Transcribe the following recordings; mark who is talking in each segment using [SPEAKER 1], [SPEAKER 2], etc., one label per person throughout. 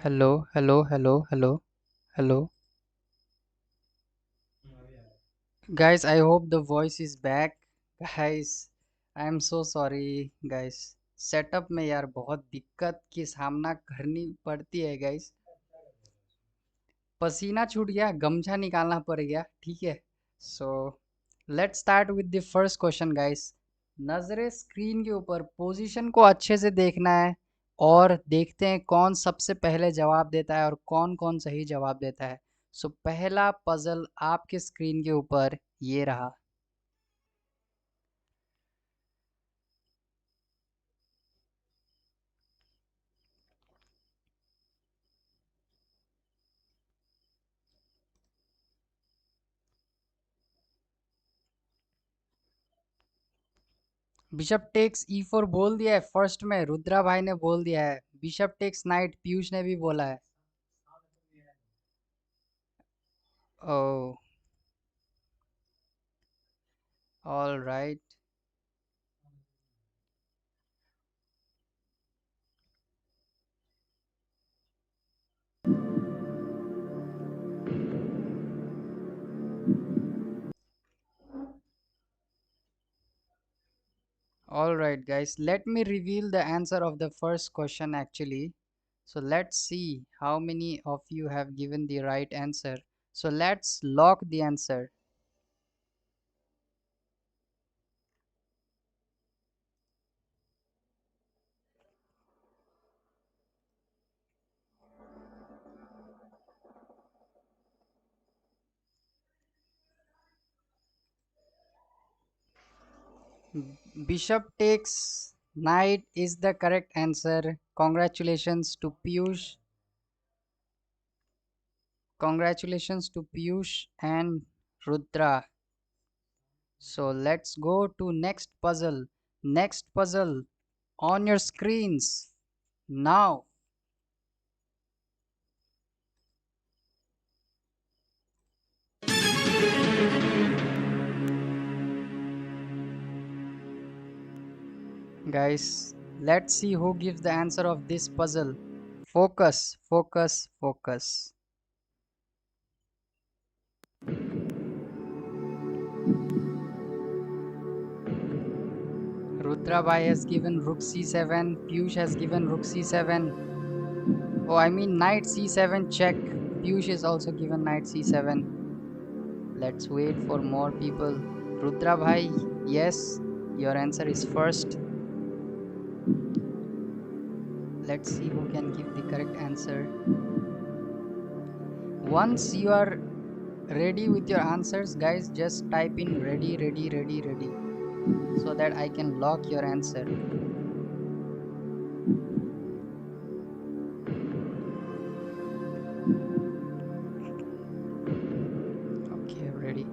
[SPEAKER 1] Hello, hello, hello, hello, hello. Guys, I hope the voice is back. Guys, I am so sorry, guys. Setup में यार बहुत दिक्कत की सामना करनी पड़ती है गाइस. पसीना छूट गया, गमछा निकालना पड़ गया. ठीक है. So let's start with the first question guys. नजरें स्क्रीन के ऊपर पोजीशन को अच्छे से देखना है और देखते हैं कौन सबसे पहले जवाब देता है और कौन कौन सही जवाब देता है. सो पहला पजल आपके स्क्रीन के ऊपर ये रहा. बिशप टेक्स E4 बोल दिया है फर्स्ट में. रुद्रा भाई ने बोल दिया है. बिशप टेक्स नाइट पीयूष ने भी बोला है. Oh, all right. All right, guys, let me reveal the answer of the first question actually. So let's see how many of you have given the right answer. So let's lock the answer. Bishop takes knight is the correct answer. Congratulations to Piyush. Congratulations to Piyush and Rudra. So let's go to next puzzle. Next puzzle on your screens now. Guys, let's see who gives the answer of this puzzle. Focus, focus, focus. Rudra Bhai has given Rook C7. Piyush has given Rook C7. Oh, I mean Knight C7 check. Piyush is also given Knight C7. Let's wait for more people. Rudra Bhai, yes, your answer is first. Let's see who can give the correct answer. Once you are ready with your answers, guys, just type in ready, ready, ready, ready, so that I can lock your answer. Okay, ready.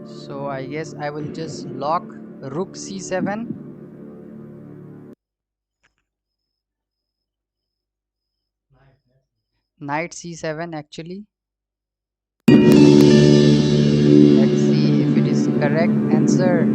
[SPEAKER 1] So I guess I will just lock Rook C7. Knight C7 actually. Let's see if it is correct answer.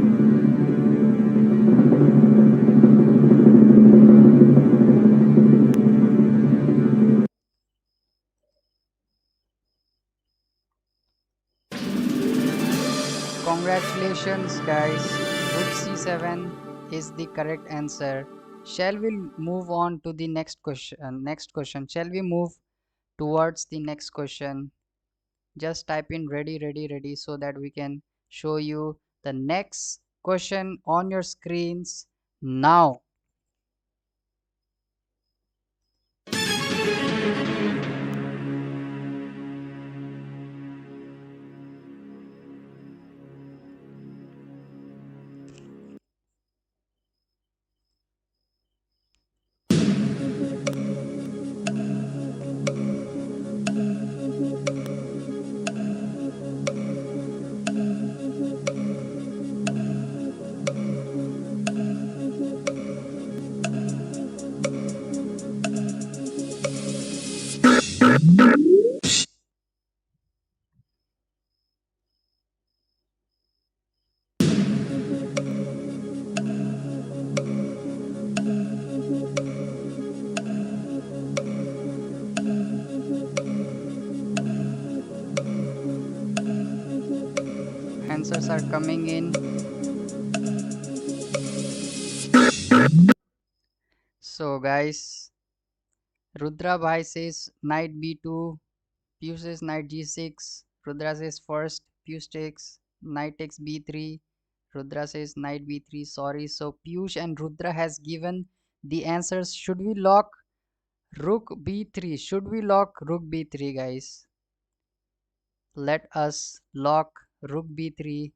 [SPEAKER 1] Congratulations guys. Rook C7 is the correct answer. Shall we move on to the next question? Shall we move towards the next question? Just type in ready, ready, ready, so that we can show you the next question on your screens now. Answers are coming in. So guys, Rudra Bhai says knight b2, Piyush says knight g6, Rudra says first, Piyush takes knight takes b3, Rudra says knight b3. Sorry, so Piyush and Rudra has given the answers. Should we lock Rook b3? Should we lock Rook b3, guys? Let us lock Rook b3.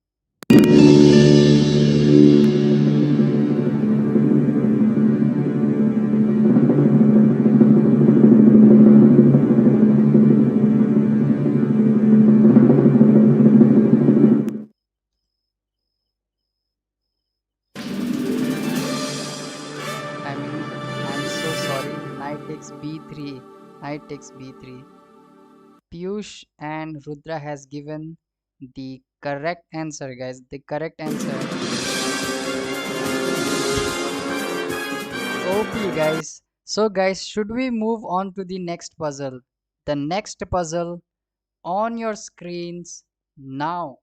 [SPEAKER 1] I'm so sorry. Knight takes b3. Knight takes b3. Piyush and Rudra has given the correct answer, guys. The correct answer. OP, guys. So, guys, should we move on to the next puzzle? The next puzzle on your screens now.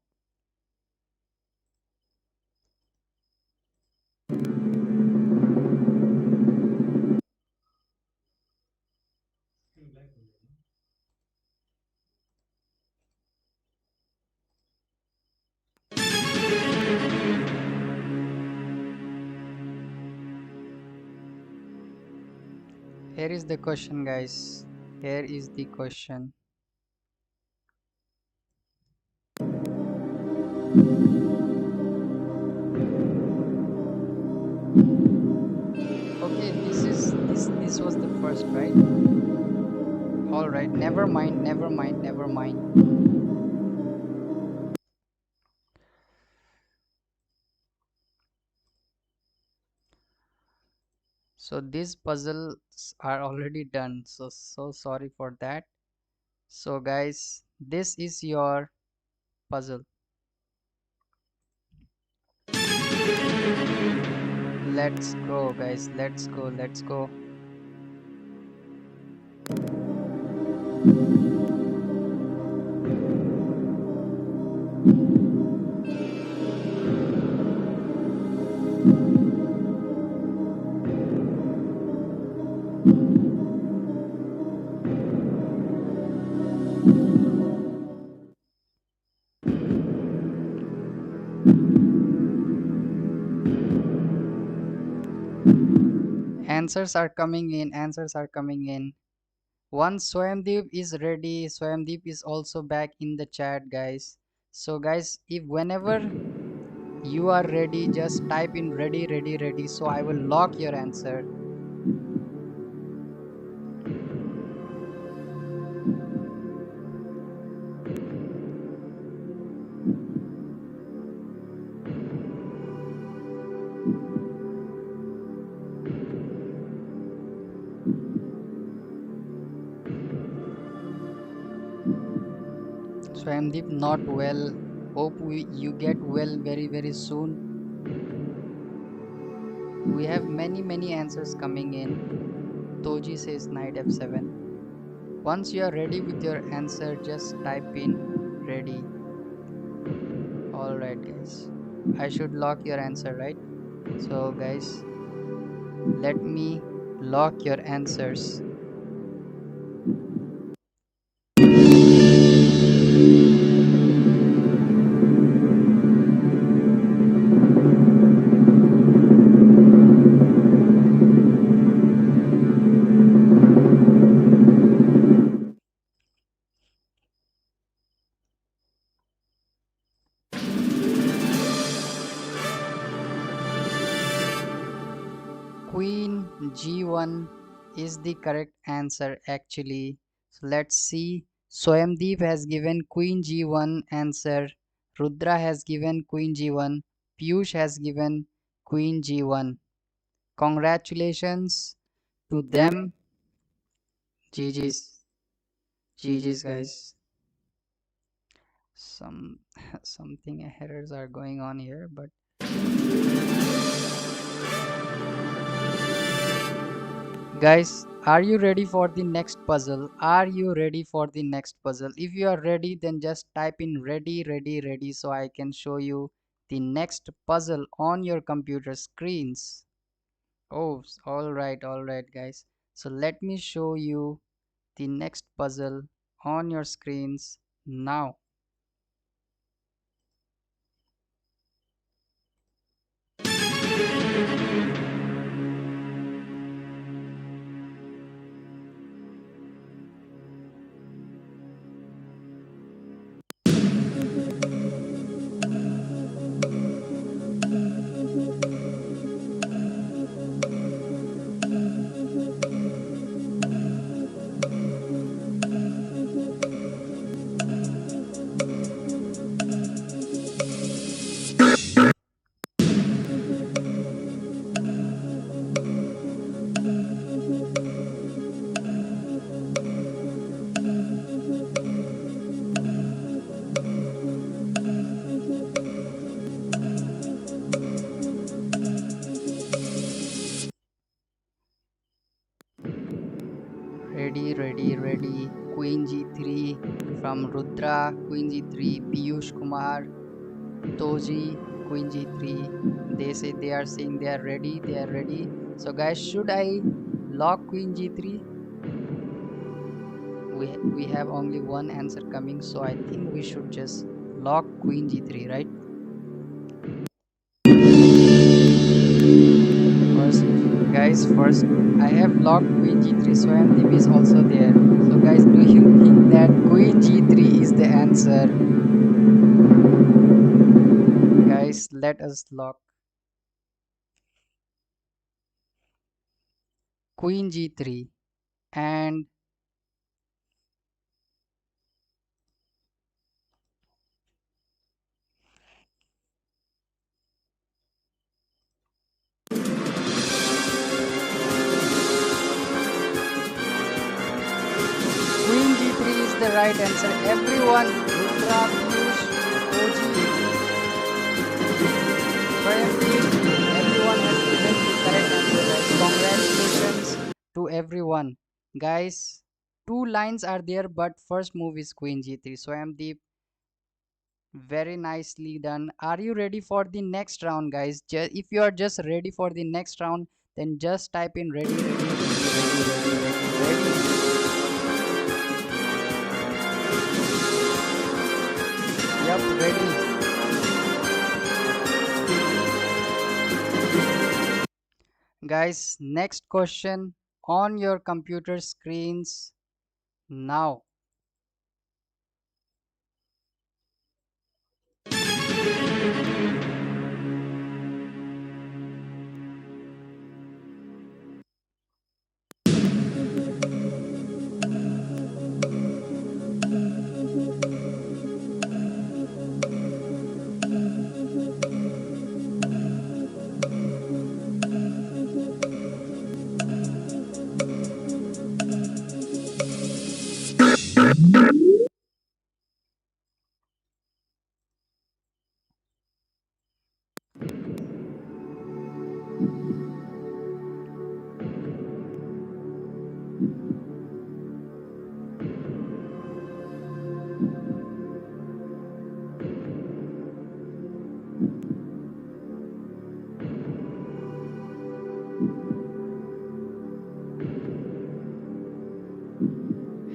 [SPEAKER 1] Here is the question, guys. Here is the question. Okay, this was the first, right? All right, never mind, never mind, never mind. So these puzzles are already done. So sorry for that. So guys, this is your puzzle. Let's go, guys. Let's go. Let's go. Answers are coming in. Answers are coming in. Once Swayamdeep is ready, Swayamdeep is also back in the chat, guys. So guys, if whenever you are ready, just type in ready, ready, ready. So I will lock your answer. Swayamdeep not well. Hope you get well very very soon. We have many answers coming in. Toji says knight f7. Once you are ready with your answer, just type in ready. Alright guys, I should lock your answer, right? So guys, let me lock your answers. Queen G1 is the correct answer actually. So let's see. Swayamdeep has given Queen G1 answer. Rudra has given Queen G1. Piyush has given Queen G1. Congratulations to them. GG's. GG's guys. Some something errors are going on here, but Guys, are you ready for the next puzzle? Are you ready for the next puzzle? If you are ready, then just type in ready, ready, ready so I can show you the next puzzle on your computer screens. Oh, all right, guys. So let me show you the next puzzle on your screens now. Ready, ready, ready. Queen G3 from Rudra, Queen G3, Piyush Kumar, Toji, Queen G3. They are saying they are ready, they are ready. So guys, should I lock Queen G3? We have only one answer coming, so I think we should just lock Queen G3, right? First, guys, first I have locked Queen G3, so MDB is also there. So guys, do you think that Queen G3 is the answer? Guys, let us lock Queen G3 and Queen G3 is the right answer. Everyone, Rudra, Piyush, Oji, Prayamdeep, everyone has given the correct answer, guys. Congratulations to everyone. Guys, two lines are there, but first move is Queen G3. So I am the very nicely done. Are you ready for the next round, guys? If you are just ready for the next round, then just type in ready, ready, ready, ready, ready, ready, ready. Yup, ready. Guys, next question on your computer screens now.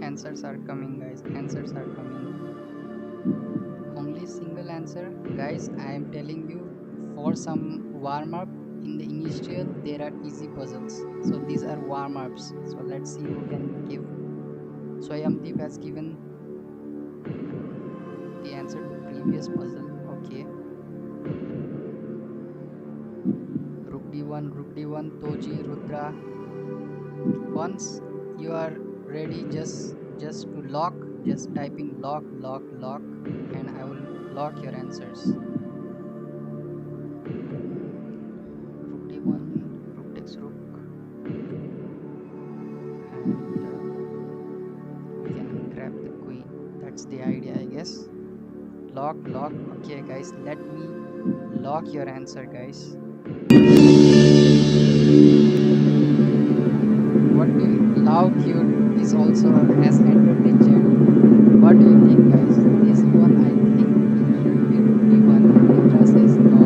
[SPEAKER 1] Answers are coming, guys. Answers are coming. Only single answer, guys. I am telling you, for some warm up in the initial, there are easy puzzles. So these are warm ups. So let's see who can give. So Yamdeep has given the answer to previous puzzle. Okay. Rook D1, Rook D1, Toji, Rudra. Once you are ready, just to lock, just type in lock, lock, lock, and I will lock your answers. Rook D1, Rook takes Rook, and we can grab the queen. That's the idea, I guess. Lock, lock. Okay, guys, let me lock your answer, guys. Cute is also has entered the chat. What do you think, guys? This one, I think it should be Rook D1. Rudra says no.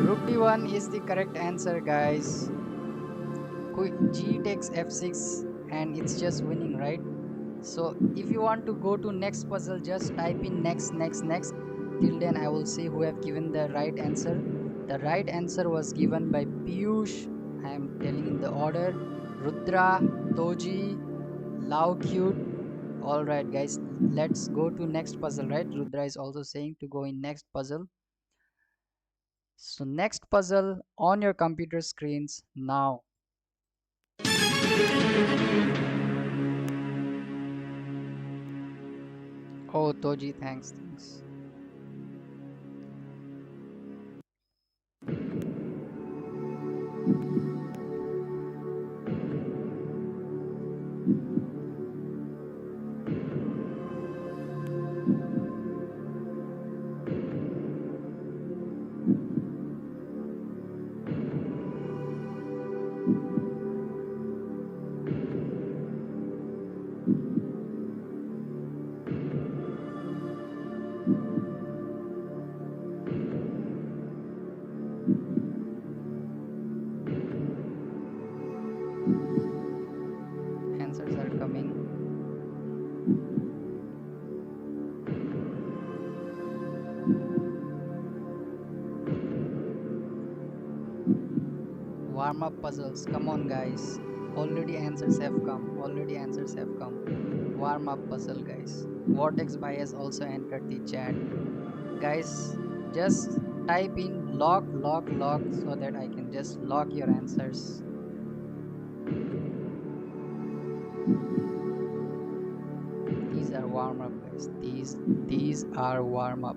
[SPEAKER 1] Rook D1 is the correct answer, guys. G takes F6 and it's just winning, right? So if you want to go to next puzzle, just type in next, next, next. Till then, I will see who have given the right answer. The right answer was given by Piyush. I am telling in the order: Rudra, Toji, Cute. All right, guys, let's go to next puzzle. Right, Rudra is also saying to go in next puzzle. So next puzzle on your computer screens now. Oh, Toji, thanks, thanks. Answers are coming. Warm up puzzles. Come on, guys. Already answers have come. Already answers have come. Warm up puzzle, guys. Vortex by has also entered the chat. Guys, just type in lock, lock, lock so that I can just lock your answers. These are warm up, guys. These are warm up.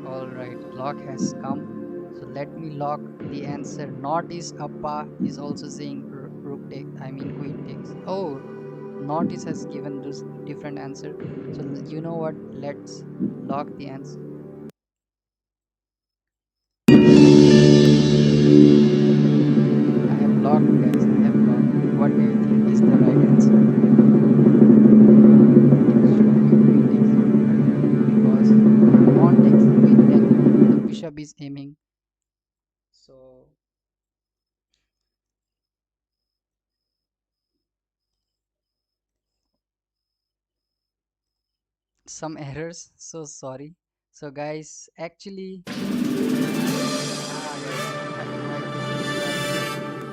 [SPEAKER 1] All right, lock has come. So let me lock the answer. Not is Appa is also saying rook take. I mean queen takes. Oh, Notice has given this different answer. So you know what? Let's lock the answer. I have locked, guys. I have locked. What do you think is the right answer? It should be queen takes rook, because pawn takes queen, then the bishop is aiming. So some errors. So sorry. So guys, actually,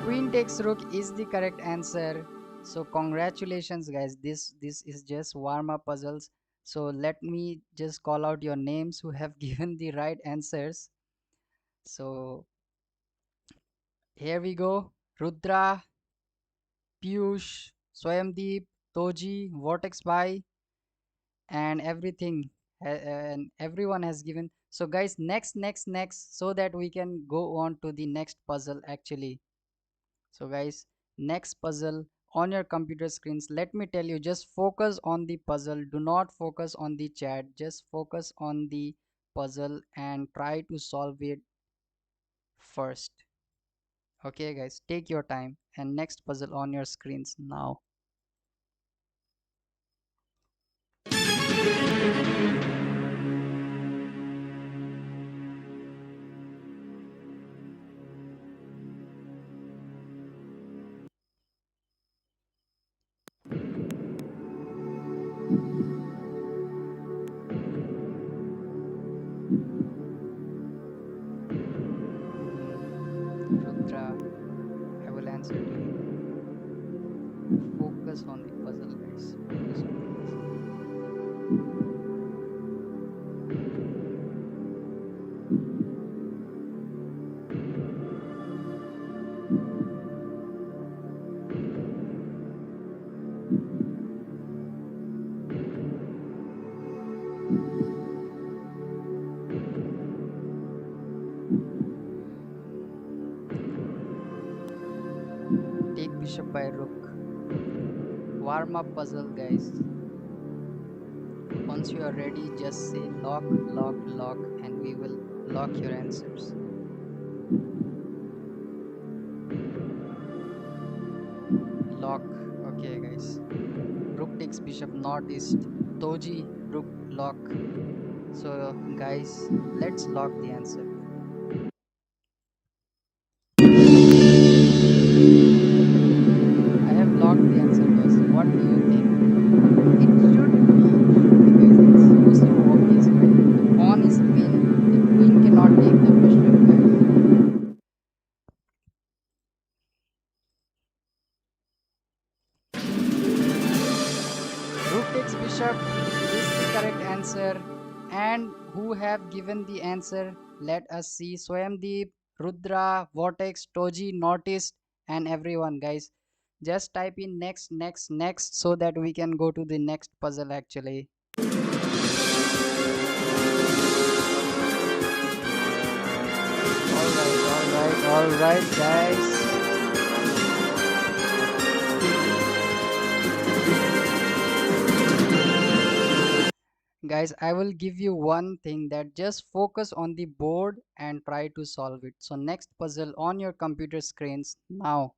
[SPEAKER 1] queen takes rook is the correct answer. So congratulations, guys. This is just warm up puzzles. So let me just call out your names who have given the right answers. So here we go: Rudra, Piyush, Swayamdeep, Toji, Vortex Bhai, and everything. And everyone has given. So guys, next, so that we can go on to the next puzzle actually. So guys, next puzzle on your computer screens. Let me tell you, just focus on the puzzle. Do not focus on the chat. Just focus on the puzzle and try to solve it first. Okay guys, take your time. And next puzzle on your screens now. Rudra, I will answer to you. Focus on the puzzle, guys. Focus on the puzzle. Take bishop by rook. Warm up puzzle, guys. Once you are ready, just say lock, lock, lock, and we will lock your answers. Lock. Okay, guys. Rook takes bishop northeast. Toji, rook, lock. So, guys, let's lock the answer. I have locked the answer, guys. What do you think? It should be, guys. It's so obvious, right? The pawn is pinned. The queen cannot take the bishop, guys. Rook takes bishop is the correct answer. And who have given the answer? Let us see. Swayamdeep, Rudra, Vortex, Toji, Noticed, and everyone, guys. Just type in next, next, next so that we can go to the next puzzle actually. Alright, guys. Guys, I will give you one thing, that just focus on the board and try to solve it. So next puzzle on your computer screens now.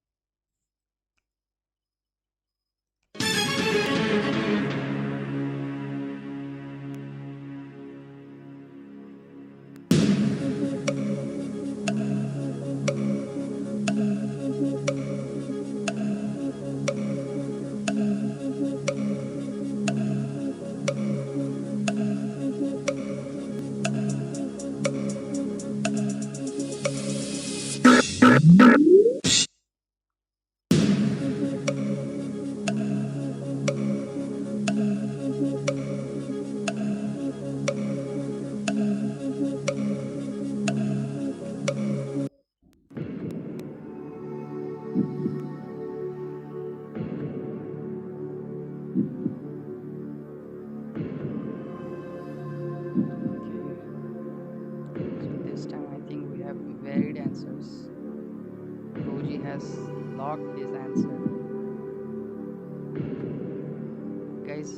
[SPEAKER 1] So this time I think we have varied answers. Roji has locked this answer. Guys,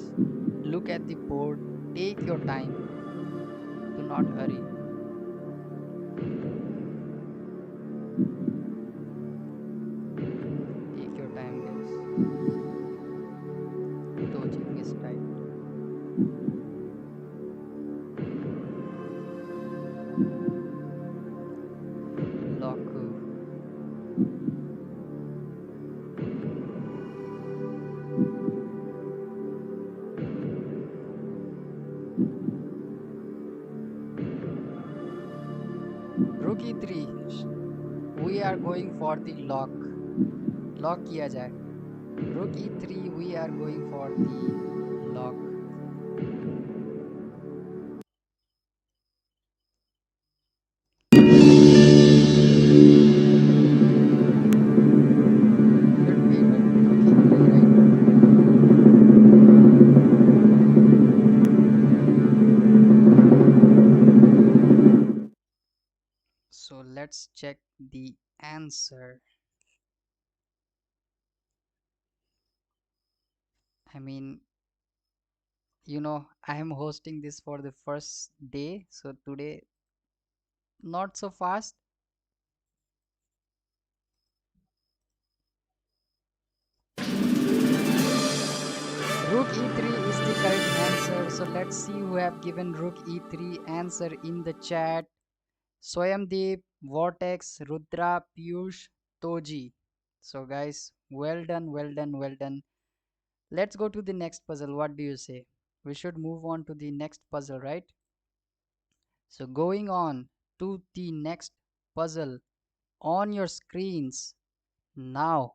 [SPEAKER 1] look at the board. Take your time. Do not hurry. Take your time, guys. Toji mistyped. Loku. Rook E3. We are going for the lock. Lock किया जाए. Rook E3. We are going for the lock. Should be right. Rook E3, right? So let's check the answer. I mean, I am hosting this for the first day, so today not so fast. Rook E3 is the correct answer. So let's see who have given Rook E3 answer in the chat. Swayamdeep, Vortex, Rudra, Piyush, Toji. So guys, well done, well done, well done. Let's go to the next puzzle. What do you say? We should move on to the next puzzle, right? So going on to the next puzzle on your screens now.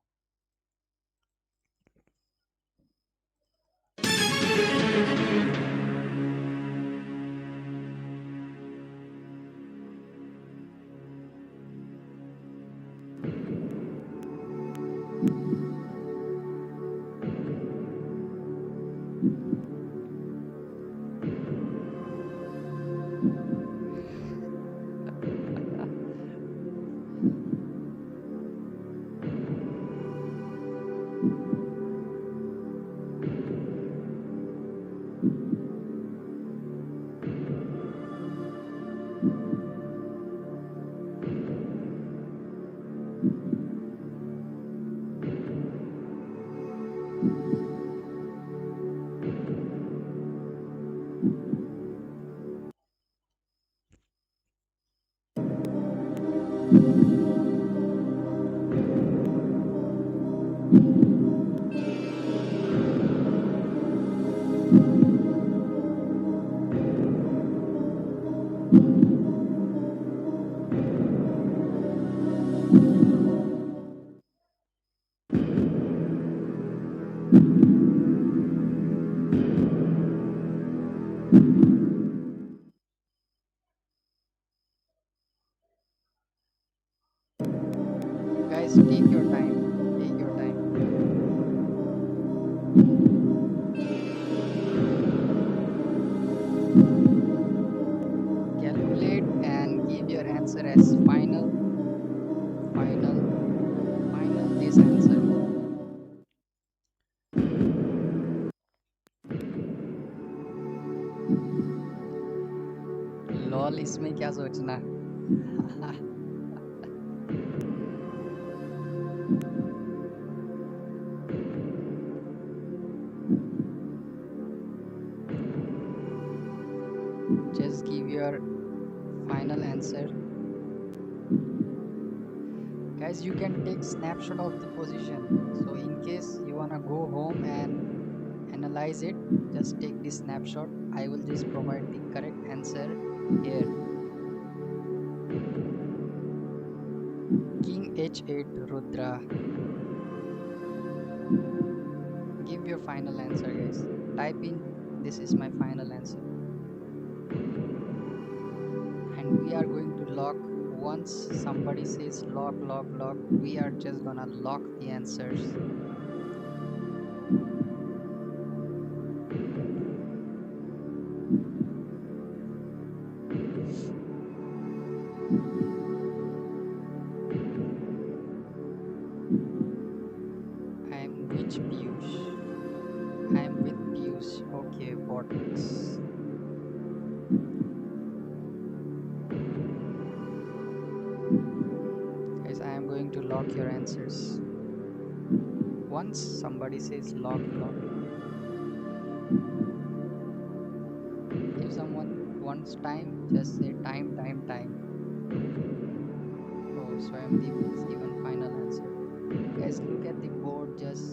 [SPEAKER 1] Guys, take your time. Take your time. Calculate and give your answer as final, final this answer. Lol इसमें क्या सोचना just give your final answer. Guys, you can take snapshot of the position, so in case you wanna go home and analyze it, just take this snapshot. I will just provide the correct answer here. King h8 Rudra. Give your final answer, guys. Type in this is my final answer, and we are going to lock. Once somebody says lock, we are just gonna lock the answers. I am which Piyush? I am with Piyush. Okay, bottoms. Guys, I am going to lock your answers. Once somebody says lock. If someone wants time, just say time. Oh, Swayamdeep is given final answer. Guys, look at the board, just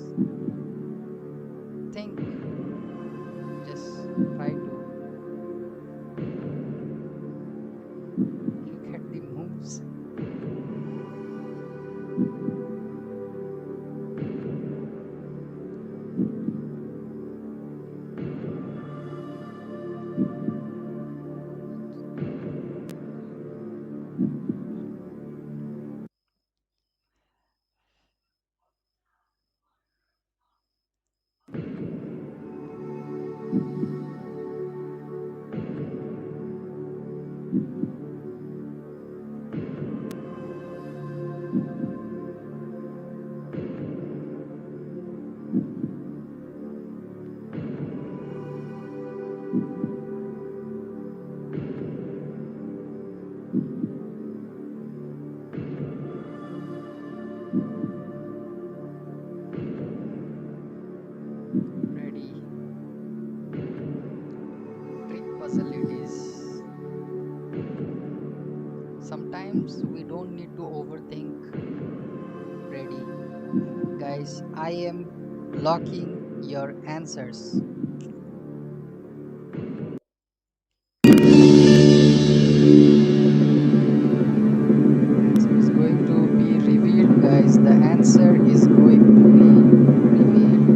[SPEAKER 1] think, just try to look at the moves. Ready. Trick puzzle it is. Sometimes we don't need to overthink. Ready. Guys, I am locking your answers. Answer is going to be revealed, guys. The answer is going to be revealed.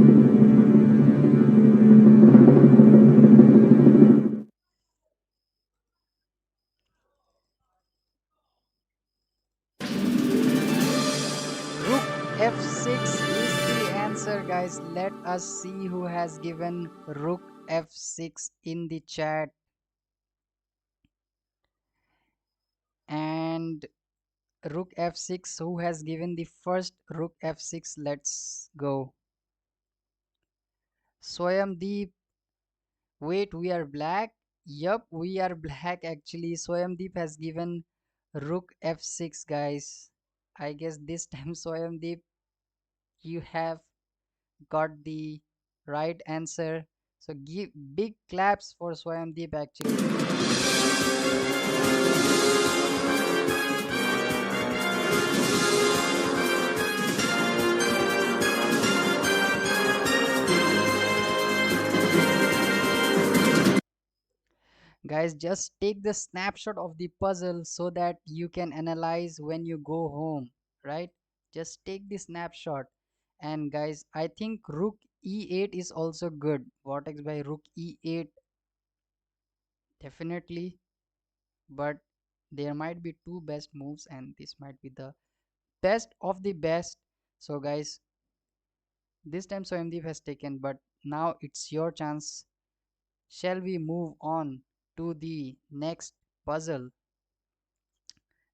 [SPEAKER 1] Rook f6 is the answer, guys. Let us see who has given Rook f6 in the chat. And Rook f6, who has given the first Rook f6? Let's go. Swayamdeep. Wait, we are black? Yup, we are black actually. Swayamdeep has given Rook f6, guys. I guess this time, Swayamdeep, you have got the right answer. So give big claps for Swayamdeep actually. Guys, just take the snapshot of the puzzle so that you can analyze when you go home, right? Just take the snapshot. And guys, I think Rook E8 is also good. Vortex by Rook E8, definitely. But there might be two best moves, and this might be the best of the best. So guys, this time Soyamdeep has taken, but now it's your chance. Shall we move on to the next puzzle?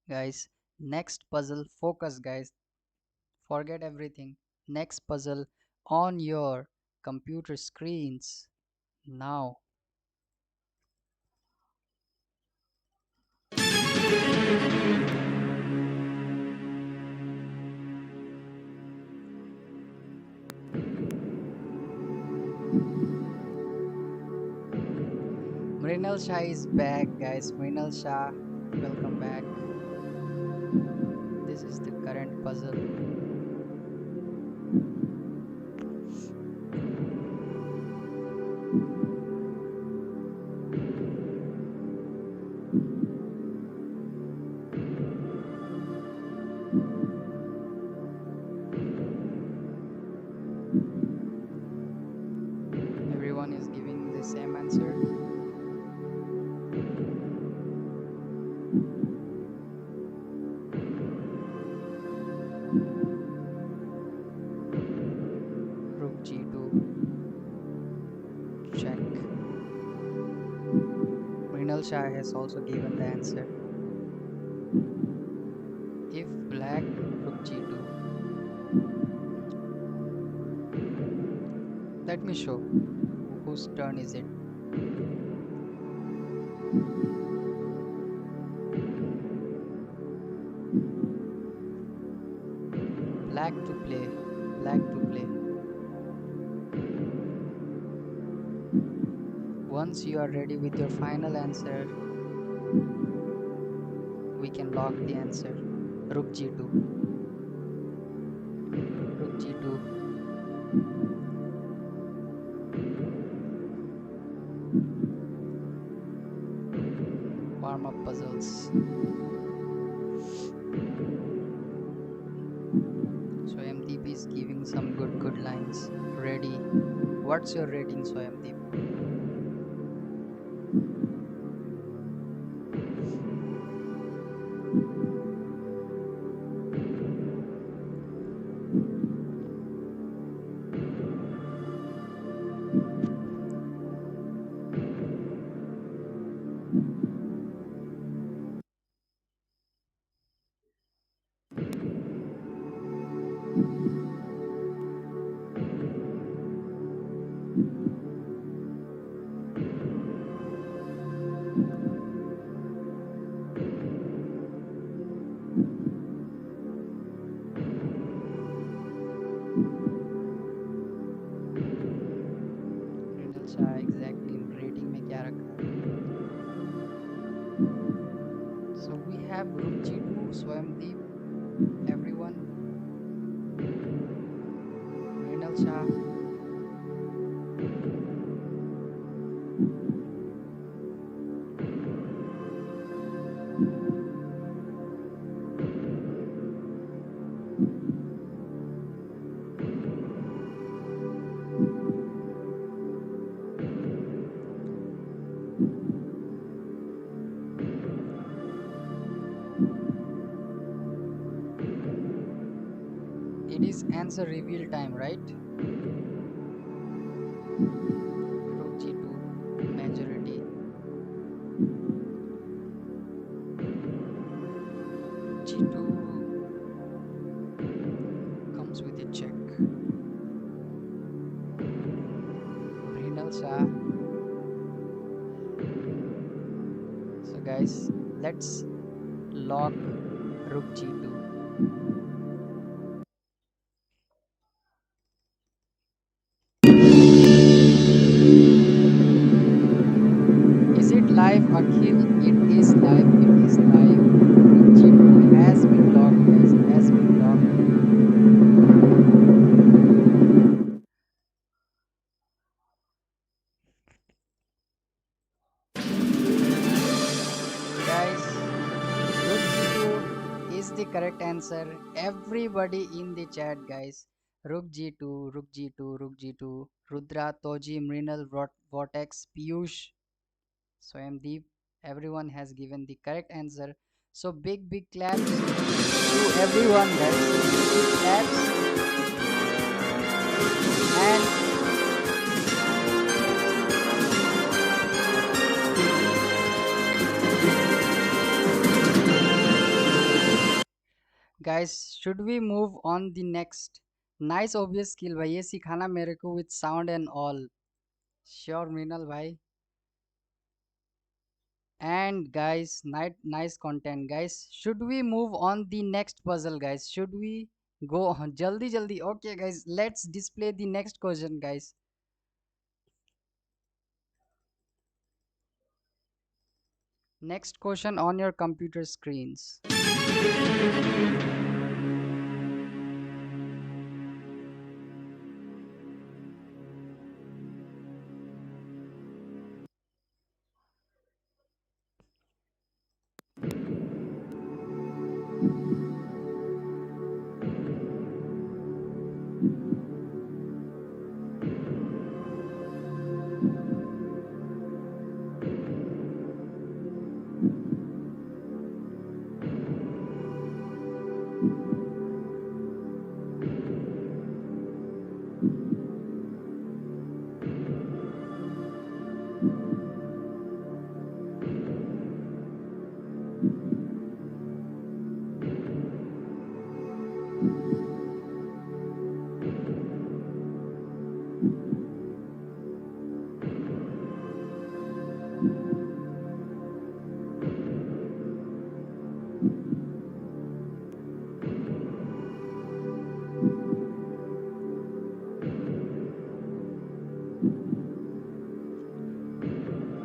[SPEAKER 1] Guys, next puzzle, focus guys, forget everything. Next puzzle on your computer screens now. Mrinal Shah is back, guys. Mrinal Shah, welcome back. This is the current puzzle. Everyone is giving the same answer. Rook G2. Check. Mrinal Shah has also given the answer. If black, Rook G2. Let me show whose turn is it. Black to play, black to play. Once you are ready with your final answer, we can lock the answer. Rook G2. Rook G2. Warm up puzzles. Soyamdeep is giving some good lines. Ready. What's your rating, Soyamdeep? Exactly in rating में क्या रखा है? So we have Rook G2, Swayamdeep, everyone, Mrinal Shah. It is answer reveal time, right? Rook G2, majority. G2 comes with a check. Mrinal Shah. So guys, let's lock Rook G2. Is it live, Akhil? It is live. It is live. Rook G2 has been locked, guys. Has been locked. correct answer. Everybody in the chat, guys. Rook G2, Rook G2, Rook G2, Rudra, Toji, Mrinal, Vortex, Piyush, Swayamdeep. Everyone has given the correct answer. So big claps to everyone, guys. Big claps. And guys, should we move on the next? Nice obvious skill भाई, ये सिखाना मेरे को with sound and all. Sure Mrinal bhai. And guys, nice content guys. Should we move on the next puzzle guys? Should we go on? Jaldi. Okay guys, let's display the next question guys. Next question on your computer screens.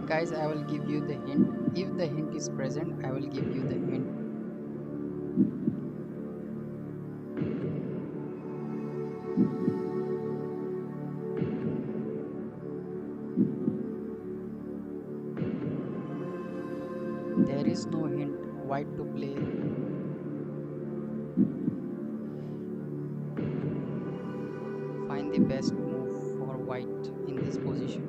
[SPEAKER 1] Guys, I will give you the hint. If the hint is present, I will give you the hint. There is no hint. White to play. Find the best move for white in this position.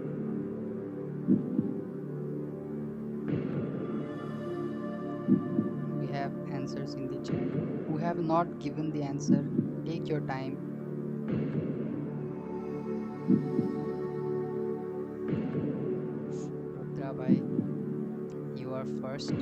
[SPEAKER 1] We have answers in the chat. Who have not given the answer, take your time. Rudra bhai, you are first.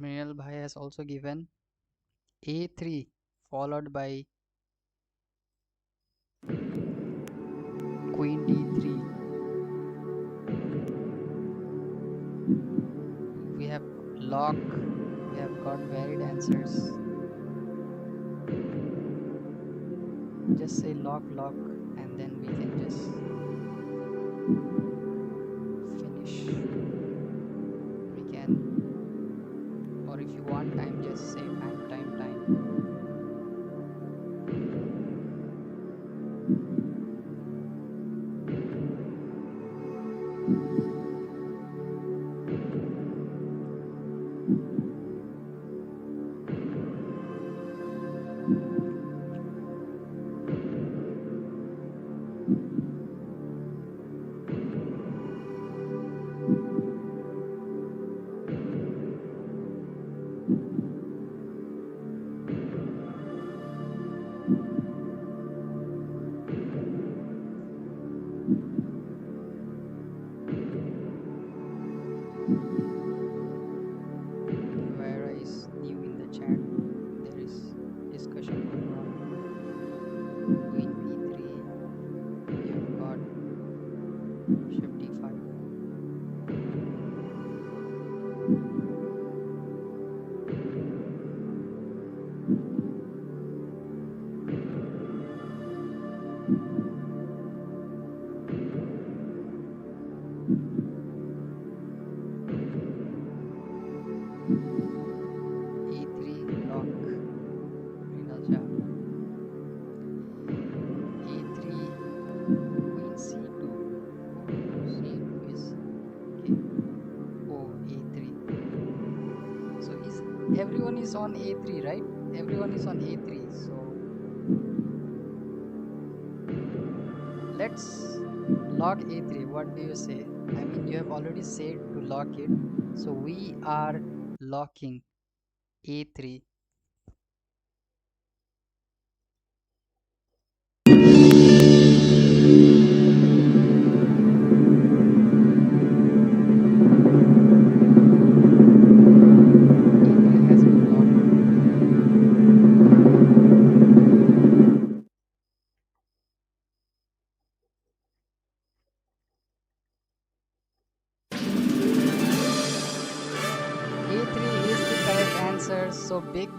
[SPEAKER 1] Mrinal bhai has also given A3 followed by Queen D3. We have lock. We have got varied answers. Just say lock, and then we can just finish. We can, or if you want time, just say time. everyone is on A3, right? Everyone is on A3. So let's lock A3. What do you say? I mean, you have already said to lock it. So we are locking A3. A3 has been locked. A3 is the correct answer. So big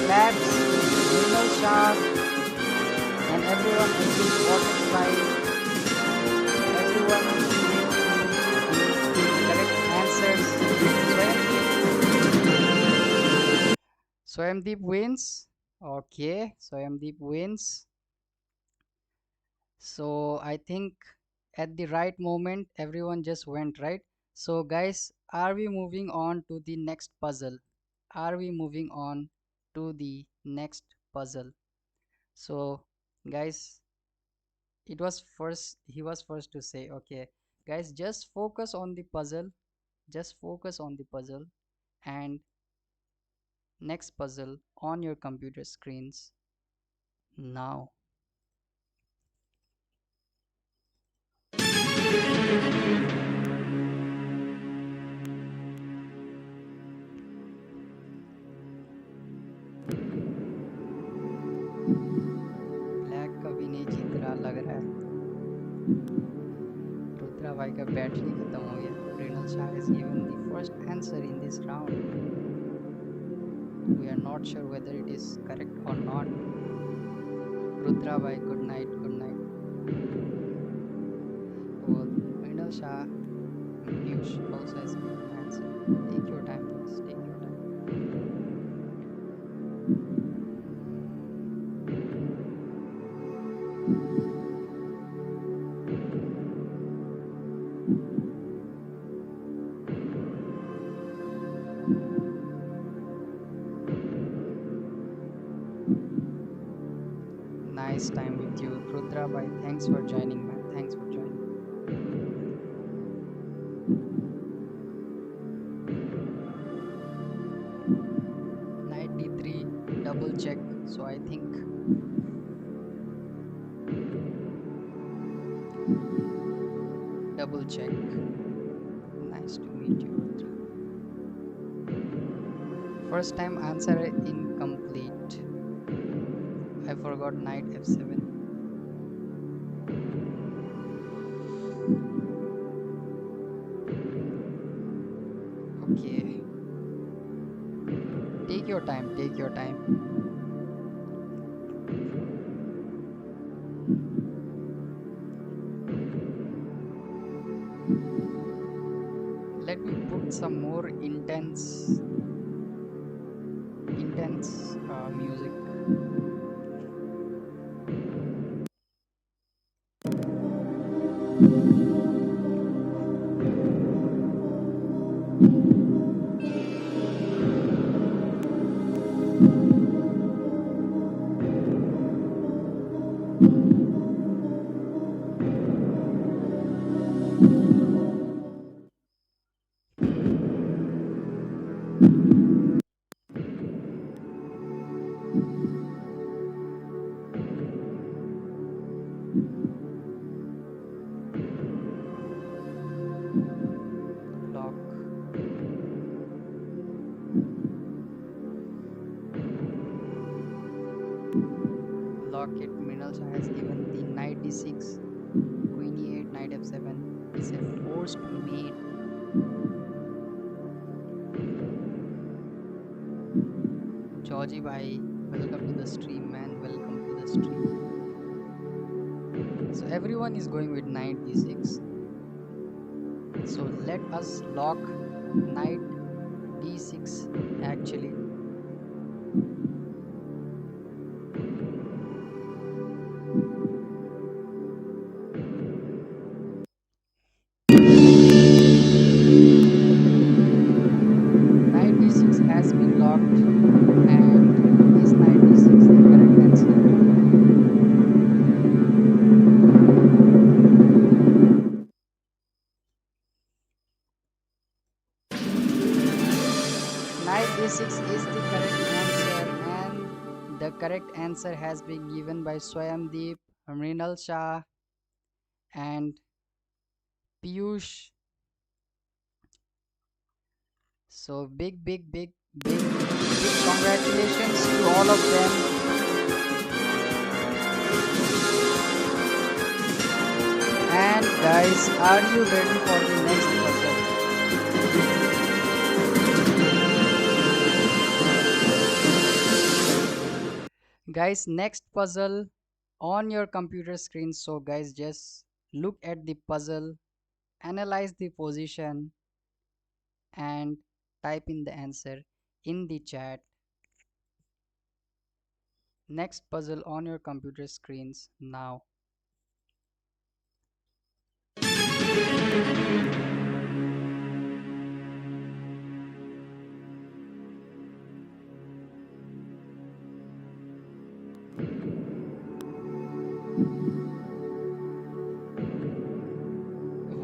[SPEAKER 1] claps to Vimal Shah and everyone in this bottom everyone the correct answers. Swayamdeep wins. Okay, Swayamdeep wins. So I think at the right moment everyone just went, right? So guys, are we moving on to the next puzzle? Are we moving on to the next puzzle? So guys, he was first to say, okay guys, just focus on the puzzle, just focus on the puzzle, and next puzzle on your computer screens now. Black कभी नहीं जीत रहा लग रहा है. रुद्रा भाई का battery खत्म हो गया. Prinal Shah has given the first answer in this round. We are not sure whether it is correct or not. Rudra bhai, good night, good night. Well, Prinal Shah, Piyush also has given an answer. Take your time, please. Take your time. Nice time with you, Rudra bhai. Thanks for joining, man. Thanks for joining. Knight D3, double check. So I think double check. Nice to meet you, Rudra. First time answer incomplete. I forgot knight f7. Okay. Take your time, take your time. Let me put some more intense music. Locket Minerals has given the knight d6, queen e8, knight f7. It's a forced mate. Georgie bhai, welcome to the stream, man. Welcome to the stream. So everyone is going with knight d6. So let us lock knight d6 actually. Knight d6 The correct answer has been given by Swayamdeep, Mrinal Shah, and Piyush. So big congratulations to all of them. And guys, are you ready for the next puzzle? Guys, next puzzle on your computer screen. So guys, just look at the puzzle, analyze the position, and type in the answer in the chat. Next puzzle on your computer screens now.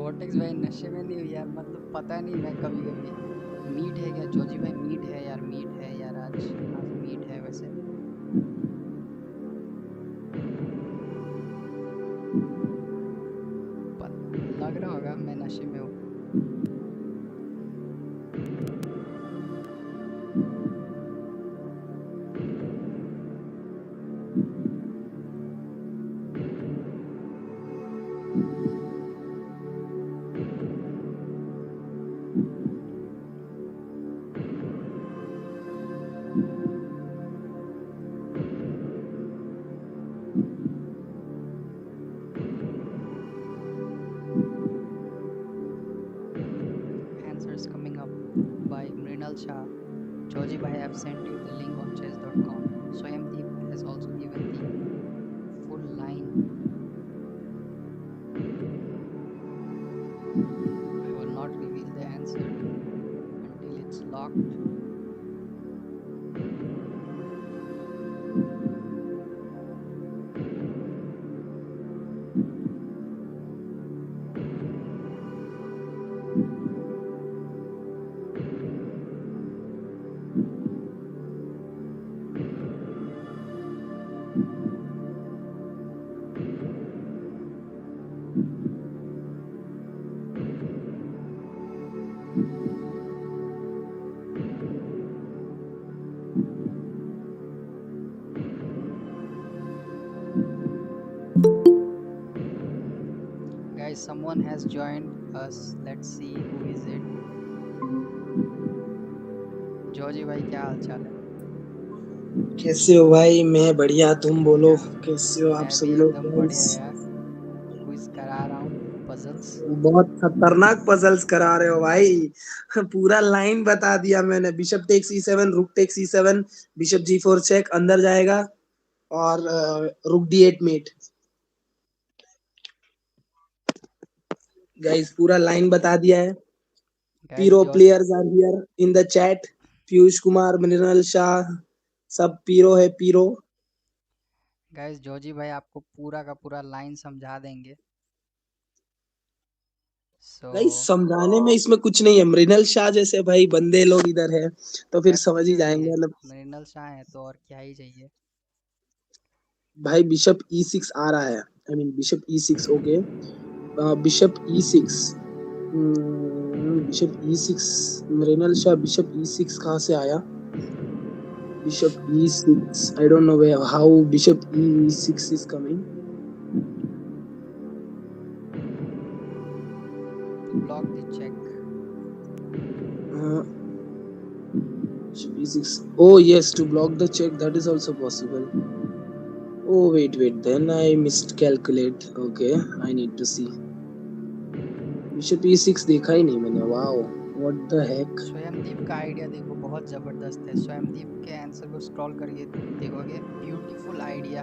[SPEAKER 1] Vortex भाई नशे में नहीं हुई यार, मतलब पता नहीं, मैं कभी कभी मीट है क्या जोजी भाई? मीट है यार, मीट है यार, आज मीट है वैसे। लग रहा होगा मैं नशे में हूँ। Answers coming up by Mrinal Shah. Joji Bhai, I have sent you the link on chess.com. Swayamdeep has also given the full line. I will not reveal the answer until it's locked. Guys, someone has joined us. Let's see who is it. Georgie भाई, क्या हाल चाल है?
[SPEAKER 2] कैसे हो भाई? मैं बढ़िया, तुम बोलो कैसे हो आप
[SPEAKER 1] मैं
[SPEAKER 2] सभी
[SPEAKER 1] भी
[SPEAKER 2] लोग?
[SPEAKER 1] एकदम बढ़िया यार, क्विज करा रहा हूँ, पजल्स।
[SPEAKER 2] बहुत खतरनाक पजल्स करा रहे हो भाई। पूरा लाइन बता दिया मैंने। Bishop takes E7, rook takes E7, bishop G4 check, अंदर जाएगा, और रुक D8 मेट। गाइस पूरा लाइन बता दिया है।
[SPEAKER 1] Guys
[SPEAKER 2] pro players are here in the chat. Piyush Kumar, Mrinal Shah, सब पीरो है, पीरो।
[SPEAKER 1] गाइस जॉर्जी भाई आपको पूरा का पूरा लाइन समझा देंगे।
[SPEAKER 2] गाइस
[SPEAKER 1] सो
[SPEAKER 2] समझाने में इसमें कुछ नहीं है। मृणाल शाह जैसे भाई बंदे लोग इधर है तो फिर समझ ही
[SPEAKER 1] डेफिनेटली
[SPEAKER 2] जाएंगे। मतलब
[SPEAKER 1] मृणाल शाह है तो और क्या ही चाहिए।
[SPEAKER 2] भाई बिशप E6 आ रहा है। I mean bishop E6, okay. Bishop E6, bishop E6, Mrinal Shah bishop E6 कहाँ से आया? Bishop E6, I don't know where how bishop E6 is coming.
[SPEAKER 1] Block the check.
[SPEAKER 2] Bishop E6, oh yes, to block the check, that is also possible. Oh wait, then I miscalculate. Okay, I need to see. Bishop E6 देखा ही नहीं मैंने। Wow, what the heck.
[SPEAKER 1] Swayamdeep का idea देखो, बहुत जबरदस्त है। स्वयंदीप के आंसर को स्क्रॉल करके देखोगे, ब्यूटीफुल आइडिया।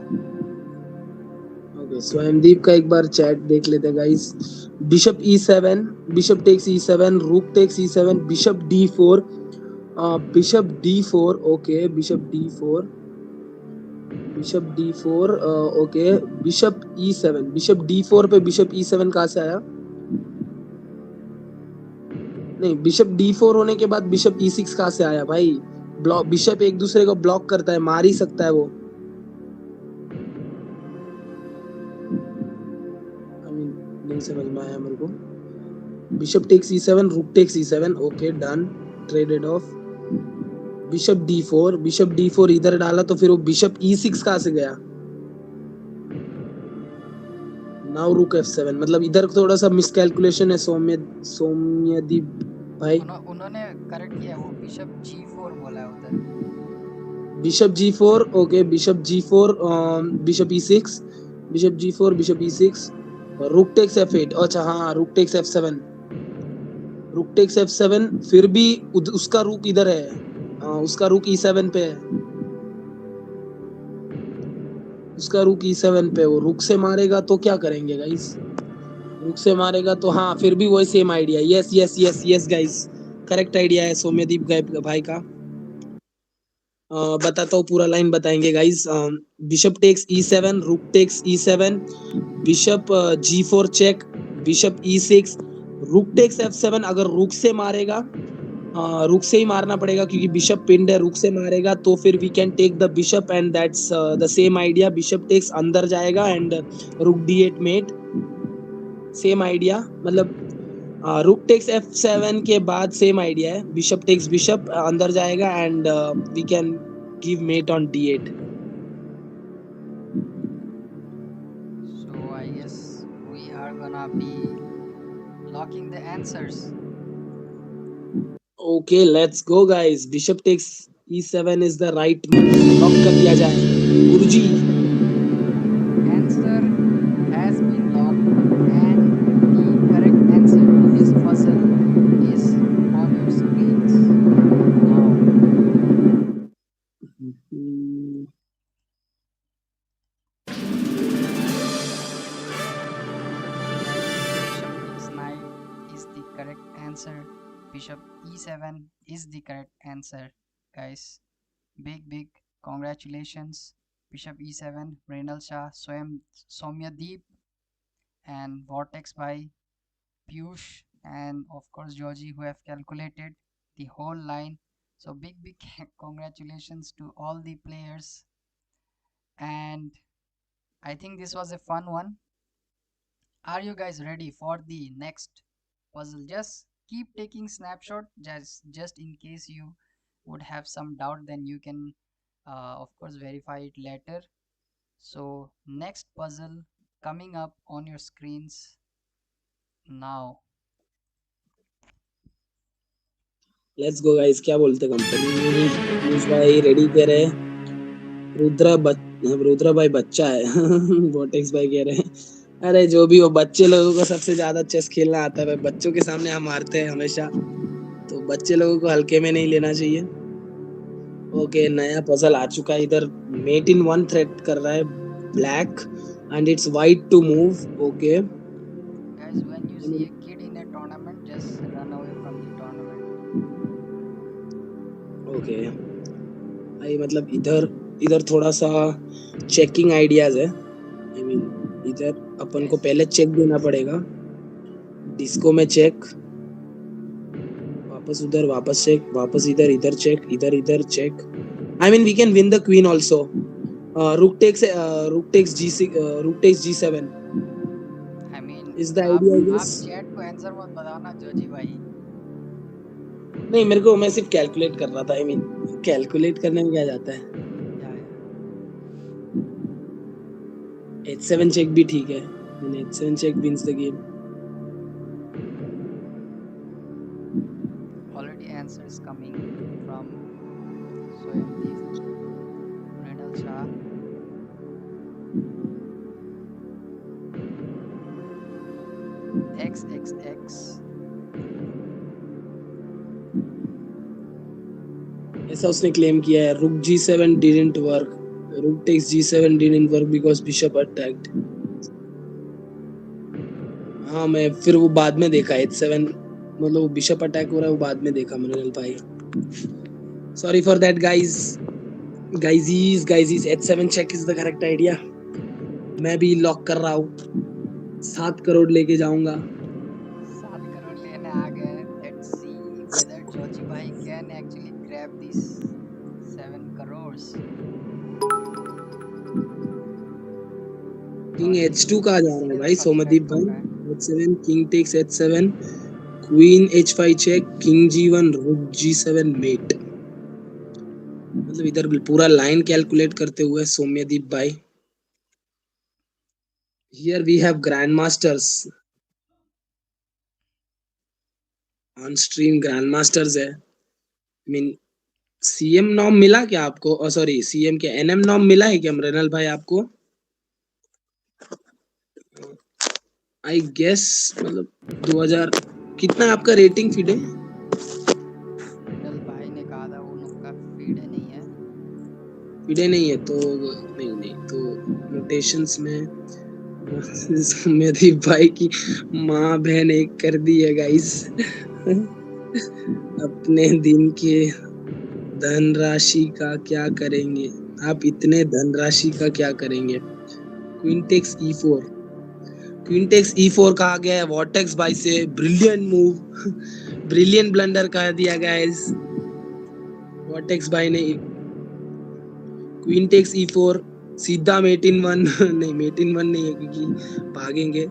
[SPEAKER 2] ओके, स्वयंदीप का एक बार चैट देख लेते guys. Bishop E7, bishop takes E7, rook takes E7, bishop D4, bishop D4, okay, bishop D4, bishop D4, okay, bishop E7, bishop D4 पे बिशप E7 कहाँ से आया? नहीं, बिशप D4 होने के बाद बिशप E6 कहाँ से आया भाई? ब्लॉक, बिशप एक दूसरे को ब्लॉक करता है, मार ही सकता है वो। नहीं समझ में आया मेरे को. Bishop takes e7, rook takes e7. Okay done, traded off. Bishop d4, bishop d4 इधर डाला तो फिर वो बिशप e6 कहाँ से गया. नाउ रूक f7. मतलब इधर थोड़ा सा मिसकैलकुलेशन है सौम्यदीप भाई.
[SPEAKER 1] उन्होंने करेक्ट किया है, वो बिशप G4 बोला है उधर.
[SPEAKER 2] Bishop g4. Okay bishop g4, bishop e6, bishop g4, bishop e6, रूक टेक्स f8. अच्छा हाँ, रूक टेक्स f7, रूक टेक्स f7. फिर भी उसका रूक इधर है. उसका रूक e7 पे है. उसका रूक e7 पे. वो रूक से मारेगा तो क्या करेंगे गाइस. रुक से मारेगा तो हाँ, फिर भी वही same idea. Yes yes yes yes guys, correct idea है सौम्यदीप भाई का. बताता हूँ, पूरा लाइन बताएंगे guys. Bishop takes e7, rook takes e7, bishop g4 check, bishop e6, रूक टेक्स f7. अगर रूक से मारेगा, रुक से ही मारना पड़ेगा क्योंकि बिशप पिंड है. रुक से मारेगा तो फिर we can take the bishop and that's the same idea. Bishop takes अंदर जाएगा एंड रुक d8 मेट. Same idea. मतलब रुक टेक्स f7 के बाद सेम आइडिया है. बिशप टेक्स बिशप अंदर जाएगा and we can give mate on d8.
[SPEAKER 1] So I guess we are gonna be locking the answers.
[SPEAKER 2] Okay let's go guys. Bishop takes e7 is the right move. Lock कर दिया जाए गुरुजी.
[SPEAKER 1] Answer has been locked, and the correct answer to this puzzle is on your screens now. Guys, bishop takes knight is the correct answer. Bishop e7 is the correct answer. Guys, big congratulations. Bishop e7, Renal Shah, Soumya Deep, and Vortex by Piyush, and of course Georgie, who have calculated the whole line. So big congratulations to all the players. And I think this was a fun one. Are you guys ready for the next puzzle? Just keep taking snapshot, just in case you would have some doubt, then you can of course verify it later. So next puzzle coming up on your screens now.
[SPEAKER 2] Let's go guys. क्या बोलते company news भाई ready कह रहे हैं. रुद्रा भाई बच्चा है. Vortex भाई कह रहे हैं अरे जो भी हो, बच्चे लोगों को सबसे ज्यादा चेस खेलना आता है भाई. बच्चों के सामने हम हारते हैं हमेशा, तो बच्चे लोगों को हल्के में नहीं लेना चाहिए. ओके नया पजल आ चुका है इधर. मेट इन वन थ्रेट कर रहा है black and it's white to move. Okay
[SPEAKER 1] Guys, when you see a kid in a tournament, just run away from the tournament.
[SPEAKER 2] Okay भाई. मतलब इधर इधर थोड़ा सा चेकिंग आइडियाज है. आई मीन इधर अपन को
[SPEAKER 1] Yes.
[SPEAKER 2] पहले चेक देना पड़ेगा. डिस्को में चेक, वापस उधर, वापस चेक, वापस इधर, इधर चेक, इधर इधर check. I mean we can win the queen also. Rook takes g6, rook takes g7
[SPEAKER 1] I mean,
[SPEAKER 2] is the idea I
[SPEAKER 1] आप
[SPEAKER 2] गेस.
[SPEAKER 1] चैट को आंसर मत बताना जोजी भाई.
[SPEAKER 2] नहीं मेरे को, मैं सिर्फ कैलकुलेट कर रहा था. आई मीन कैलकुलेट करने में क्या जाता है.
[SPEAKER 1] Yeah.
[SPEAKER 2] h7 चेक भी ठीक है. h7 check wins the game.
[SPEAKER 1] Already answers coming from Soyamdeep, Mrinal Shah. XXX.
[SPEAKER 2] ऐसा उसने क्लेम किया है. रुक g7 didn't work. Rook takes g7 didn't work because bishop attacked. हाँ मैं फिर वो बाद में देखा h7, मतलब वो बिशप अटैक हो रहा है वो बाद में देखा मनोरल भाई. Sorry for that guys. गाइजीज h7 check is the correct idea. मैं भी लॉक कर रहा हूँ. 7 करोड़ लेके जाऊंगा.
[SPEAKER 1] 7 crore लेने आ गए. Let's see whether Joji bhai can actually grab these 7 crores.
[SPEAKER 2] King h2 कहाँ जा रहा है भाई
[SPEAKER 1] Already
[SPEAKER 2] सोमदीप
[SPEAKER 1] select हो
[SPEAKER 2] भाई.
[SPEAKER 1] गए.
[SPEAKER 2] h7, king takes h7, queen h5 check, king g1, rook g7 mate. मतलब इधर पूरा लाइन कैलकुलेट करते हुए सौम्यदीप भाई. Here we have grandmasters on stream. Grandmasters है. I mean सीएम नॉम मिला क्या आपको? सॉरी, सीएम के एनएम नॉम मिला है क्या मृणाल भाई आपको? आई गेस मतलब 2000 कितना आपका रेटिंग फीड है?
[SPEAKER 1] मृणाल भाई ने कहा था उनका फीड नहीं है.
[SPEAKER 2] फीडे नहीं है तो नहीं नहीं तो नोटेशंस में मेरी भाई की माँ बहन एक कर दी है गाइस. अपने दिन के धनराशि का क्या करेंगे? आप इतने धनराशि का क्या करेंगे? Queen takes e4. Queen takes e4 कहा गया है वॉटेक्स भाई से. ब्रिलियंट मूव, ब्रिलियंट ब्लंडर कह दिया गाइस वॉटेक्स भाई ने. क्वीन टेक्स e4 सीधा मेट इन वन. नहीं, मेट इन वन नहीं है क्योंकि भागेंगे.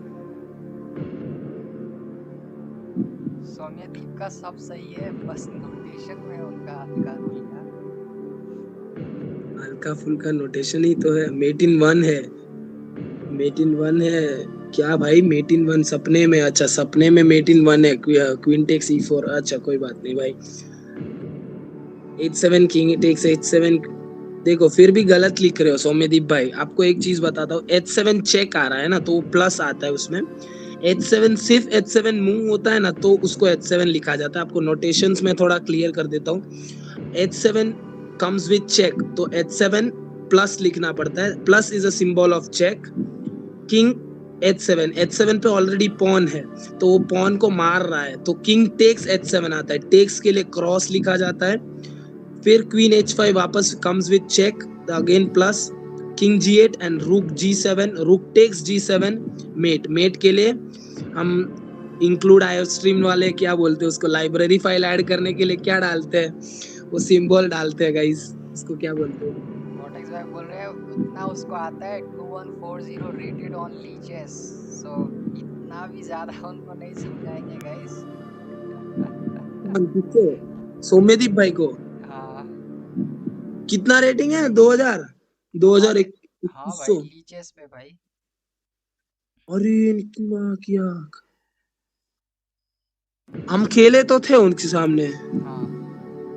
[SPEAKER 1] सौम्यदीप का सब सही है, बस नोटेशन में उनका हल्का फुल्का.
[SPEAKER 2] हल्का फुल्का नोटेशन ही तो है. मेट इन वन है, मेट इन वन है क्या भाई? मेट इन वन सपने में? अच्छा, सपने में मेट इन वन है. Queen takes e4. अच्छा कोई बात नहीं भाई. h7 king takes h7. देखो फिर भी गलत लिख रहे हो सौम्यदीप भाई. आपको एक चीज बताता हूँ, h7 चेक आ रहा है ना तो वो प्लस आता है उसमें. h7 सिर्फ h7 मूव होता है ना तो उसको h7 लिखा जाता है. आपको नोटेशंस में थोड़ा क्लियर कर देता हूँ. h7 कम्स विद चेक तो h7 प्लस लिखना पड़ता है. Plus is a symbol of check. King h7, h7 पे ऑलरेडी पॉन है तो वो पॉन को मार रहा है तो किंग टेक्स h7 आता है. टेक्स के लिए क्रॉस लिखा जाता है. फिर क्वीन h5 वापस comes with check again plus. King g8 and rook g7. रूक टेक्स g7 मेट. मेट के लिए हम इंक्लूड आयो स्ट्रीम वाले क्या बोलते हैं उसको, लाइब्रेरी फाइल ऐड करने के लिए क्या डालते हैं? वो सिंबल डालते हैं गाइस. उसको क्या बोलते हैं?
[SPEAKER 1] वॉटेक्स भाई बोल रहे हैं उतना उसको आता है 2140 रेटेड ऑन लीचेस. सो इतना भी ज्यादा उनको नहीं समझाएंगे गाइस.
[SPEAKER 2] किसको? सौम्यदीप भाई को.
[SPEAKER 1] हाँ
[SPEAKER 2] कितना रेटिंग है? 2000 2001
[SPEAKER 1] हाँ भाई
[SPEAKER 2] 2100.
[SPEAKER 1] लीचेस पे भाई.
[SPEAKER 2] अरे निकी माँ की आँख. हम खेले तो थे उनके सामने.
[SPEAKER 1] हाँ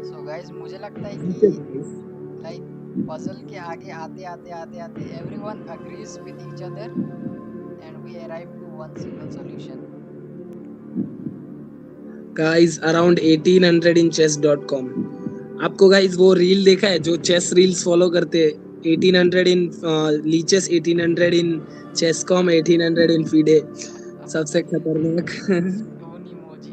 [SPEAKER 1] सो गाइस मुझे लगता है
[SPEAKER 2] ठीक है
[SPEAKER 1] कि
[SPEAKER 2] भाई.
[SPEAKER 1] लाइक पजल के आगे आते आते आते आते everyone agrees with each other and we arrive to one single solution.
[SPEAKER 2] Guys around 1800 in chess.com. आपको गाइस वो रील देखा है जो चेस रील्स फॉलो करते हैं? 1800 इन leches, 1800 in chess.com, 1800 in FIDE. सबसे खतरनाक.
[SPEAKER 1] Stone emoji.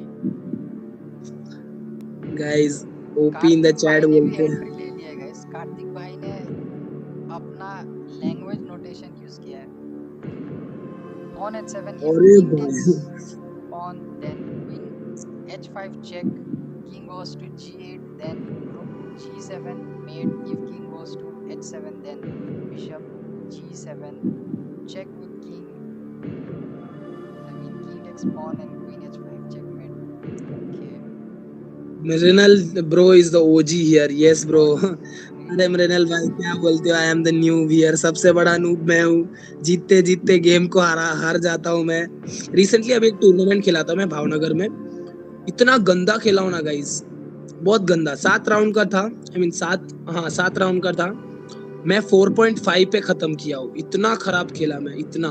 [SPEAKER 2] Guys OP in the
[SPEAKER 1] Kartik
[SPEAKER 2] chat
[SPEAKER 1] भाई ने भी
[SPEAKER 2] बोलते हैं.
[SPEAKER 1] एंट्री ले लिया है गाइस. कार्तिक भाई ने अपना लैंग्वेज नोटेशन यूज किया है. pawn h7 if
[SPEAKER 2] अरे
[SPEAKER 1] king
[SPEAKER 2] भाई
[SPEAKER 1] takes pawn then queen h5 check, king goes to g8 then rook g7 mate. If king goes to h7 then bishop g7 check with king. I mean king takes pawn and queen h5 checkmate. Okay.
[SPEAKER 2] Mrinal bro is the OG here. Yes bro. अरे
[SPEAKER 1] Really?
[SPEAKER 2] Mrinal भाई क्या बोलते हो? I am the new here. सबसे बड़ा noob मैं हूँ. जीतते जीतते गेम को हार जाता हूँ मैं. रिसेंटली अभी एक टूर्नामेंट खेला था मैं भावनगर में. इतना गंदा खेला हूँ ना गाइस, बहुत गंदा. 7 राउंड का था. आई मीन 7 राउंड का था. मैं 4.5 पे खत्म किया हूँ. इतना खराब खेला मैं, इतना.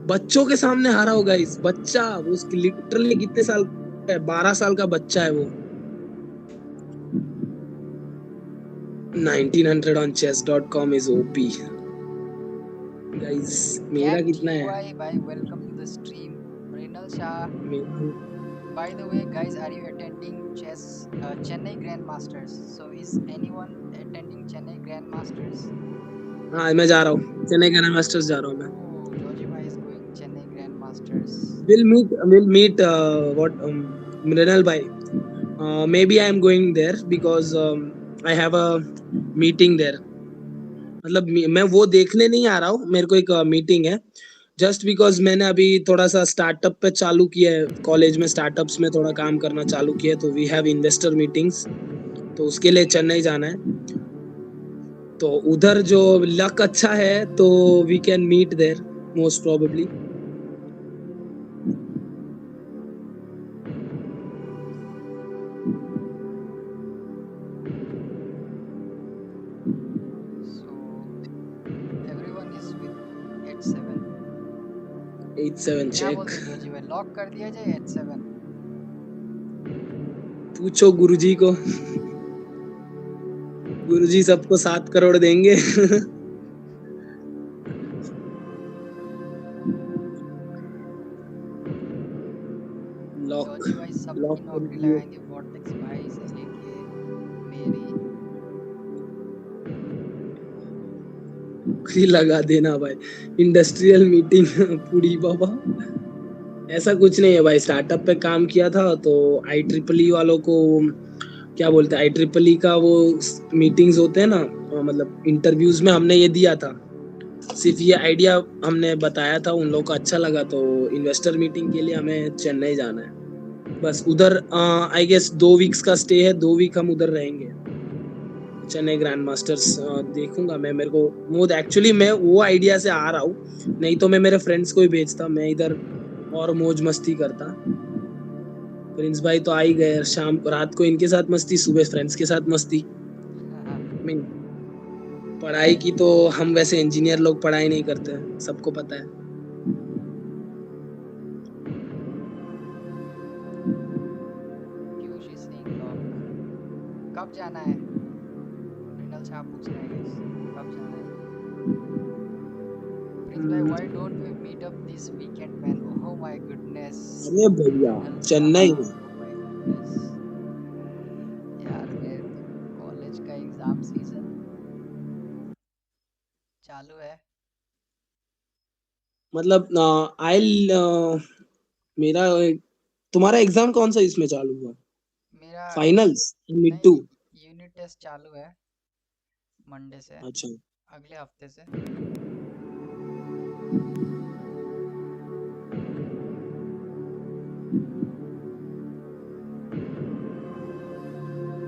[SPEAKER 2] बच्चों के सामने हारा हो गाइस. बच्चा वो लिटरली कितने साल, 12 साल का बच्चा है वो. 1900 on chess.com is OP. Guys मेरा कितना है?
[SPEAKER 1] TY भाई welcome to the stream. Renal Shah. By the way guys, are you attending Chennai Grandmasters? So is anyone attending Chennai Grandmasters?
[SPEAKER 2] हाँ मैं जा रहा हूँ चेन्नई ग्रैंडमास्टर्स जा रहा हूँ मैं.
[SPEAKER 1] Oh, Georgie bhai is going Chennai Grandmasters.
[SPEAKER 2] We'll meet what Mrinal bhai. Maybe I am going there because I have a meeting there. मतलब मैं वो देखने नहीं आ रहा हूँ, मेरे को एक मीटिंग है जस्ट बिकॉज मैंने अभी थोड़ा सा स्टार्टअप पे चालू किया है, कॉलेज में स्टार्टअप्स में थोड़ा काम करना चालू किया है, तो वी हैव इन्वेस्टर मीटिंग्स, तो उसके लिए चेन्नई जाना है। तो उधर जो लक अच्छा है तो we can meet there most probably.
[SPEAKER 1] So everyone is with H7।
[SPEAKER 2] 8-7
[SPEAKER 1] क्या
[SPEAKER 2] चेक।
[SPEAKER 1] बोलते जोजी भाई, लॉक कर दिया जाए H7?
[SPEAKER 2] पूछो गुरुजी को, गुरुजी सबको 7 करोड़ देंगे। लॉक,
[SPEAKER 1] जोजी भाई सबकी
[SPEAKER 2] लॉक कर
[SPEAKER 1] नौकरी
[SPEAKER 2] दिए।
[SPEAKER 1] लगाएंगे, वॉर्टेक्स भाई से लेके मेरी।
[SPEAKER 2] नौकरी लगा देना भाई, इंडस्ट्रियल मीटिंग। पूरी बाबा, ऐसा कुछ नहीं है भाई, स्टार्टअप पे काम किया था तो आई ट्रिपल ई वालों को क्या बोलते हैं, आई ट्रिपल ई का वो मीटिंग्स होते हैं ना, मतलब इंटरव्यूज में हमने ये दिया था, सिर्फ ये आइडिया हमने बताया था, उन लोगों को अच्छा लगा, तो इन्वेस्टर मीटिंग के लिए हमें चेन्नई जाना है। बस उधर आई गेस 2 वीक्स का स्टे है, 2 वीक हम उधर रहेंगे। चेन्नई ग्रैंड मास्टर्स देखूंगा मैं, मेरे को वो एक्चुअली मैं वो आइडिया से आ रहा हूँ, नहीं तो मैं मेरे फ्रेंड्स को ही भेजता, मैं इधर और मौज मस्ती करता। प्रिंस भाई तो आ ही गए, शाम रात को इनके साथ मस्ती, सुबह फ्रेंड्स के साथ मस्ती। मीन पढ़ाई की तो हम वैसे इंजीनियर लोग पढ़ाई नहीं करते, सबको पता है।
[SPEAKER 1] पीयूष सिंह लॉक। कब जाना है? मृणाल शाह पूछ रहे हैं गाइस, कब जाना है? प्रिंस भाई, why don't we meet up this weekend man? Oh my goodness.
[SPEAKER 2] अरे भैया,
[SPEAKER 1] मृणाल शाह,
[SPEAKER 2] चेन्नई में।
[SPEAKER 1] Oh my goodness. यार मेरे तो कॉलेज का एग्जाम सीजन चालू है।
[SPEAKER 2] मतलब आई मेरा, तुम्हारा एग्जाम कौन सा इसमें चालू हुआ?
[SPEAKER 1] मेरा
[SPEAKER 2] फाइनल्स, मिड टू?
[SPEAKER 1] नहीं, यूनिट टेस्ट चालू है मंडे से,
[SPEAKER 2] अच्छा।
[SPEAKER 1] अगले हफ्ते से।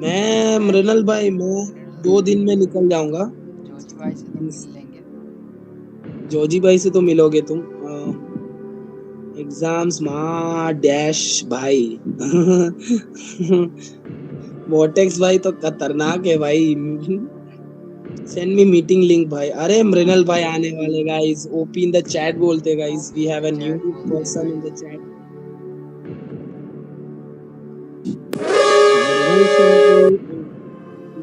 [SPEAKER 2] मैं
[SPEAKER 1] मैं
[SPEAKER 2] मृणल भाई, मैं
[SPEAKER 1] मृणाल
[SPEAKER 2] 2 दिन में निकल जाऊंगा।
[SPEAKER 1] जोजी भाई से तो मिल लेंगे।
[SPEAKER 2] जोजी भाई से तो मिलोगे तुम, एग्जाम्स माँ डैश भाई। वोटेक्स भाई तो खतरनाक है भाई। सेंड मी मीटिंग लिंक भाई। अरे मृणल भाई आने वाले guys, OP in the chat बोलते guys, we
[SPEAKER 1] OP in
[SPEAKER 2] have
[SPEAKER 1] the
[SPEAKER 2] a new
[SPEAKER 1] chat बोलते हैं
[SPEAKER 2] person in the
[SPEAKER 1] guys.
[SPEAKER 2] Chat. Mrinal sir,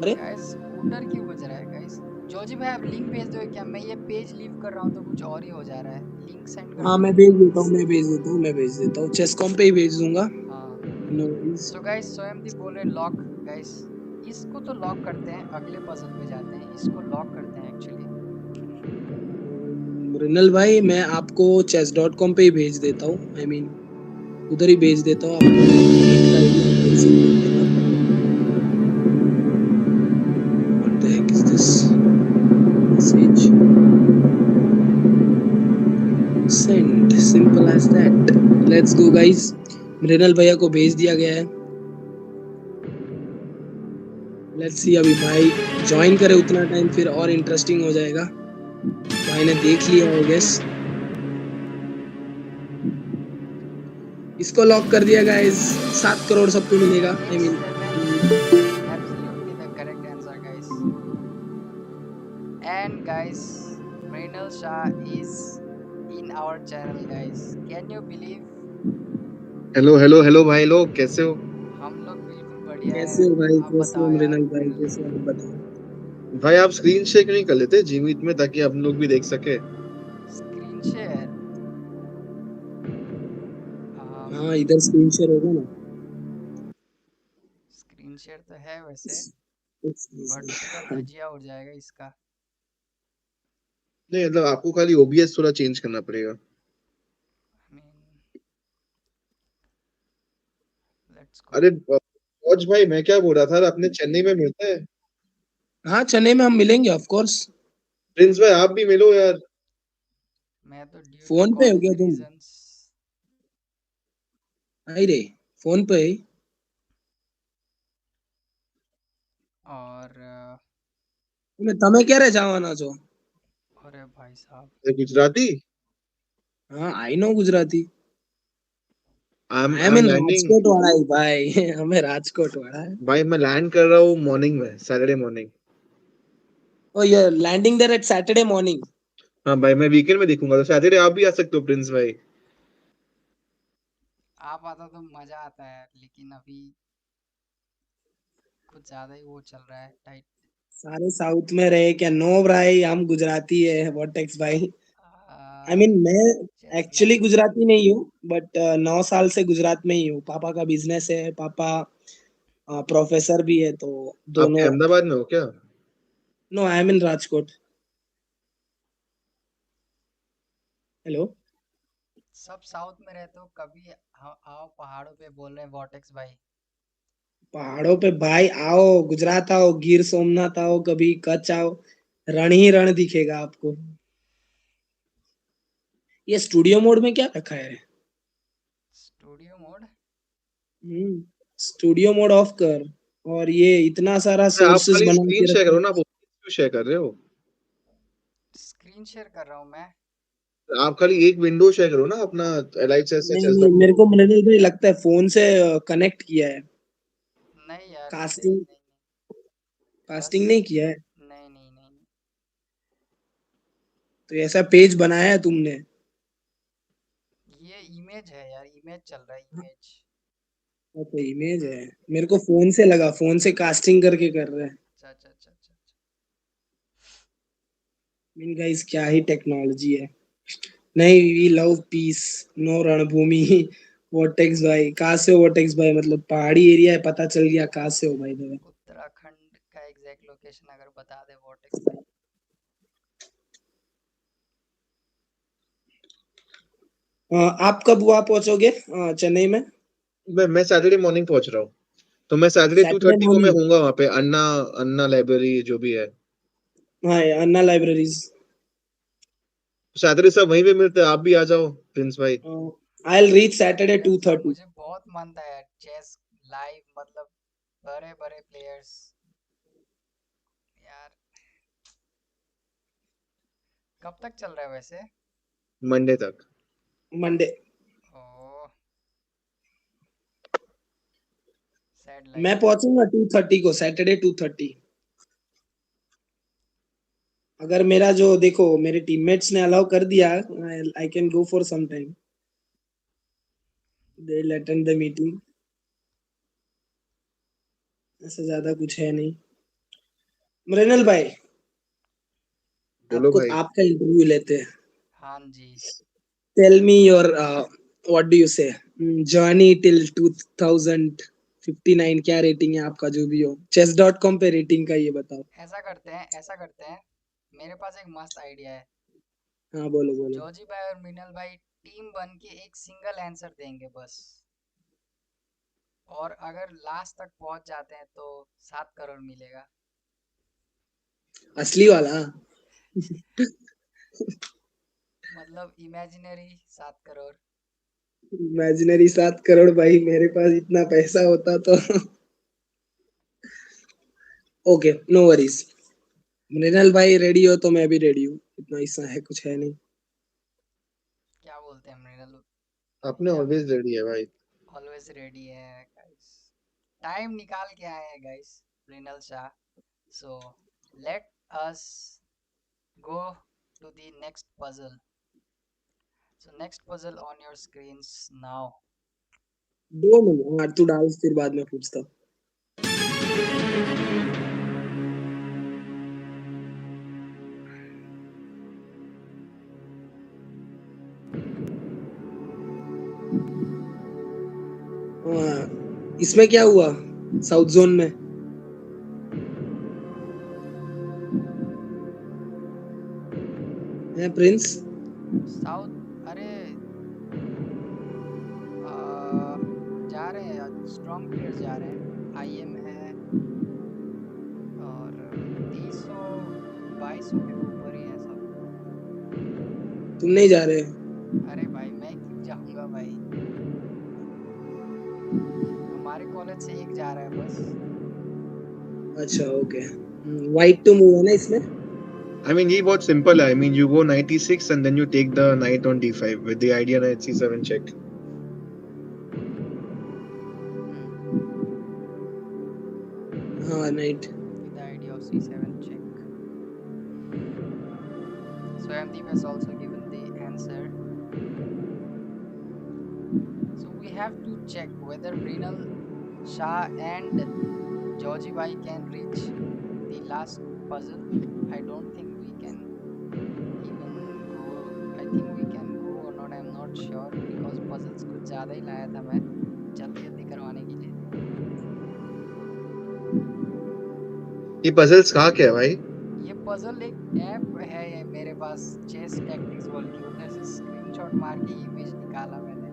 [SPEAKER 2] अरे
[SPEAKER 1] गाइस हूटर क्यों बज रहा है गाइस? जोजी भाई आप लिंक भेज दो क्या? मैं ये पेज लीव कर रहा हूँ तो कुछ और ही हो जा रहा है, लिंक सेंड कर
[SPEAKER 2] हाँ
[SPEAKER 1] दो।
[SPEAKER 2] मैं भेज देता हूँ, मैं भेज देता हूँ, मैं भेज देता हूँ, चेस कॉम पे ही भेज दूंगा।
[SPEAKER 1] हाँ।
[SPEAKER 2] No worries.
[SPEAKER 1] So guys Swayamdeep बोल रहे लॉक। गाइस इसको तो लॉक करते हैं, अगले पजल पे जाते हैं, इसको लॉक करते हैं एक्चुअली।
[SPEAKER 2] मृणल भाई मैं आपको chess.com पे ही भेज देता हूँ, आई मीन उधर ही भेज देता हूँ आपको, नीट का आईडी आप उधर से भेज देना। What the heck is this message? Send, simple as that. Let's go guys, Mrinal भैया को भेज दिया गया है। लेट्स सी, अभी भाई ज्वाइन करे उतना टाइम फिर और इंटरेस्टिंग हो जाएगा। भाई ने देख लिया आई गेस, इसको लॉक कर दिया गाइस, 7 करोड़ सबको मिलेगा, I mean.
[SPEAKER 1] H7 absolutely the correct answer guys. And guys, Mrinal Shah is in our channel guys. Can you believe?
[SPEAKER 3] Hello hello hello भाई लोग, कैसे हो?
[SPEAKER 1] हम लोग बिल्कुल बढ़िया
[SPEAKER 2] कैसे
[SPEAKER 1] है।
[SPEAKER 2] हो भाई,
[SPEAKER 1] आप
[SPEAKER 2] कैसे हो
[SPEAKER 1] बताओ यार
[SPEAKER 2] मृणाल भाई,
[SPEAKER 1] मृणाल।
[SPEAKER 2] कैसे हो आप बताओ।
[SPEAKER 3] भाई आप स्क्रीन शेयर क्यों नहीं कर लेते जी मीट में, ताकि हम लोग भी देख सके?
[SPEAKER 1] Screen share.
[SPEAKER 2] हाँ इधर स्क्रीन शेयर होगा ना।
[SPEAKER 1] स्क्रीन शेयर तो है वैसे, बट पूरा
[SPEAKER 2] हाँ,
[SPEAKER 1] धजिया उड़ जाएगा इसका।
[SPEAKER 3] नहीं मतलब आपको खाली ओबीएस थोड़ा चेंज करना पड़ेगा।
[SPEAKER 1] I mean let's go.
[SPEAKER 3] अरे फौज भाई, मैं क्या बोल रहा था, अपने चेन्नई में मिलते हैं।
[SPEAKER 2] हाँ चेन्नई में हम मिलेंगे ऑफ कोर्स।
[SPEAKER 3] प्रिंस भाई आप भी मिलो यार।
[SPEAKER 1] मैं तो ड्यू ड्यू टू
[SPEAKER 2] फोन पे हो
[SPEAKER 1] कॉलेज
[SPEAKER 2] गया तुम?
[SPEAKER 1] रीजंस।
[SPEAKER 2] आई रे, फोन पे ही।
[SPEAKER 1] और
[SPEAKER 2] તમે ક્યારે જવાના છો?
[SPEAKER 1] अरे भाई साहब,
[SPEAKER 3] गुजराती।
[SPEAKER 2] હા, I know Gujarati. I am
[SPEAKER 3] I am
[SPEAKER 2] in
[SPEAKER 3] landing.
[SPEAKER 2] Rajkot वाला ही भाई। हमें राजकोट वाला है।
[SPEAKER 3] भाई मैं लैंड कर रहा हूँ मॉर्निंग में, Saturday morning.
[SPEAKER 2] Oh you are landing there at Saturday morning.
[SPEAKER 3] हाँ भाई, मैं वीकेंड में देखूंगा, तो सैटरडे आप भी आ सकते हो प्रिंस भाई।
[SPEAKER 1] आप आता तो मजा आता है, लेकिन अभी कुछ ज्यादा ही वो चल रहा है टाइट।
[SPEAKER 2] सारे साउथ में रहे क्या? नो भाई, हम गुजराती है वॉटेक्स भाई। आई मीन मैं
[SPEAKER 1] जस्ट
[SPEAKER 2] एक्चुअली
[SPEAKER 1] लाइक।
[SPEAKER 2] गुजराती नहीं हूँ, बट 9 साल से गुजरात में ही हूँ। पापा का बिजनेस है, पापा प्रोफेसर भी है, तो
[SPEAKER 3] आपके
[SPEAKER 2] दोनों।
[SPEAKER 3] अहमदाबाद में हो क्या?
[SPEAKER 2] No, I am in Rajkot. Hello.
[SPEAKER 1] सब साउथ में रहते हो, कभी आओ पहाड़ों पे, बोल रहे हैं वॉटेक्स भाई।
[SPEAKER 2] पहाड़ों पे भाई आओ, गुजरात आओ, गिर सोमनाथ आओ, कभी कच्छ आओ, रण ही रण दिखेगा आपको। ये स्टूडियो मोड में क्या रखा है?
[SPEAKER 1] Studio mode.
[SPEAKER 2] Studio mode of कर। और ये इतना सारा
[SPEAKER 3] अरे आप
[SPEAKER 2] सोर्सेस
[SPEAKER 3] खाली
[SPEAKER 2] बना
[SPEAKER 3] स्क्रीन
[SPEAKER 2] के
[SPEAKER 3] शेयर
[SPEAKER 2] रखे।
[SPEAKER 3] करो ना, आप क्यों शेयर कर रहे हो?
[SPEAKER 1] स्क्रीन शेयर कर रहा हूँ मैं।
[SPEAKER 3] आप खाली एक विंडो शेयर करो ना अपना, एलाइट से
[SPEAKER 2] नहीं
[SPEAKER 3] चेस
[SPEAKER 2] नहीं,
[SPEAKER 3] डॉट
[SPEAKER 2] मेरे को
[SPEAKER 3] कॉम।
[SPEAKER 2] मृणल भाई लगता है फोन से कनेक्ट किया है।
[SPEAKER 1] नहीं यार, नहीं
[SPEAKER 2] कास्टिंग,
[SPEAKER 1] नहीं नहीं। बस।
[SPEAKER 2] कास्टिंग नहीं किया है।
[SPEAKER 1] नहीं नहीं नहीं नहीं।
[SPEAKER 2] तो ऐसा पेज बनाया है तुमने?
[SPEAKER 1] ये इमेज है यार, इमेज चल रहा है, इमेज।
[SPEAKER 2] तो इमेज है। मेरे को फोन से लगा, फोन से कास्टिंग करके कर रहे हैं।
[SPEAKER 1] अच्छा अच्छा अच्छा अच्छा अच्छा।
[SPEAKER 2] मीन गाइस, क्या ही टेक्नोलॉजी है। नहीं, वी लव पीस, नो रणभूमि। वोटेक्स भाई कहाँ से हो? वोटेक्स भाई मतलब पहाड़ी एरिया है, पता चल गया कहाँ से हो भाई। तुम्हें
[SPEAKER 1] उत्तराखंड का एग्जैक्ट लोकेशन अगर बता दे वॉटेक्स भाई।
[SPEAKER 2] आप कब वहां पहुंचोगे चेन्नई में?
[SPEAKER 3] मैं सैटरडे मॉर्निंग पहुंच रहा हूँ। तो मैं सैटरडे टू
[SPEAKER 2] सैटरडे
[SPEAKER 3] थर्टी को मैं
[SPEAKER 2] मॉर्निंग।
[SPEAKER 3] होऊंगा वहाँ पे, अन्ना अन्ना लाइब्रेरी जो भी है।
[SPEAKER 2] हाँ, अन्ना लाइब्रेरीज।
[SPEAKER 3] सैटरडे सब वहीं पे मिलते हैं, आप भी आ जाओ प्रिंस भाई।
[SPEAKER 2] आई विल रीच सैटरडे
[SPEAKER 1] भाई अब
[SPEAKER 2] 2:30।
[SPEAKER 1] मुझे बहुत मन था यार, चेस लाइव, मतलब बड़े बड़े प्लेयर्स यार। कब तक चल रहा है वैसे?
[SPEAKER 3] मंडे तक।
[SPEAKER 2] मंडे।
[SPEAKER 1] ओह, सैड
[SPEAKER 2] मैं
[SPEAKER 1] लाइफ।
[SPEAKER 2] पहुंचूंगा 2:30 को, सैटरडे 2:30। अगर मेरा जो देखो मेरे टीममेट्स ने अलाउ कर दिया, I can go for some time. They will attend the meeting. ऐसा ज्यादा कुछ है नहीं। मृणल भाई,
[SPEAKER 3] बोलो
[SPEAKER 2] आपको
[SPEAKER 3] भाई।
[SPEAKER 2] आपका इंटरव्यू लेते हैं।
[SPEAKER 1] हाँ जी।
[SPEAKER 2] Tell me your what do you say journey till 2059। क्या रेटिंग है आपका, जो भी हो? chess.com पे रेटिंग का ये बताओ।
[SPEAKER 1] ऐसा करते हैं, ऐसा करते हैं, मेरे पास एक मस्त आइडिया है।
[SPEAKER 2] हाँ, बोलो बोलो।
[SPEAKER 1] जॉजी भाई और मिनल भाई टीम बन के एक सिंगल आंसर देंगे बस। और अगर लास्ट तक पहुंच जाते हैं तो 7 करोड़ मिलेगा।
[SPEAKER 2] असली वाला?
[SPEAKER 1] मतलब इमेजिनरी 7 करोड़।
[SPEAKER 2] इमेजिनरी 7 करोड़? भाई मेरे पास इतना पैसा होता तो। Okay, no worries. मृणाल भाई रेडी हो तो मैं भी रेडी हूँ, इतना ऐसा है, कुछ है नहीं।
[SPEAKER 1] क्या बोलते हैं मृणाल
[SPEAKER 3] आपने
[SPEAKER 1] भैया?
[SPEAKER 3] ऑलवेज रेडी है भाई।
[SPEAKER 1] ऑलवेज रेडी है गाइस। टाइम निकाल के आए हैं guys, Mrinal Shah. So let us go to the next puzzle. So next puzzle on your screens now.
[SPEAKER 2] 2 minute, हाँ तू डाल, फिर बाद में पूछता। इसमें क्या हुआ साउथ जोन में? है प्रिंस?
[SPEAKER 1] साउथ, अरे जा रहे हैं, स्ट्रॉन्ग प्लेयर्स जा रहे हैं। आईएम है और 2300 2200 के ऊपर ही है सब।
[SPEAKER 2] तुम नहीं जा रहे?
[SPEAKER 1] अरे भाई मैं क्यों जाऊंगा भाई, हमारे कॉलेज से एक जा रहा है बस।
[SPEAKER 2] अच्छा ओके, वाइट टू मूव है ना इसमें?
[SPEAKER 3] I mean, ये बहुत simple है. I mean, you go 96 and then you take the knight on d5 with the idea knight c7 check.
[SPEAKER 2] हाँ night.
[SPEAKER 1] With the idea of c7 check. Swayamdeep has also given the answer. So we have to check whether Brinal Shah and Georgie Bhai can reach the last puzzle. I don't think we can even go. I think we can go or not. I'm not sure because puzzles कुछ ज़्यादा ही लाया था मैं जल्दी जल्दी करवाने के लिए।
[SPEAKER 3] ये puzzles कहाँ के है भाई?
[SPEAKER 1] ये पजल एक ऐप है ये मेरे पास, चेस टैक्टिक्स बोल के, उधर से स्क्रीनशॉट मार के इमेज निकाला मैंने।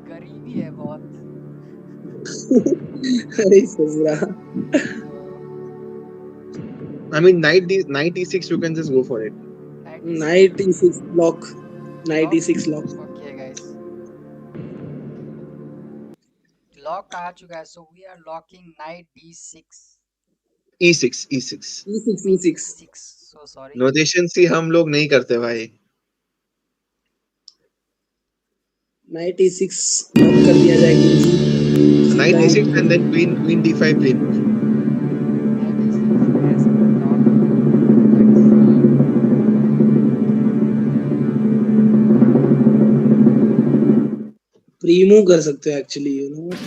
[SPEAKER 1] गरीबी है बहुत।
[SPEAKER 2] अरे ससुरा।
[SPEAKER 3] I mean, knight e6, you can just go for it.
[SPEAKER 1] 96
[SPEAKER 2] knight E6 lock, knight
[SPEAKER 1] lock.
[SPEAKER 2] E6 lock.
[SPEAKER 1] Okay guys, lock आ चुका है, so we are locking knight d6।
[SPEAKER 3] e6, e6.
[SPEAKER 2] E6
[SPEAKER 1] mean
[SPEAKER 2] E6
[SPEAKER 1] e6, so sorry.
[SPEAKER 3] Notation see हम लोग नहीं करते भाई.
[SPEAKER 2] Night E6 lock कर दिया जाए गुरुजी।
[SPEAKER 3] Knight
[SPEAKER 2] सीधा
[SPEAKER 3] e6
[SPEAKER 2] एक
[SPEAKER 3] and then queen d5 play move.
[SPEAKER 1] Night d6 has been locked, let's see।
[SPEAKER 2] प्रीमूव कर सकते हो actually, you know what.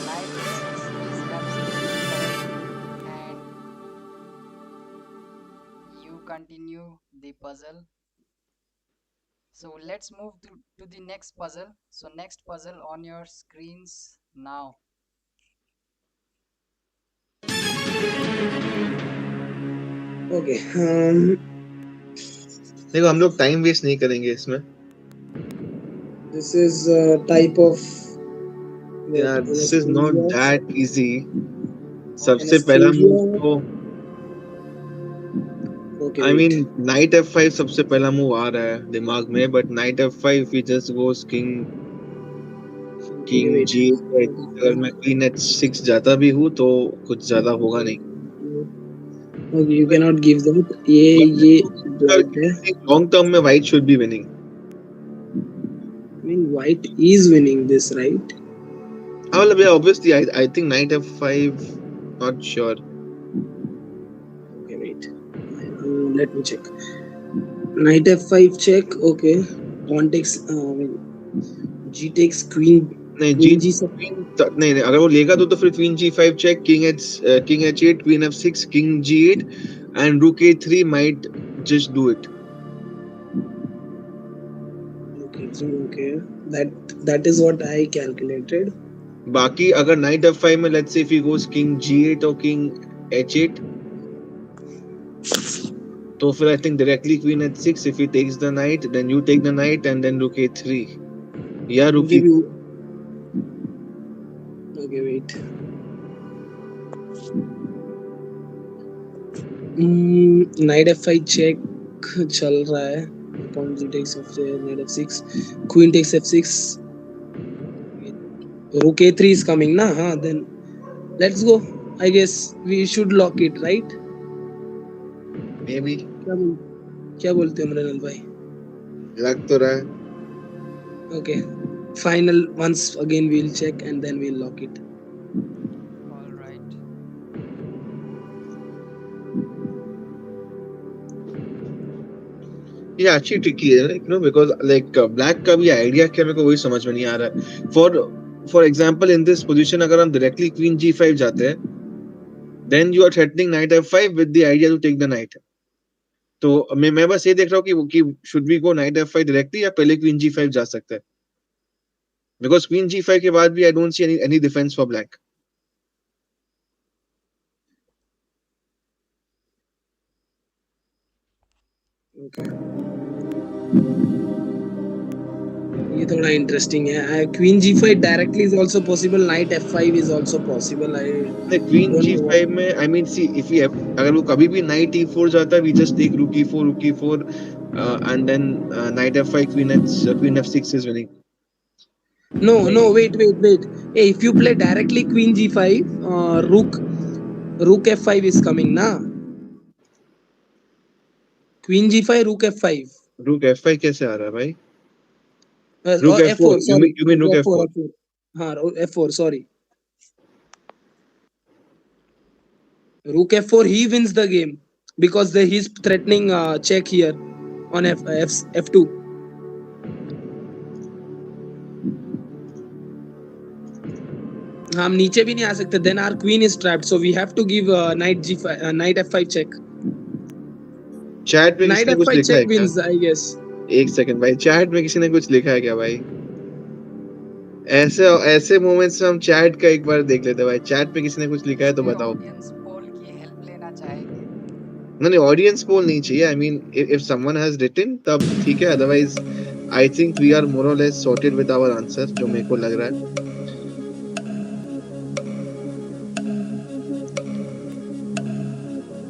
[SPEAKER 1] Night d6 is absolutely correct and you continue the puzzle. So let's move to the next puzzle. So next puzzle on your screens now.
[SPEAKER 2] Okay
[SPEAKER 3] देखो हम लोग time waste नहीं करेंगे इसमें.
[SPEAKER 2] This is type of
[SPEAKER 3] यार this is not
[SPEAKER 2] anaesthesia.
[SPEAKER 3] That easy.
[SPEAKER 1] Okay,
[SPEAKER 3] सबसे पहला move
[SPEAKER 2] anaesthesia.
[SPEAKER 3] तो
[SPEAKER 2] okay
[SPEAKER 3] I mean
[SPEAKER 2] wait.
[SPEAKER 3] Knight f5 सबसे पहला मूव आ रहा है दिमाग में, बट नाइट f5 ही just goes king
[SPEAKER 2] okay
[SPEAKER 3] king
[SPEAKER 2] wait.
[SPEAKER 3] जी. अगर मैं क्वीन h6 जाता भी हूँ तो कुछ ज्यादा होगा नहीं.
[SPEAKER 2] Okay you can not give that, ये ब्लैंक है।
[SPEAKER 3] लॉन्ग टर्म में white should be winning.
[SPEAKER 2] I mean white is winning this, right?
[SPEAKER 3] हाँ मतलब yeah, obviously I think knight f5 not sure.
[SPEAKER 2] Okay wait, let me check. Knight f5 check, okay. Pawn takes g takes queen,
[SPEAKER 3] नहीं जी
[SPEAKER 2] queen g7।
[SPEAKER 3] नहीं नहीं, अगर वो लेगा तो फिर queen g5 check, king h8, queen f6, king g8 and rook a3 might just do it.
[SPEAKER 2] Okay so okay, that is what I calculated.
[SPEAKER 3] बाकी अगर नाइट f5 में let's say if he goes king g8 और king h8 तो फिर I think directly queen h6. If he takes the knight then you take the knight and then rook a3 या rook
[SPEAKER 2] मुझे
[SPEAKER 3] e.
[SPEAKER 2] भी okay wait, knight f5 check चल रहा है। pawn g takes knight f6, queen takes f6, rook a3 is coming na, हाँ then let's go. I guess we should lock it, right?
[SPEAKER 3] maybe
[SPEAKER 2] क्या बोलते हो मृणाल भाई?
[SPEAKER 3] लग तो रहा है.
[SPEAKER 2] Okay, final once again we'll check and then we'll lock it.
[SPEAKER 1] all right.
[SPEAKER 3] ये अच्छी ट्रिकी है like no because like black का भी आइडिया क्या मेरे को वही समझ में नहीं आ रहा है. For example in this position अगर हम डायरेक्टली क्वीन g5 जाते हैं then you are threatening knight f5 with the idea to take the knight. तो मैं बस ये देख रहा हूँ कि should we go knight f5 directly या पहले क्वीन g5 जा सकता है, बिकॉज क्वीन g5 के बाद भी I don't see any defence for black.
[SPEAKER 2] Okay, ये थोड़ा इंटरेस्टिंग है. Queen g5 directly is also possible. Knight f5 is also possible. I
[SPEAKER 3] नहीं, queen
[SPEAKER 2] don't
[SPEAKER 3] G
[SPEAKER 2] no.
[SPEAKER 3] Five में I mean see if you अगर वो कभी भी night ई four जाता है, we just take rook E four and then knight F five, queen F six is winning.
[SPEAKER 2] No, no, wait. Hey, if you play directly queen g5, rook f5 is coming, na? Queen g5, rook f5.
[SPEAKER 3] रूक F five कैसे आ रहा है भाई? रूक
[SPEAKER 2] Or
[SPEAKER 3] F four,
[SPEAKER 2] f4, sorry.
[SPEAKER 3] You mean रूक F
[SPEAKER 2] f4,
[SPEAKER 3] four.
[SPEAKER 2] f4. हाँ, f4, sorry. Rook f4, he wins the game because he's threatening check here on f2. हम नीचे भी नहीं आ सकते. Then our queen is trapped, so we have to give knight g5, knight f5 check.
[SPEAKER 3] Chat में
[SPEAKER 2] Knight
[SPEAKER 3] किसी ने कुछ
[SPEAKER 2] f5
[SPEAKER 3] लिखा
[SPEAKER 2] check
[SPEAKER 3] है क्या?
[SPEAKER 2] wins, I guess.
[SPEAKER 3] एक सेकंड भाई, चैट में किसी ने कुछ लिखा है क्या भाई? ऐसे ऐसे मोमेंट्स में हम चैट का एक बार देख लेते हैं भाई. चैट पे किसी ने कुछ लिखा है तो
[SPEAKER 1] इसमें
[SPEAKER 3] बताओ.
[SPEAKER 1] ऑडियंस पोल की हेल्प लेना चाहेंगे?
[SPEAKER 3] नहीं नहीं, ऑडियंस पोल नहीं चाहिए. I mean if someone has written तब ठीक है, otherwise I think we are more और less sorted with our answer, जो मेरे को लग रहा है.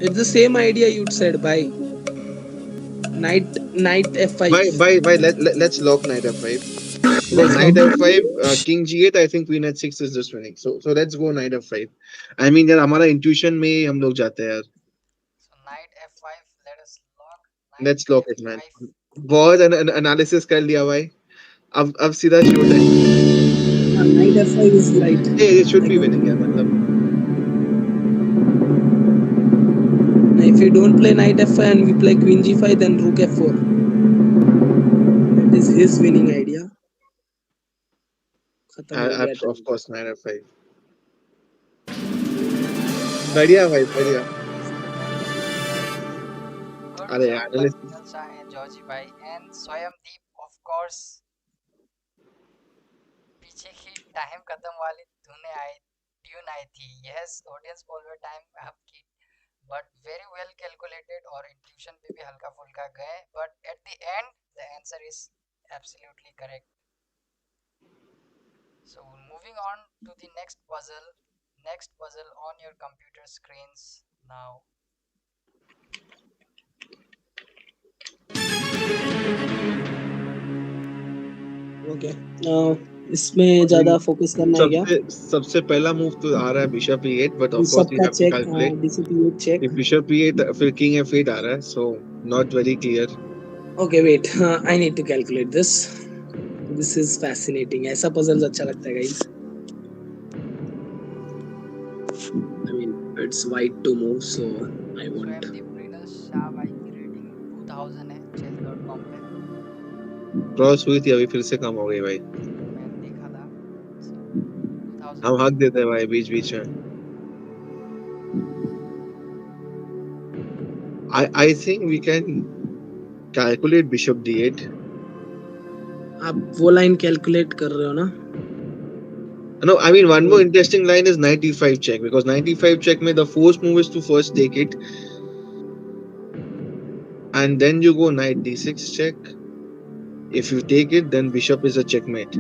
[SPEAKER 2] It's the same idea you'd said. By knight f5.
[SPEAKER 3] By let's lock knight f5 because
[SPEAKER 2] Let's
[SPEAKER 3] knight
[SPEAKER 2] lock.
[SPEAKER 3] f5, king g8, I think queen h6 is just winning. So let's go knight f5. I mean यार हमारा intuition में ही हम लोग जाते हैं यार.
[SPEAKER 1] So knight f5, let us lock knight
[SPEAKER 3] Let's lock it man.
[SPEAKER 1] f5.
[SPEAKER 3] बहुत analysis कर लिया भाई. अब सीधा show time.
[SPEAKER 2] Knight f5 is right.
[SPEAKER 3] Hey, it should
[SPEAKER 2] Like,
[SPEAKER 3] be winning यार मतलब.
[SPEAKER 2] if you don't play knight f5 and we play queen g5, then rook f4. That is his winning idea. खत्म हो गया
[SPEAKER 3] Of
[SPEAKER 2] time.
[SPEAKER 3] course knight f5. बढ़िया भाई बढ़िया.
[SPEAKER 1] Good
[SPEAKER 3] अरे
[SPEAKER 1] job by
[SPEAKER 3] analysis.
[SPEAKER 1] Vinod Shah and Georgie Bhai and Swayamdeep, of course. पीछे की time खत्म वाली ट्यून आई थी. यस, ऑडियंस पोल में टाइम आपकी बट वेरी वेल कैलकुलेटेड और इंट्यूशन पे भी हल्का फुल्का गए but at the end the answer is absolutely correct. So moving on to the next puzzle on your computer screens now.
[SPEAKER 2] Okay. इसमें ज्यादा फोकस करना है क्या?
[SPEAKER 3] सबसे सबसे पहला मूव तो आ रहा है bishop e8, but of course we
[SPEAKER 2] सबका
[SPEAKER 3] have to
[SPEAKER 2] check.
[SPEAKER 3] Calculate.
[SPEAKER 2] DCP check.
[SPEAKER 3] फिर बिशप e8, फिर किंग f8 आ रहा है, so not very clear.
[SPEAKER 2] Okay, wait. I need to calculate this. This is fascinating. ऐसा puzzles अच्छा लगता है guys. I mean, it's white to move, so I want.
[SPEAKER 1] स्वयंदीप प्रीनल शाह भाई की रेटिंग 2000 है chess.com पे.
[SPEAKER 3] क्रॉस हुई थी, अभी फिर से कम हो गई भाई.
[SPEAKER 1] मैंने देखा था. So
[SPEAKER 3] हम
[SPEAKER 1] 2000.
[SPEAKER 3] हक देते हैं भाई बीच बीच में. I think we can calculate bishop d8.
[SPEAKER 2] आप वो लाइन कैलकुलेट कर रहे हो ना?
[SPEAKER 3] No, I mean one more interesting line is knight e5 check, because knight e5 check में the forced move is to first take it and then you go knight d6 check. If you take it, then bishop is a checkmate.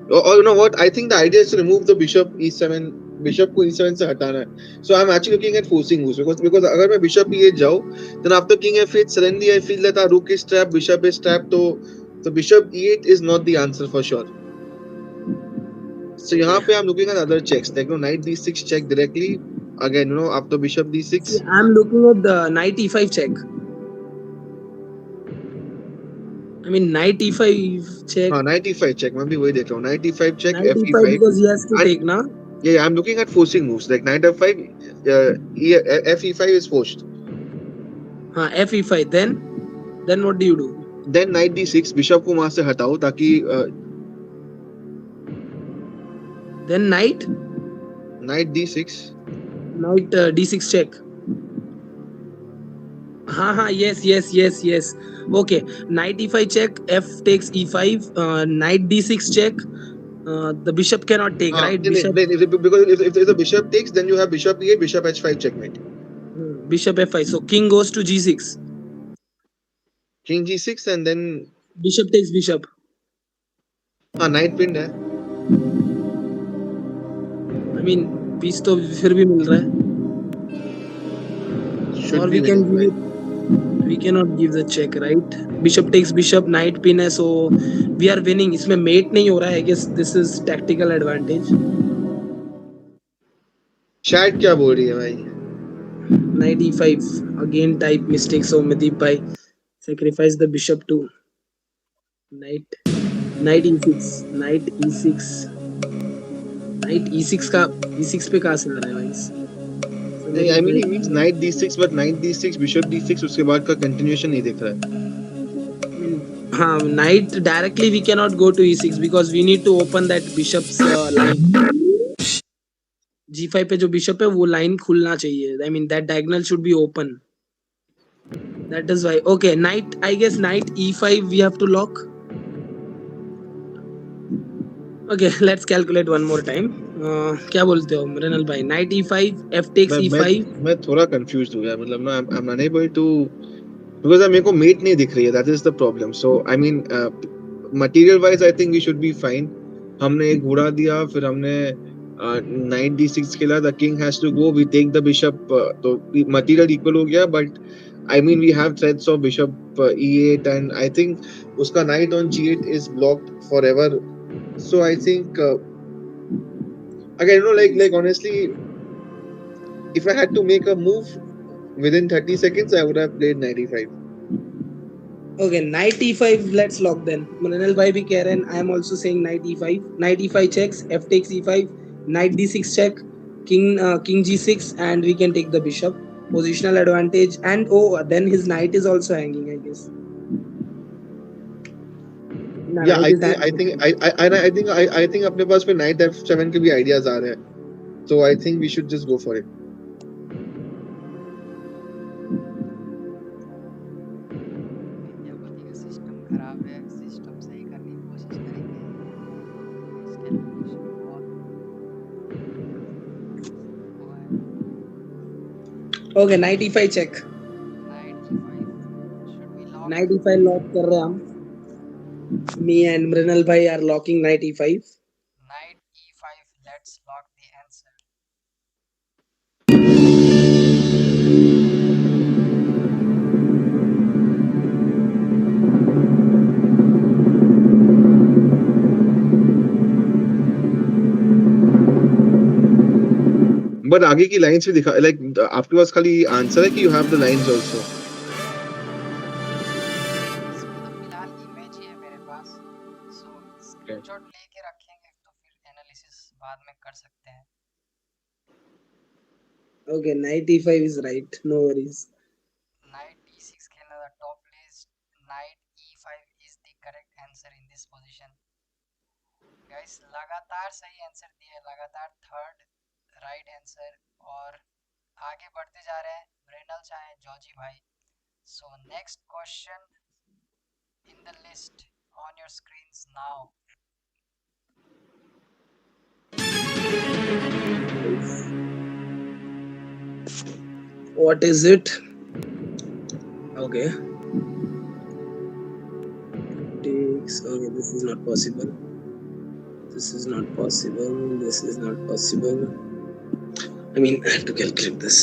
[SPEAKER 3] Or you know what? I think the idea is to remove the bishop e7. Bishop को e7 से हटाना है. So I'm actually looking at forcing moves because अगर मैं bishop e8 जाऊँ, then after king f8 suddenly I feel that our rook is trapped, bishop is trapped. So bishop e8 is not the answer for sure. So यहाँ पे I'm looking at other checks like knight d6 check directly. Again, after bishop d6.
[SPEAKER 2] See, I'm looking at the knight e5 check. I mean knight e5 check.
[SPEAKER 3] Knight e5 check. मैं भी वही देख रहा हूँ. Knight e5 check,
[SPEAKER 2] Knight
[SPEAKER 3] f
[SPEAKER 2] e5
[SPEAKER 3] e5.
[SPEAKER 2] because he has to
[SPEAKER 3] And
[SPEAKER 2] take, na?
[SPEAKER 3] yeah, I'm looking at forcing moves like knight f5, f e5 is forced.
[SPEAKER 2] F e5. Then what do you do?
[SPEAKER 3] Then knight d6, bishop को वहां से हटाओ ताकि
[SPEAKER 2] Then knight
[SPEAKER 3] d6.
[SPEAKER 2] knight d6 check. Yes. Okay, knight e5 check, f takes e5, knight d6 check. The bishop cannot take, right? Bishop.
[SPEAKER 3] Because if the bishop takes, then you have bishop e8, bishop h5 checkmate.
[SPEAKER 2] Bishop f5. So king goes to g6.
[SPEAKER 3] King g6 and then
[SPEAKER 2] Bishop takes bishop.
[SPEAKER 3] हाँ night pin है.
[SPEAKER 2] I mean, piece तो फिर भी मिल रहा है.
[SPEAKER 3] Should
[SPEAKER 2] Or
[SPEAKER 3] be
[SPEAKER 2] we can
[SPEAKER 3] winning
[SPEAKER 2] give
[SPEAKER 3] by.
[SPEAKER 2] it. We cannot give the check, right? Bishop takes bishop, knight pin है, so we are winning. इसमें mate नहीं हो रहा है. I guess this is tactical advantage.
[SPEAKER 3] Chat क्या बोल रही है भाई?
[SPEAKER 2] Knight e5 again type mistake. So Madeep bhai sacrifice the bishop to knight. Knight e6. Knight e6. Knight e6 का e6 पे कहाँ से आ रहा है भाई? So
[SPEAKER 3] नहीं, I
[SPEAKER 2] Madeep
[SPEAKER 3] mean
[SPEAKER 2] bhai.
[SPEAKER 3] he means knight d6 but knight d6 bishop d6 उसके बाद का continuation नहीं दिख रहा है.
[SPEAKER 2] I mean, हाँ, knight directly we cannot go to e6 because we need to open that bishop's line. g5 पे जो bishop है वो line खुलना चाहिए. I mean that diagonal should be open. That is why. Okay, knight. I guess knight e5 we have to lock. Okay, let's calculate one more time. क्या बोलते हो मृणाल भाई? Knight e5, f takes
[SPEAKER 3] मैं मैं
[SPEAKER 2] e5.
[SPEAKER 3] मैं थोड़ा confuse हो गया मतलब ना I'm unable to because मेरे को मेट नहीं दिख रही है. That is the problem. So I mean material wise I think we should be fine. हमने एक घोड़ा दिया फिर हमने नाइट d6 खेला. The king has to go. We take the bishop. तो material equal हो गया but I mean we have threats of bishop e8 and I think उसका knight on g8 is blocked forever. So I think again you know like honestly if I had to make a move within 30 seconds, I would have played 95.
[SPEAKER 2] Okay, knight e5. Let's lock then. Mrinal bhai bhi keh rahe hain. I am also saying knight e5. Knight e5 checks. F takes e5. Knight d6 check. King g6 and we can take the bishop. Positional advantage and oh then his knight is also hanging. I guess. No,
[SPEAKER 3] Yeah,
[SPEAKER 2] knight
[SPEAKER 3] I
[SPEAKER 2] is
[SPEAKER 3] think I
[SPEAKER 2] hanging.
[SPEAKER 3] think I think अपने पास में knight f7 के भी ideas आ रहे हैं. So I think we should just go for it.
[SPEAKER 1] India पति का system खराब है, सिस्टम सही करने की कोशिश करेंगे. इस कैलकुलेशन बहुत वो है.
[SPEAKER 2] Okay, knight e5 check.
[SPEAKER 1] Night e5 should we lock?
[SPEAKER 2] Knight e5 lock कर रहे हैं हम. Me and Mrinal bhai are locking knight e5.
[SPEAKER 1] Knight e5, let's lock the answer.
[SPEAKER 3] But आगे की lines भी दिखा like आपके पास खाली answer है कि you have the lines also.
[SPEAKER 1] इसमें तो फिलहाल इमेज ही है मेरे पास, सो
[SPEAKER 3] Okay.
[SPEAKER 1] स्क्रीनशॉट लेके रखेंगे तो फिर एनालिसिस बाद में कर सकते हैं.
[SPEAKER 2] Okay, knight e5 is right. No worries.
[SPEAKER 1] Night d6 खेलना था top list. Night e5 is the correct answer in this position. Guys लगातार सही आंसर दिए, लगातार थर्ड राइट आंसर और आगे बढ़ते जा रहे हैं मृणाल चाहे जॉर्जी भाई. So next question in the list on your screens now.
[SPEAKER 2] What is it? Okay. Takes. Okay, this is not possible. This is not possible. This is not possible. I mean, I have to calculate this.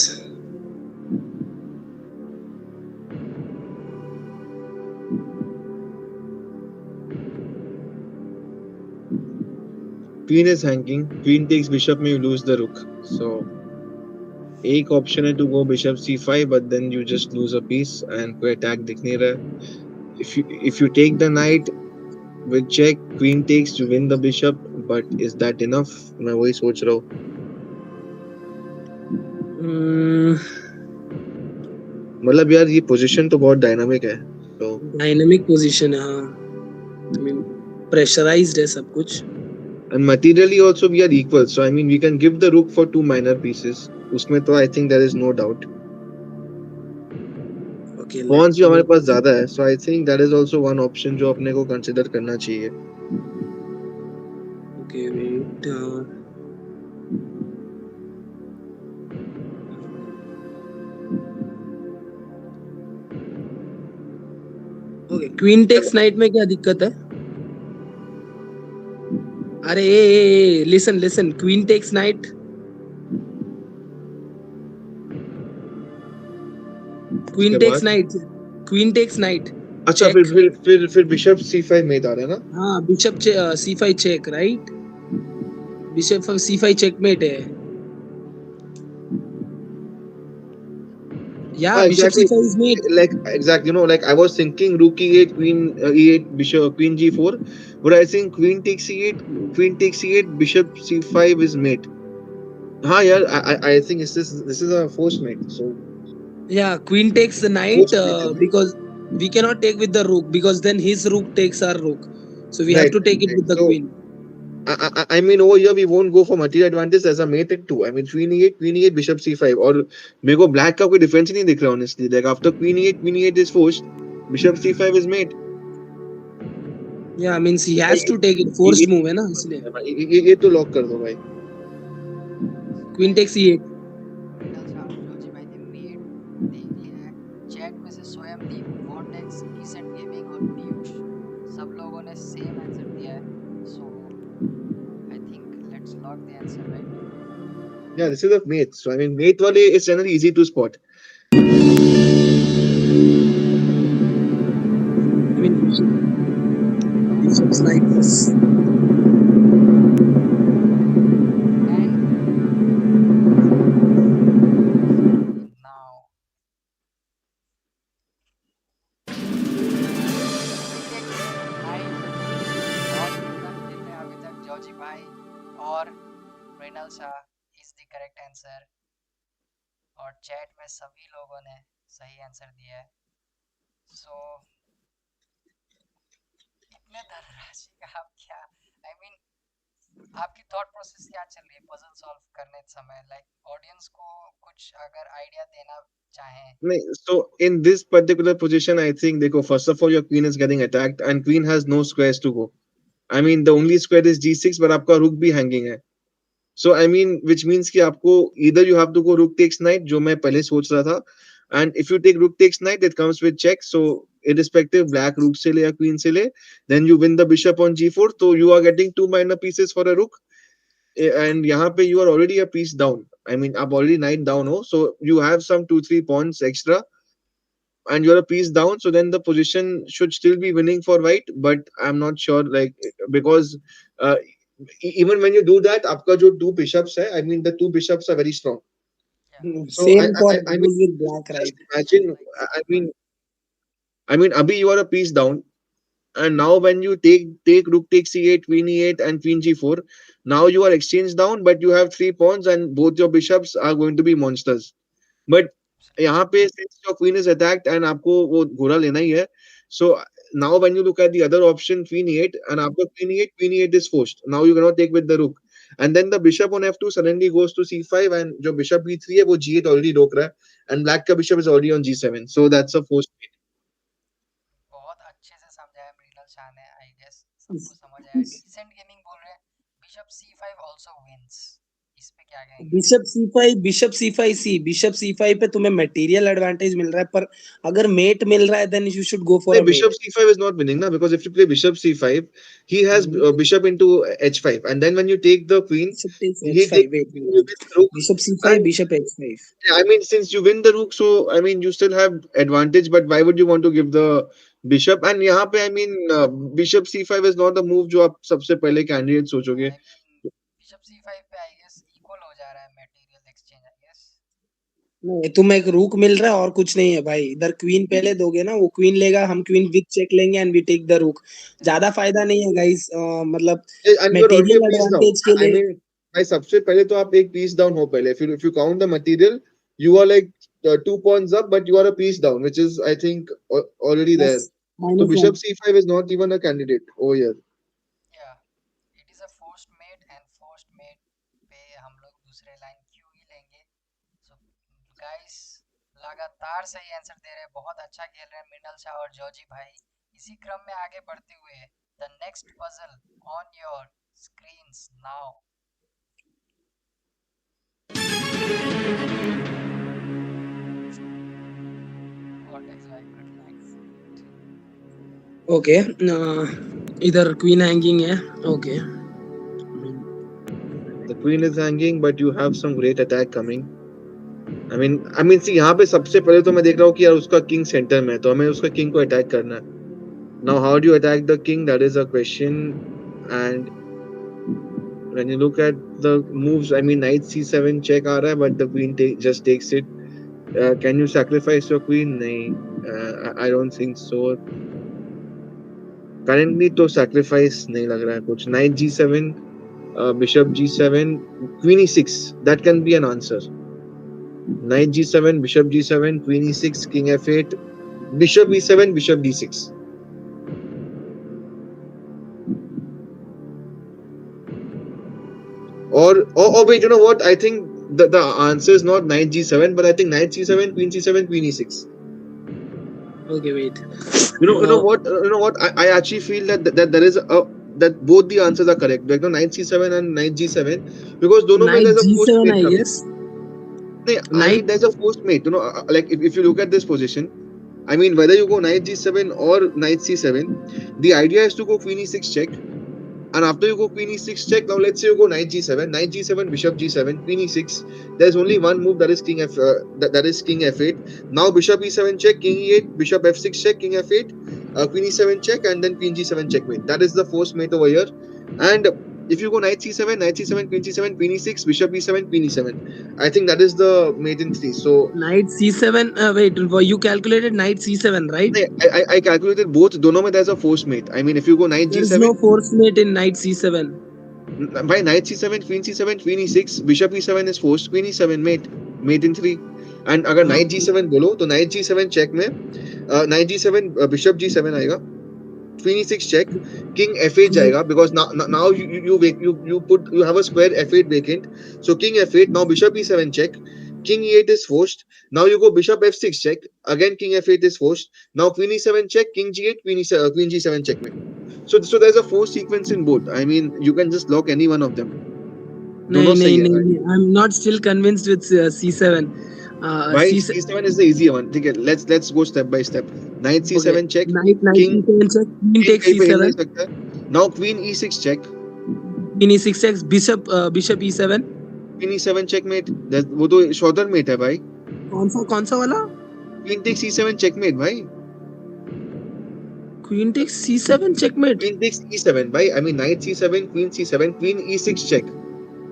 [SPEAKER 3] Queen is hanging. Queen takes bishop में you lose the rook. So एक option है to go bishop c5 but then you just lose a piece and कोई attack दिख नहीं रहा है. If you take the knight with check, queen takes to win the bishop, but is that enough? मैं वही सोच रहा हूँ. मतलब यार ये पोजीशन तो बहुत डायनामिक है. So
[SPEAKER 2] डायनामिक पोजीशन है. हाँ, I mean, pressurized है सब कुछ.
[SPEAKER 3] and materially also we are equal. So I mean we can give the rook for two minor pieces. उसमें तो I think there is no doubt.
[SPEAKER 2] Okay,
[SPEAKER 3] Pawns भी
[SPEAKER 2] let
[SPEAKER 3] हमारे
[SPEAKER 2] me.
[SPEAKER 3] पास ज्यादा है. So I think that is also one option जो अपने को consider करना चाहिए.
[SPEAKER 2] Okay, wait. Okay, queen takes knight में क्या दिक्कत है? अरे listen listen, queen takes knight, queen
[SPEAKER 3] उसके
[SPEAKER 2] टेक्स
[SPEAKER 3] बाद
[SPEAKER 2] नाइट, क्वीन टेक्स नाइट,
[SPEAKER 3] अच्छा,
[SPEAKER 2] चेक।
[SPEAKER 3] फिर बिशप C5 में आ रहा है ना?
[SPEAKER 2] हाँ bishop C5 check, right? Bishop C5 checkmate है। या
[SPEAKER 3] हाँ,
[SPEAKER 2] bishop
[SPEAKER 3] exactly.
[SPEAKER 2] C5 is mate.
[SPEAKER 3] Like exact, like I was thinking Rook E8, Queen E8, Bishop Queen G4, but I think Queen takes E8, Queen takes E8, Bishop C5 is mate. हाँ यार, I think this is a forced mate. So
[SPEAKER 2] Yeah, queen takes the knight,
[SPEAKER 3] forced mate है भाई.
[SPEAKER 2] because we cannot take with the rook, because then his rook takes our rook. So we have
[SPEAKER 3] Right,
[SPEAKER 2] to take
[SPEAKER 3] right,
[SPEAKER 2] it
[SPEAKER 3] right.
[SPEAKER 2] with the
[SPEAKER 3] So
[SPEAKER 2] queen.
[SPEAKER 3] I mean over here we won't go for material advantage as a mate at two. I mean Queen E8, Bishop C5 और मेरे को black का कोई difference ही नहीं दिख रहा honestly. Like after Queen E8 is forced, Bishop C5 is mate.
[SPEAKER 2] Yeah, means he
[SPEAKER 3] भाई
[SPEAKER 2] has to take it,
[SPEAKER 3] ये
[SPEAKER 2] forced
[SPEAKER 3] ये
[SPEAKER 2] move है ना इसलिए।
[SPEAKER 3] ये तो लॉक कर दो भाई.
[SPEAKER 1] So
[SPEAKER 2] Queen
[SPEAKER 1] guys,
[SPEAKER 2] takes e8।
[SPEAKER 1] Mrinal Shah और जॉर्जी भाई ने मेट देख लिया है। चैट में से स्वयंदीप, वॉर्टेक्स, डिसेंट गेमिंग और पीयूष सब लोगों ने सेम आंसर दिया है। So I think let's lock the answer, right?
[SPEAKER 3] Yeah, this is a mate. So I mean, mate wale is generally easy to spot.
[SPEAKER 2] I mean bishop snipers।
[SPEAKER 1] And now queen takes knight बहुत धूमधाम खेल रहे हैं अभी तक Georgie भाई और Mrinal Shah is the correct answer, और चैट में सभी लोगों ने सही आंसर दिया है। सो इतने धनराशि का आप क्या, आई मीन आपकी थॉट प्रोसेस क्या चल रही है पजल सॉल्व करने समय, लाइक ऑडियंस को कुछ अगर आइडिया देना चाहें?
[SPEAKER 3] So in this particular position, I think, देखो, first of all, your queen is getting attacked and queen has no squares to go. I mean, the only square is G6, but आपका rook भी hanging है. So I mean, which means कि आपको either you have to go rook takes knight, जो मैं पहले सोच रहा था, and if you take rook takes knight, it comes with check. So irrespective, black rook से ले या queen से ले, then you win the bishop on G4. So you are getting two minor pieces for a rook. And यहाँ पे you are already a piece down. I mean, आप already knight down हो, so you have some 2-3 pawns extra, and you're a piece down. So then the position should still be winning for white, but I'm not sure, like because uh, even when you do that, आपका जो two bishops है, I mean the two bishops are very strong.
[SPEAKER 1] या
[SPEAKER 3] So
[SPEAKER 2] Same for
[SPEAKER 3] I mean,
[SPEAKER 2] goes with black,
[SPEAKER 3] just
[SPEAKER 2] right?
[SPEAKER 3] imagine. I mean, abhi you are a piece down, and now when you take rook takes c8, queen e8, and queen g4, now you are exchanged down, but you have three pawns, and both your bishops are going to be monsters. But यहाँ पे since your queen is attacked and आपको वो घोड़ा लेना ही है, so now when you look at the other option queen e8, and after queen e8 is forced, now you cannot take with the rook, and then the bishop on f2 suddenly goes to c5, and जो bishop e3 है वो g8 already रोक रहा है, and black का bishop is already on g7, so that's a forced mate.
[SPEAKER 1] बहुत अच्छे से समझाया मृणाल शाह ने, आई गेस सबको समझ आया। डिसेंट गेमिंग बोल रहे हैं बिशप C5 आल्सो विंस, इस पे क्या कहेंगे?
[SPEAKER 2] बिशप C5 पे तुम्हें मटेरियल एडवांटेज मिल रहा है, पर अगर मेट मिल रहा है then you should go for
[SPEAKER 3] No,
[SPEAKER 2] a
[SPEAKER 3] bishop
[SPEAKER 2] mate.
[SPEAKER 3] c5 is not winning now, because if you play bishop c5, he has bishop into h5, and then when you take the queen,
[SPEAKER 2] Bishop takes
[SPEAKER 3] he takes
[SPEAKER 2] h5, wait,
[SPEAKER 3] you with rook,
[SPEAKER 2] bishop C5,
[SPEAKER 3] and
[SPEAKER 2] bishop h5।
[SPEAKER 3] yeah, I mean, since you win the rook, so I mean, you still have advantage. But why would you want to give the bishop? And यहाँ पे, I mean, bishop c5 is not the move जो आप सबसे पहले candidate सोचोगे.
[SPEAKER 1] आई mean bishop C5 पे I guess equal हो जा रहा है मटेरियल एक्सचेंज, आई गेस।
[SPEAKER 2] नहीं, तुम्हें एक रूक मिल रहा है और कुछ नहीं है भाई। इधर क्वीन पहले दोगे ना, वो क्वीन लेगा, हम क्वीन विथ चेक लेंगे एंड वी टेक द रूक। ज्यादा फायदा नहीं है गाइस, मतलब
[SPEAKER 3] And you are already a
[SPEAKER 2] material
[SPEAKER 3] piece down.
[SPEAKER 2] Advantage के
[SPEAKER 3] I
[SPEAKER 2] लिए।
[SPEAKER 3] mean, भाई सबसे पहले तो आप एक piece down हो पहले. If you count the material, you are like two pawns up, but you are a piece down, which is I think already
[SPEAKER 2] बस
[SPEAKER 3] there. So
[SPEAKER 2] -1।
[SPEAKER 3] bishop c5 is not even a candidate over here.
[SPEAKER 1] या it is a forced mate, and forced mate पे हम लोग दूसरे line क्यों ही लेंगे। So guys लगातार सही आंसर दे रहे हैं, बहुत अच्छा खेल रहे हैं मृणाल शाह और जॉर्जी भाई। इसी क्रम में आगे बढ़ते हुए the next puzzle on your screens now. Vortex भाई गुड नाइट।
[SPEAKER 2] ओके, इधर क्वीन हैंगिंग है। Okay,
[SPEAKER 3] queen is hanging, but you have some great attack coming. I mean, see यहाँ पे सबसे पहले तो मैं देख रहा हूँ कि यार उसका king center में है, तो हमें उसका king को attack करना है. Now, how do you attack the king? That is a question. And when you look at the moves, I mean, knight c7 check आ रहा है, but the queen just takes it. Can you sacrifice your queen? नहीं, I don't think so. Currently तो sacrifice नहीं लग रहा है कुछ. Knight g7, bishop g7, queen e6. That can be an answer. Knight g7, bishop g7, queen e6, king f8, bishop e7, bishop d6. Or wait, you know what? I think the answer is not knight g7, but I think knight c7, queen c7, queen e6.
[SPEAKER 2] Okay, wait.
[SPEAKER 3] You know what? You know what? I actually feel that there is that both the answers are correct. Like no, knight c7 and knight g7, because दोनों में
[SPEAKER 2] Knight
[SPEAKER 3] there's a forced
[SPEAKER 2] G7,
[SPEAKER 3] mate
[SPEAKER 2] I
[SPEAKER 3] coming.
[SPEAKER 2] guess.
[SPEAKER 3] I
[SPEAKER 2] Knight.
[SPEAKER 3] mean, there's a forced mate. You know, like if you look at this position, I mean, whether you go knight g7 or knight c7, the idea is to go queen e6 check. And after you go queen e6 check, now let's say you go knight g7, bishop g7, queen e6. There's only one move, that is king that is king f8. Now bishop e7 check, king e8, bishop f6 check, king f8, queen e7 check, and then queen g7 checkmate. That is the forced mate over here. And if you go knight c7, queen c7, queen e6, bishop e7, queen e7. I think that is the mate in three. So
[SPEAKER 2] Knight C7. Wait, you calculated Knight C7, right?
[SPEAKER 3] I calculated both. दोनों में there's a forced mate. I mean, if you go knight
[SPEAKER 2] There is
[SPEAKER 3] g7,
[SPEAKER 2] no force mate in Knight C7.
[SPEAKER 3] by knight c7, queen e6, bishop e7 is forced, queen e7 mate in 3. And अगर knight g7 बोलो तो knight g7 check में knight g7 bishop g7 आएगा, queen e6 check, king f8 जाएगा, because now you have a square f8 vacant, so king f8, now bishop e7 check, king e8 is forced, now you go bishop f6 check, again king f8 is forced, now queen e7 check, king g8, queen g7 checkmate. So there's a forced sequence in both. I mean, you can just lock any one of them. दोनों
[SPEAKER 2] नहीं
[SPEAKER 3] सही
[SPEAKER 2] नहीं
[SPEAKER 3] है भाई.
[SPEAKER 2] नहीं. I'm not still convinced with C7.
[SPEAKER 3] भाई
[SPEAKER 2] C7.
[SPEAKER 3] c7 is the easy one. ठीक है, let's go step by step. Knight
[SPEAKER 2] Okay.
[SPEAKER 3] c7 check,
[SPEAKER 2] Knight
[SPEAKER 3] king
[SPEAKER 2] C7 check. Queen
[SPEAKER 3] king
[SPEAKER 2] takes
[SPEAKER 3] कहीं पे हिल नहीं
[SPEAKER 2] C7.
[SPEAKER 3] सकता. Now queen e6 check,
[SPEAKER 2] Queen E6 checks. Bishop E7.
[SPEAKER 3] queen e7 checkmate. वो तो shorter mate है भाई.
[SPEAKER 2] कौन सा वाला?
[SPEAKER 3] Queen takes c7 checkmate भाई.
[SPEAKER 2] Queen takes C7 checkmate.
[SPEAKER 3] Queen takes e7 भाई. I mean knight c7, queen e6 check.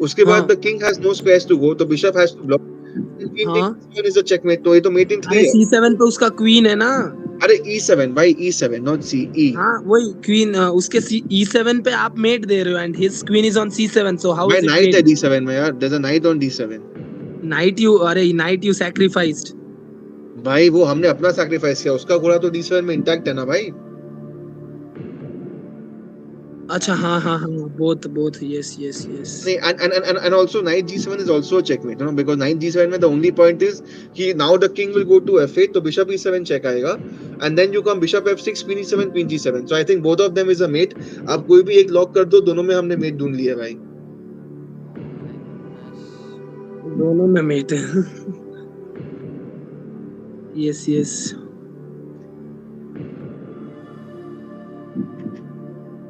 [SPEAKER 3] उसके बाद
[SPEAKER 2] हाँ
[SPEAKER 3] the king has no squares to go, तो bishop has to block. Then queen takes
[SPEAKER 2] हाँ.
[SPEAKER 3] e7 is a checkmate. तो ये तो mate in 3
[SPEAKER 2] अरे
[SPEAKER 3] है.
[SPEAKER 2] C7 पे उसका क्वीन है ना.
[SPEAKER 3] अरे e7 भाई, e7 not c, e.
[SPEAKER 2] हाँ वही क्वीन. उसके E7 पे आप मेट दे रहे हो and his queen is on C7, so how
[SPEAKER 3] भाई
[SPEAKER 2] is it
[SPEAKER 3] knight
[SPEAKER 2] mate?
[SPEAKER 3] है d7 में यार. There's a knight on d7.
[SPEAKER 2] Knight you sacrificed.
[SPEAKER 3] भाई वो हमने अपना सैक्रिफाइस किया, उसका घोड़ा तो d7 में इंटैक्ट है ना भाई.
[SPEAKER 2] अच्छा हाँ हाँ हाँ. both yes.
[SPEAKER 3] नहीं, and also knight g7 is also a checkmate, you know, because knight g7 में the only point is कि now the king will go to f8, तो bishop e7 check आएगा, and then you come bishop f6, queen e7, queen g7. So I think both of them is a mate. आप कोई भी एक lock कर दो, दोनों में हमने मेट ढूंढ लिया भाई.
[SPEAKER 2] दोनों में मेट है. yes.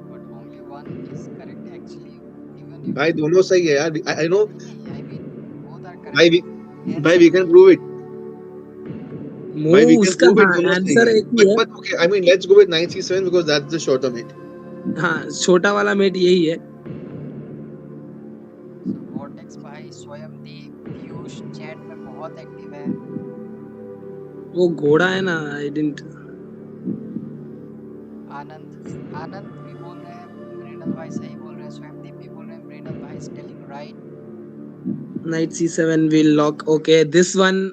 [SPEAKER 1] But only one is correct actually. Even if
[SPEAKER 3] भाई दोनों सही है यार. I know.
[SPEAKER 1] I mean, both are
[SPEAKER 3] भाई
[SPEAKER 1] correct.
[SPEAKER 3] भाई we can prove it. भाई we can
[SPEAKER 2] उसका
[SPEAKER 3] prove it.
[SPEAKER 2] हाँ
[SPEAKER 3] दोनों सही
[SPEAKER 2] आंसर
[SPEAKER 3] है.
[SPEAKER 2] एक ही है.
[SPEAKER 3] But okay, I mean let's go with knight c7 because that's the shorter mate.
[SPEAKER 2] हाँ छोटा वाला मेट यही है.
[SPEAKER 1] So Vortex भाई स्वयंदीप पीयूष चैट में बहुत एक्टिव है.
[SPEAKER 2] वो घोड़ा है ना. I didn't.
[SPEAKER 1] आनंद भी बोल रहे हैं, मृणाल भाई सही बोल रहे हैं, स्वयंदीप भी बोल रहे हैं, मृणाल भाई is telling right.
[SPEAKER 2] Knight C7 will lock. Okay, this one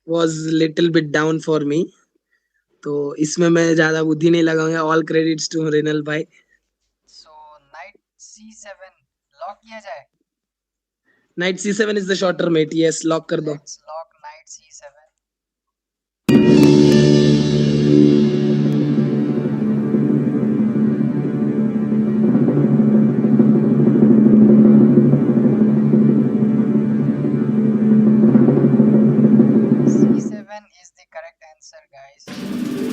[SPEAKER 2] was little bit down for me. तो इसमें मैं ज्यादा बुद्धि नहीं लगाऊंगा. All credits to मृणाल भाई.
[SPEAKER 1] So knight c7 लॉक किया जाए.
[SPEAKER 2] Knight C7 is the shorter mate. Yes, lock कर दो.
[SPEAKER 1] Let's lock knight c7. c7 is the correct answer, guys.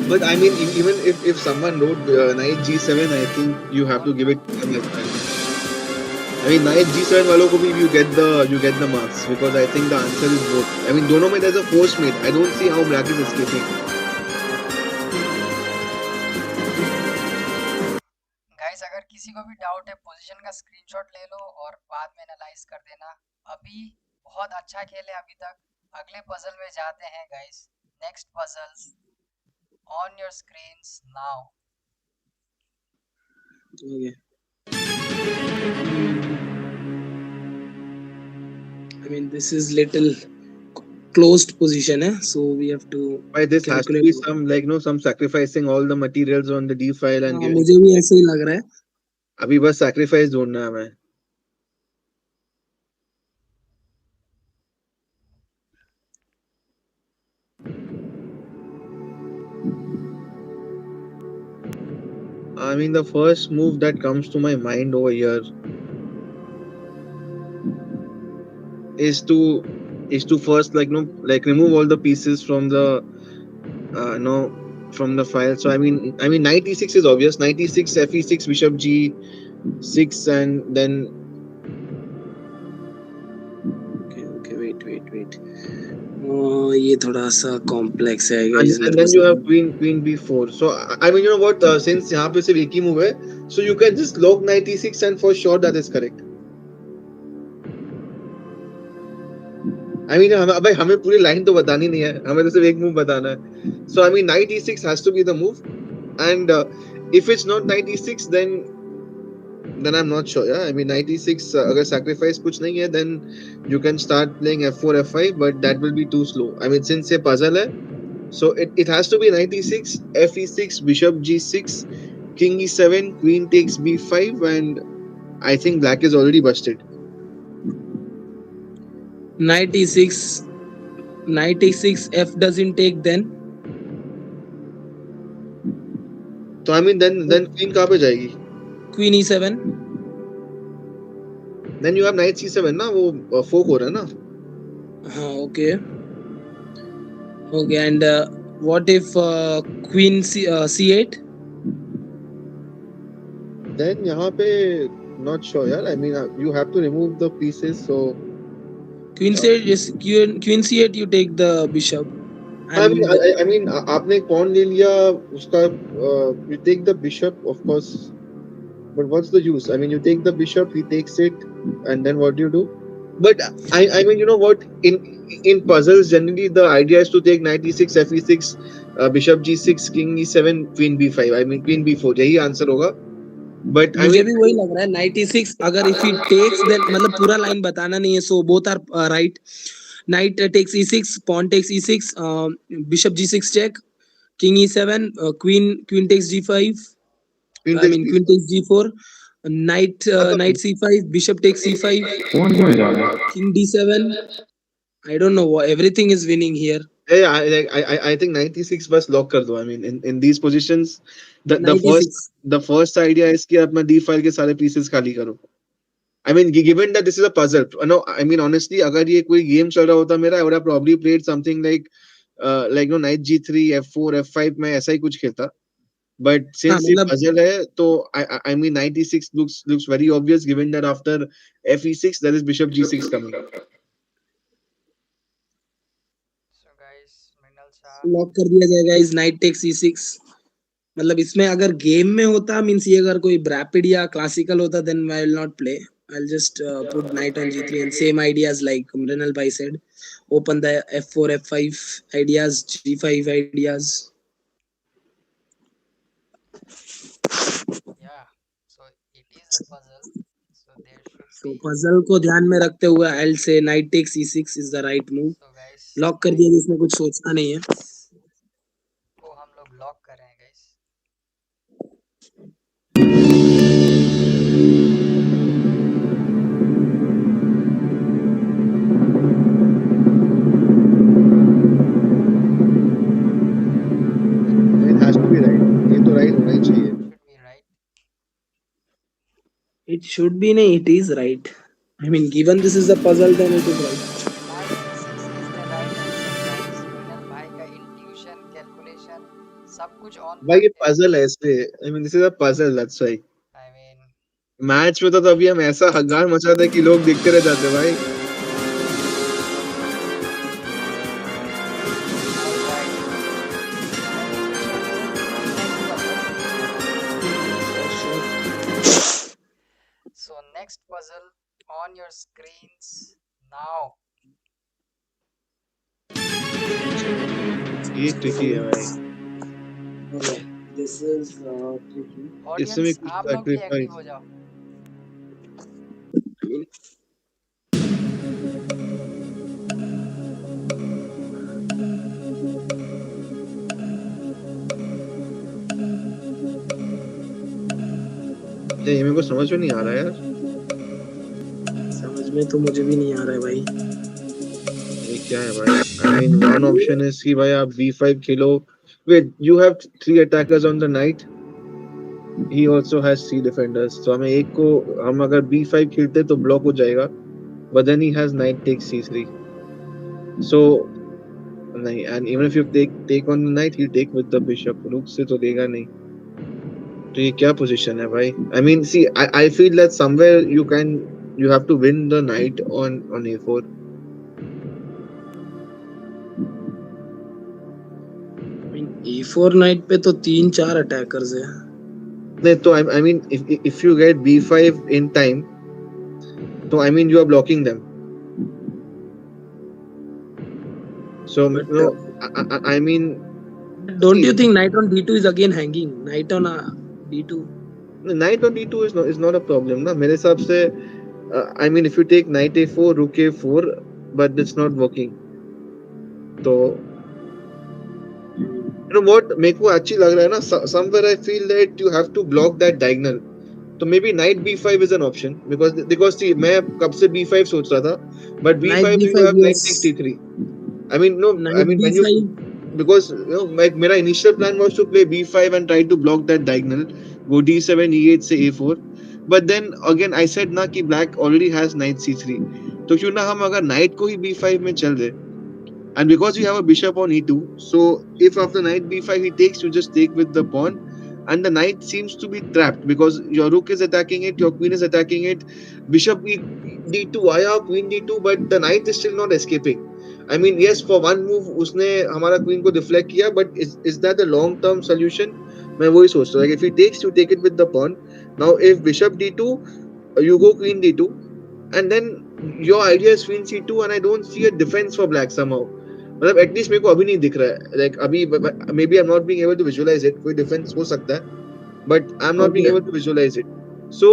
[SPEAKER 3] But I mean, even if someone wrote knight g7, I think you have to give it to them as well. I mean, knight G7 वालों को भी you get the marks because I think the answer is both. I mean, दोनों में there's a force mate. I don't see how black is escaping.
[SPEAKER 1] Guys अगर किसी को भी doubt है पोजीशन का स्क्रीनशॉट ले लो और बाद में एनालाइज कर देना। अभी बहुत अच्छा खेले अभी तक। अगले पजल में जाते हैं guys. Next puzzle on your screens now.
[SPEAKER 2] Okay. I mean, this is little closed position, so we have to
[SPEAKER 3] Why this has to
[SPEAKER 2] calculate.
[SPEAKER 3] be some like no some sacrificing all the materials on the D file and
[SPEAKER 2] हाँ,
[SPEAKER 3] giving.
[SPEAKER 2] मुझे भी ऐसे ही लग रहा है.
[SPEAKER 3] अभी बस sacrifice ढूंढना है हमें. I mean, the first move that comes to my mind over here is to first like no like remove all the pieces from the no from the file. So I mean knight e6 is obvious. Knight e6, fe6, bishop g6, and then
[SPEAKER 2] Okay, wait. ये थोड़ा सा complex है
[SPEAKER 3] and,
[SPEAKER 2] guys
[SPEAKER 3] and
[SPEAKER 2] मेरे को
[SPEAKER 3] then you have
[SPEAKER 2] समझ.
[SPEAKER 3] queen b4. So I mean, you know what, since यहाँ पे सिर्फ एक ही move है, so you can just lock knight e6 and for sure that is correct. I mean, भाई हमें पूरी लाइन तो बतानी नहीं है, हमें तो सिर्फ एक मूव बताना है. So I mean knight e6 has to be the move, and if it's not knight e6 then I'm not sure. Yeah, I mean knight e6 अगर sacrifice कुछ नहीं है then you can start playing f4 f5, but that will be too slow. I mean since ये puzzle है, so it has to be knight e6, fe6, bishop g6, king e7, queen takes b5, and I think black is already busted.
[SPEAKER 2] Knight e6, f doesn't take then.
[SPEAKER 3] तो I mean then queen कहाँ पे जाएगी?
[SPEAKER 2] Queen e7.
[SPEAKER 3] Then you have knight c7 ना, वो fork हो रहा है ना.
[SPEAKER 2] हाँ, okay, and what if queen c8?
[SPEAKER 3] Then यहाँ पे not sure यार. I mean you have to remove the pieces, so
[SPEAKER 2] Queen c8 is queen c8. You take the bishop.
[SPEAKER 3] I mean,
[SPEAKER 2] And
[SPEAKER 3] I mean, आपने कौन ले लिया उसका, you take the bishop, of course, but what's the use? I mean, you take the bishop, he takes it, and then what do you do? But I mean, you know what? In puzzles, generally the idea is to take knight e6, fe6, bishop g6, king e7, queen b5. I mean, queen b4. यही answer होगा. But I
[SPEAKER 2] मुझे
[SPEAKER 3] mean,
[SPEAKER 2] भी वही लग रहा है. knight e6 अगर if he takes then मतलब पूरा लाइन बताना नहीं है, so both are right. Knight takes e6, pawn takes e6, bishop g6 check, king e7, queen takes g5.
[SPEAKER 3] queen
[SPEAKER 2] I
[SPEAKER 3] takes
[SPEAKER 2] mean queen
[SPEAKER 3] b4.
[SPEAKER 2] takes g4, knight c5, bishop takes c5, king d7. I don't know what everything is winning here.
[SPEAKER 3] Yeah, I think 96 बस lock कर दो. I mean, in these positions, the
[SPEAKER 2] Knight
[SPEAKER 3] first
[SPEAKER 2] e6.
[SPEAKER 3] the first idea is कि अपना D file के सारे pieces खाली करो. I mean, given that this is a puzzle, no, I mean honestly, अगर ये कोई game चल रहा होता मेरा, I would have probably played something like no knight G3, F4, F5 मैं ऐसा ही कुछ खेलता. But
[SPEAKER 2] हाँ
[SPEAKER 3] since ये
[SPEAKER 2] मतलब
[SPEAKER 3] puzzle है, तो I mean 96 looks very obvious given that after Fe6 there is Bishop G6 coming.
[SPEAKER 1] सो गाइस मृणाल शाह
[SPEAKER 2] लॉक कर दिया जाएगा. Is knight takes e6. मतलब इसमें अगर गेम में होता मींस ये अगर कोई रैपिड या क्लासिकल होता then I will not play. I'll just put knight on g3 and same ideas like Mrinal Bhai said. Open the f4 f5 ideas, g5 ideas.
[SPEAKER 1] या so it is a puzzle so there should
[SPEAKER 2] So
[SPEAKER 1] be
[SPEAKER 2] puzzle को ध्यान में रखते हुए I'll say knight takes e6 is the right move.
[SPEAKER 1] So guys
[SPEAKER 2] lock कर दिया,
[SPEAKER 1] night
[SPEAKER 2] जिसमें कुछ सोचना नहीं है.
[SPEAKER 1] को हम लोग लॉक कर रहे हैं guys.
[SPEAKER 3] It has to be right. ये तो right होना ही चाहिए.
[SPEAKER 1] Should be right.
[SPEAKER 2] It should be नहीं, it is right. I mean given this is a puzzle then it is right.
[SPEAKER 1] Knight e6 is the right answer guys. Mrinal भाई का intuition calculation सब कुछ on
[SPEAKER 3] भाई ये
[SPEAKER 1] point है.
[SPEAKER 3] puzzle है इसलिए. I mean this is a puzzle, that's why.
[SPEAKER 1] I mean
[SPEAKER 3] match में तो तभी हम ऐसा हंगामा मचाते हैं कि लोग देखते रह जाते हैं भाई।
[SPEAKER 1] All right. So next puzzle. So next puzzle on your screens now.
[SPEAKER 3] ये ट्रिकी है भाई।
[SPEAKER 2] This is tricky.
[SPEAKER 3] इसमें
[SPEAKER 1] ऑडियंस
[SPEAKER 3] कुछ
[SPEAKER 1] आप लोग भी एक्टिव
[SPEAKER 3] सैक्रिफाइस।
[SPEAKER 1] हो जाओ।
[SPEAKER 3] नहीं, मेरे को समझ में नहीं आ रहा यार।
[SPEAKER 2] समझ में तो मुझे भी नहीं आ रहा है भाई।
[SPEAKER 3] ये क्या है भाई? I mean, one option is कि भाई आप B5 Khelo. Wait, you have three attackers on the knight. He also has three defenders. तो हमें एक को हम अगर B5 खेलते तो ब्लॉक हो जाएगा. But then he has knight takes C3. So नहीं, and even if you take on the knight, he'll take with the bishop. रुक से तो देगा नहीं. तो ये क्या पोजीशन है भाई? I mean, see, I feel that somewhere you have to win the knight on A4.
[SPEAKER 2] E4 night पे तो 3-4 अटैकर्स है।
[SPEAKER 3] नहीं तो I mean if you get B5 in time, so I mean you are blocking them. So
[SPEAKER 2] But
[SPEAKER 3] no, I mean,
[SPEAKER 2] don't
[SPEAKER 3] see,
[SPEAKER 2] you think knight on D2 is again hanging? Knight on D2.
[SPEAKER 3] knight on D2 is not a problem ना मेरे हिसाब से. I mean if you take knight A4, rook A4, but it's not working. तो you know what मेरे को अच्छी लग रहा है ना, somewhere I feel that you have to block that diagonal. तो maybe knight B5 is an option because see मैं कब से B5 सोच रहा था, but
[SPEAKER 2] Knight
[SPEAKER 3] B5 you
[SPEAKER 2] B5,
[SPEAKER 3] have knight takes
[SPEAKER 2] yes.
[SPEAKER 3] C3. I mean no, I
[SPEAKER 2] Knight
[SPEAKER 3] mean when you,
[SPEAKER 2] B5.
[SPEAKER 3] because you know my initial plan was to play B5 and try to block that diagonal, go D7 E8 से A4, but then again I said ना कि black already has knight C3, तो क्यों ना हम अगर knight को ही B5 में चल दे, and because you have a bishop on E2, so if after knight B5 he takes, you just take with the pawn, and the knight seems to be trapped because your rook is attacking it, your queen is attacking it, bishop D2 आया, queen D2, but the knight is still not escaping. I mean, yes, for one move उसने हमारा queen को deflect किया, but is that the long term solution? मैं वही सोचता हूँ. Like if he takes, you take it with the pawn. Now if bishop D2, you go queen D2, and then your idea is queen C2, and I don't see a defense for black somehow. मतलब at least मेरे को अभी नहीं दिख रहा है, like अभी maybe I am not being able to visualise it, कोई डिफेंस हो सकता है, but I am not being
[SPEAKER 2] Okay.
[SPEAKER 3] Able to visualise it. So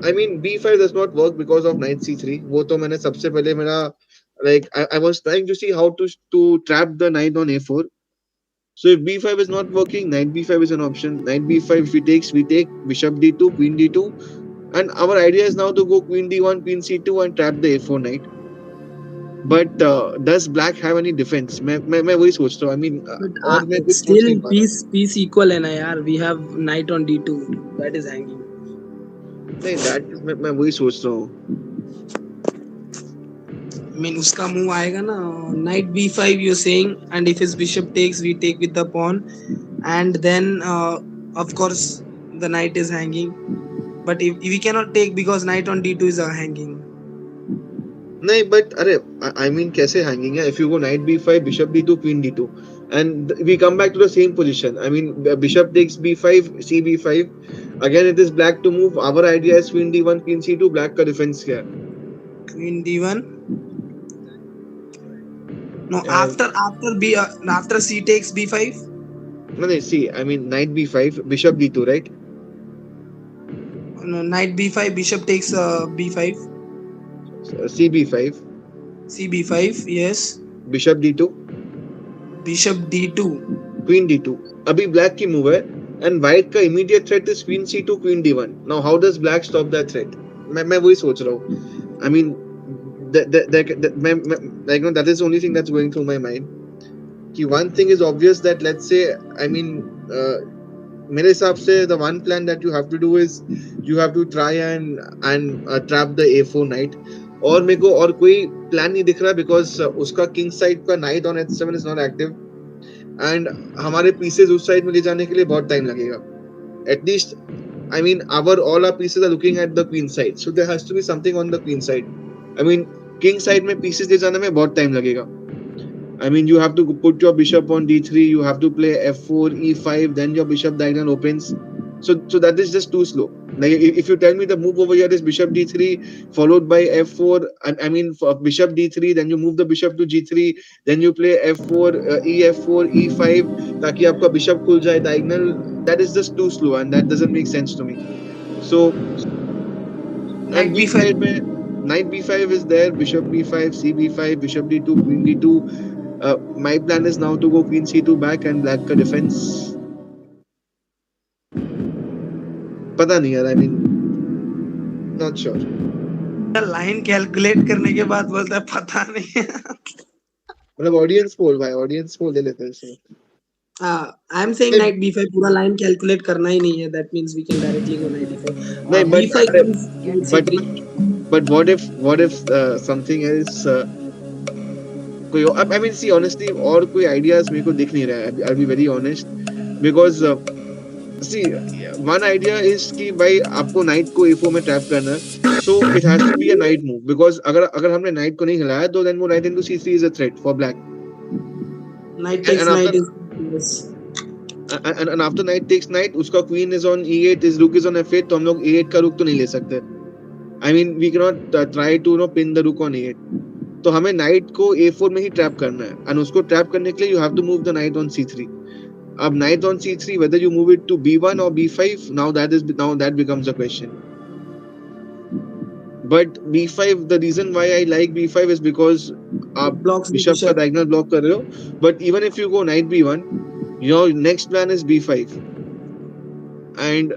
[SPEAKER 3] I mean B5 does not work because of knight C3. वो तो मैंने सबसे पहले मेरा, like I was trying to see how to trap the knight on A4. So if B5 is not working, knight B5 is an option. Knight B5, if he takes, we take bishop D2, queen D2, and our idea is now to go queen D1, queen C2, and trap the A4 knight. But does black have any defense? मैं वही सोचता हूँ. I mean,
[SPEAKER 2] But
[SPEAKER 3] और मैं कुछ सोच
[SPEAKER 2] still
[SPEAKER 3] नहीं पा रहा.
[SPEAKER 2] piece equal है ना यार. We have knight on D2 that is hanging.
[SPEAKER 3] नहीं, that मैं वही सोच रहा हूँ.
[SPEAKER 2] I mean उसका move आएगा ना, knight B5 you're saying, and if his bishop takes, we take with the pawn, and then of course the knight is hanging. But if we cannot take because knight on D2 is hanging.
[SPEAKER 3] नहीं, but अरे I mean कैसे hanging है? If you go knight B5, bishop D2, queen D2, and we come back to the same position. I mean bishop takes B5, C B5. Again it is black to move. Our idea is queen D1, queen C2. Black का defense क्या है?
[SPEAKER 2] Queen D1. No,
[SPEAKER 3] And
[SPEAKER 2] after C takes B5.
[SPEAKER 3] no, see, I mean knight B5, bishop D2, right?
[SPEAKER 2] No, knight B5, bishop takes B5.
[SPEAKER 3] C B5,
[SPEAKER 2] C B5, yes.
[SPEAKER 3] bishop D2,
[SPEAKER 2] Bishop D2.
[SPEAKER 3] queen D2. अभी black की move है, and white का immediate threat is queen C2, queen D1. Now how does black stop that threat? मैं वही सोच रहा हूँ. I mean, like no, that is the only thing that's going through my mind. कि one thing is obvious that let's say, I mean, मेरे हिसाब से the one plan that you have to do is you have to try and trap the A4 knight. और मेरे को और कोई plan नहीं दिख रहा because उसका king side का knight on H7 is not active, and हमारे pieces उस side में ले जाने के लिए बहुत time लगेगा. At least I mean, our all our pieces are looking at the queen side, so there has to be something on the queen side. I mean, king side में pieces ले जाने में बहुत time लगेगा. I mean, you have to put your bishop on d3. You have to play f4, e5. Then your bishop diagonal opens. So that is just too slow. Like if you tell me the move over here is bishop d3 followed by f4, I mean for bishop d3, then you move the bishop to g3, then you play f4, ef4, e5, ताकि आपका bishop खुल जाए diagonal. That is just too slow, and that doesn't make sense to me. So and
[SPEAKER 2] Knight
[SPEAKER 3] weak
[SPEAKER 2] b5.
[SPEAKER 3] side में knight b5 is there, bishop b5, c b5, bishop d2, queen d2. My plan is now to go queen c2 back and black का defense. पता नहीं यार, I mean, not sure.
[SPEAKER 2] Line calculate करने के बाद बोलता है पता नहीं.
[SPEAKER 3] मतलब ऑडियंस पोल भाई, ऑडियंस पोल ले लेते हैं इसमें.
[SPEAKER 2] आई एम सेइंग नाइट b5 पूरा लाइन कैलकुलेट करना ही नहीं है. That means we can directly go knight d5.
[SPEAKER 3] नहीं
[SPEAKER 2] b5
[SPEAKER 1] Get
[SPEAKER 3] but
[SPEAKER 2] c3.
[SPEAKER 3] but what if something else कोई I mean see honestly और कोई ideas मेरे को दिख नहीं रहा है. I'll be very honest because see one idea is कि भाई आपको नाइट को a4 में ट्रैप करना है. So it has to be a knight move because अगर अगर हमने नाइट को नहीं हिलाया तो then वो knight into c3 is a threat for black.
[SPEAKER 2] Knight
[SPEAKER 3] And,
[SPEAKER 2] takes
[SPEAKER 3] and after
[SPEAKER 2] knight is yes.
[SPEAKER 3] and after knight takes knight, उसका queen is on e8, his rook is on f8, तो हम लोग e8 का rook तो नहीं ले सकते. I mean we cannot try to pin the rook on e8. तो हमें knight को a4 में ही trap करना है, and उसको trap करने के लिए you have to move the knight on c3. अब knight on c3, whether you move it to b1 or b5, now that becomes a question. But b5, the reason why I like b5 is because आप
[SPEAKER 2] Blocks the
[SPEAKER 3] bishop का
[SPEAKER 2] bishop.
[SPEAKER 3] diagonal block कर रहे हो. But even if you go knight b1, your next plan is b5. And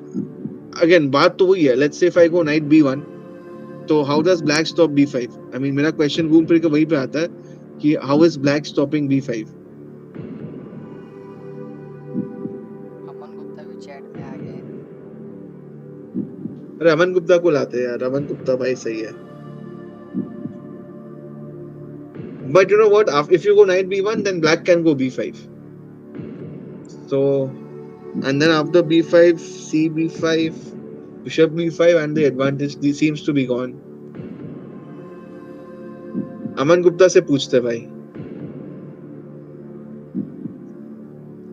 [SPEAKER 3] again, बात तो वही है. Let's say if I go knight b1, तो how does black stop b5? I mean मेरा question घूम फिर के वहीं पे आता है कि how is black stopping b5?
[SPEAKER 1] Aman Gupta भी चैट में आ गए.
[SPEAKER 3] अरे अमन गुप्ता को लाते हैं यार. अमन गुप्ता भाई सही है. But you know what? If you go knight b1, then black can go b5. So, and then after b5, c b5, bishop b5, and the advantage seems to be gone. Aman Gupta से पूछते भाई.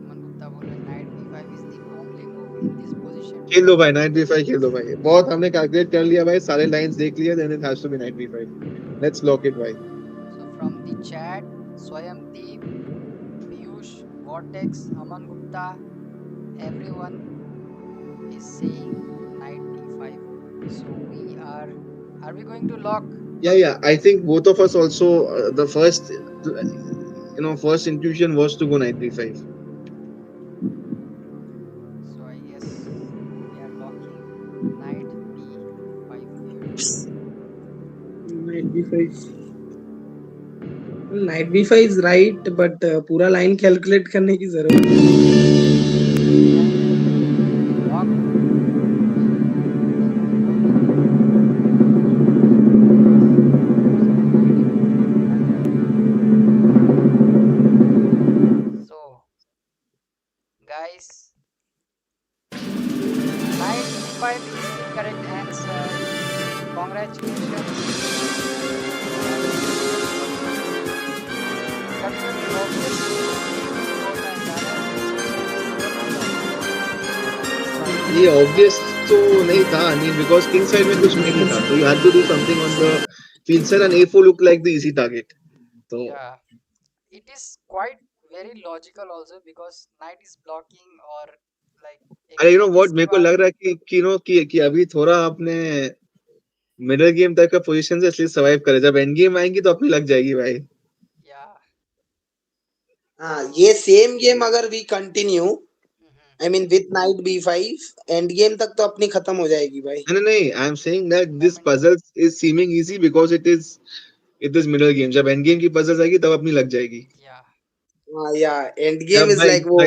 [SPEAKER 1] अमन गुप्ता बोले knight b5 is the only move in this position.
[SPEAKER 3] खेल दो भाई, knight b5 खेल दो भाई. बहुत हमने कैलकुलेट कर लिया भाई, सारे लाइंस देख लिए. Then it has to be knight b5. Let's lock it भाई.
[SPEAKER 1] So from the chat, Swayamdeep, Piyush, Vortex, Aman Gupta, everyone is saying knight d5. So are we going to lock?
[SPEAKER 3] Yeah. I think both of us also the first first intuition was to go knight b5.
[SPEAKER 1] So I guess we are locking knight b5 here.
[SPEAKER 2] Knight b5. Knight b5 is right, but पूरा line calculate करने की जरूरत है.
[SPEAKER 1] Lock. So guys, knight b5 is the correct answer. Congratulations.
[SPEAKER 3] ये obvious तो नहीं था. I mean because king side में कुछ नहीं था, so you had to do something on the queen side, and a4 looked like the easy target. So
[SPEAKER 1] Yeah, it is quite very logical also because knight is blocking or like.
[SPEAKER 3] अरे you know what,
[SPEAKER 1] इसके
[SPEAKER 3] मेरे को
[SPEAKER 1] बाद-
[SPEAKER 3] लग रहा है कि अभी थोड़ा अपने मिडिल गेम तक का पोजीशन से इसलिए सर्वाइव करे. जब एंड गेम आएंगी तो अपनी लग जाएगी भाई.
[SPEAKER 1] Yeah.
[SPEAKER 2] हाँ, ये सेम गेम अगर we continue,
[SPEAKER 1] Mhm.
[SPEAKER 2] I mean with knight b5, end game तक तो अपनी खत्म हो जाएगी भाई.
[SPEAKER 3] नहीं, I am saying that this puzzle is seeming easy because it is middle game. जब एंड गेम की पजल्स आएगी तब अपनी लग जाएगी.
[SPEAKER 1] Yeah.
[SPEAKER 2] हाँ या एंड गेम
[SPEAKER 3] जब
[SPEAKER 2] इज
[SPEAKER 3] भाई
[SPEAKER 2] लाइक वो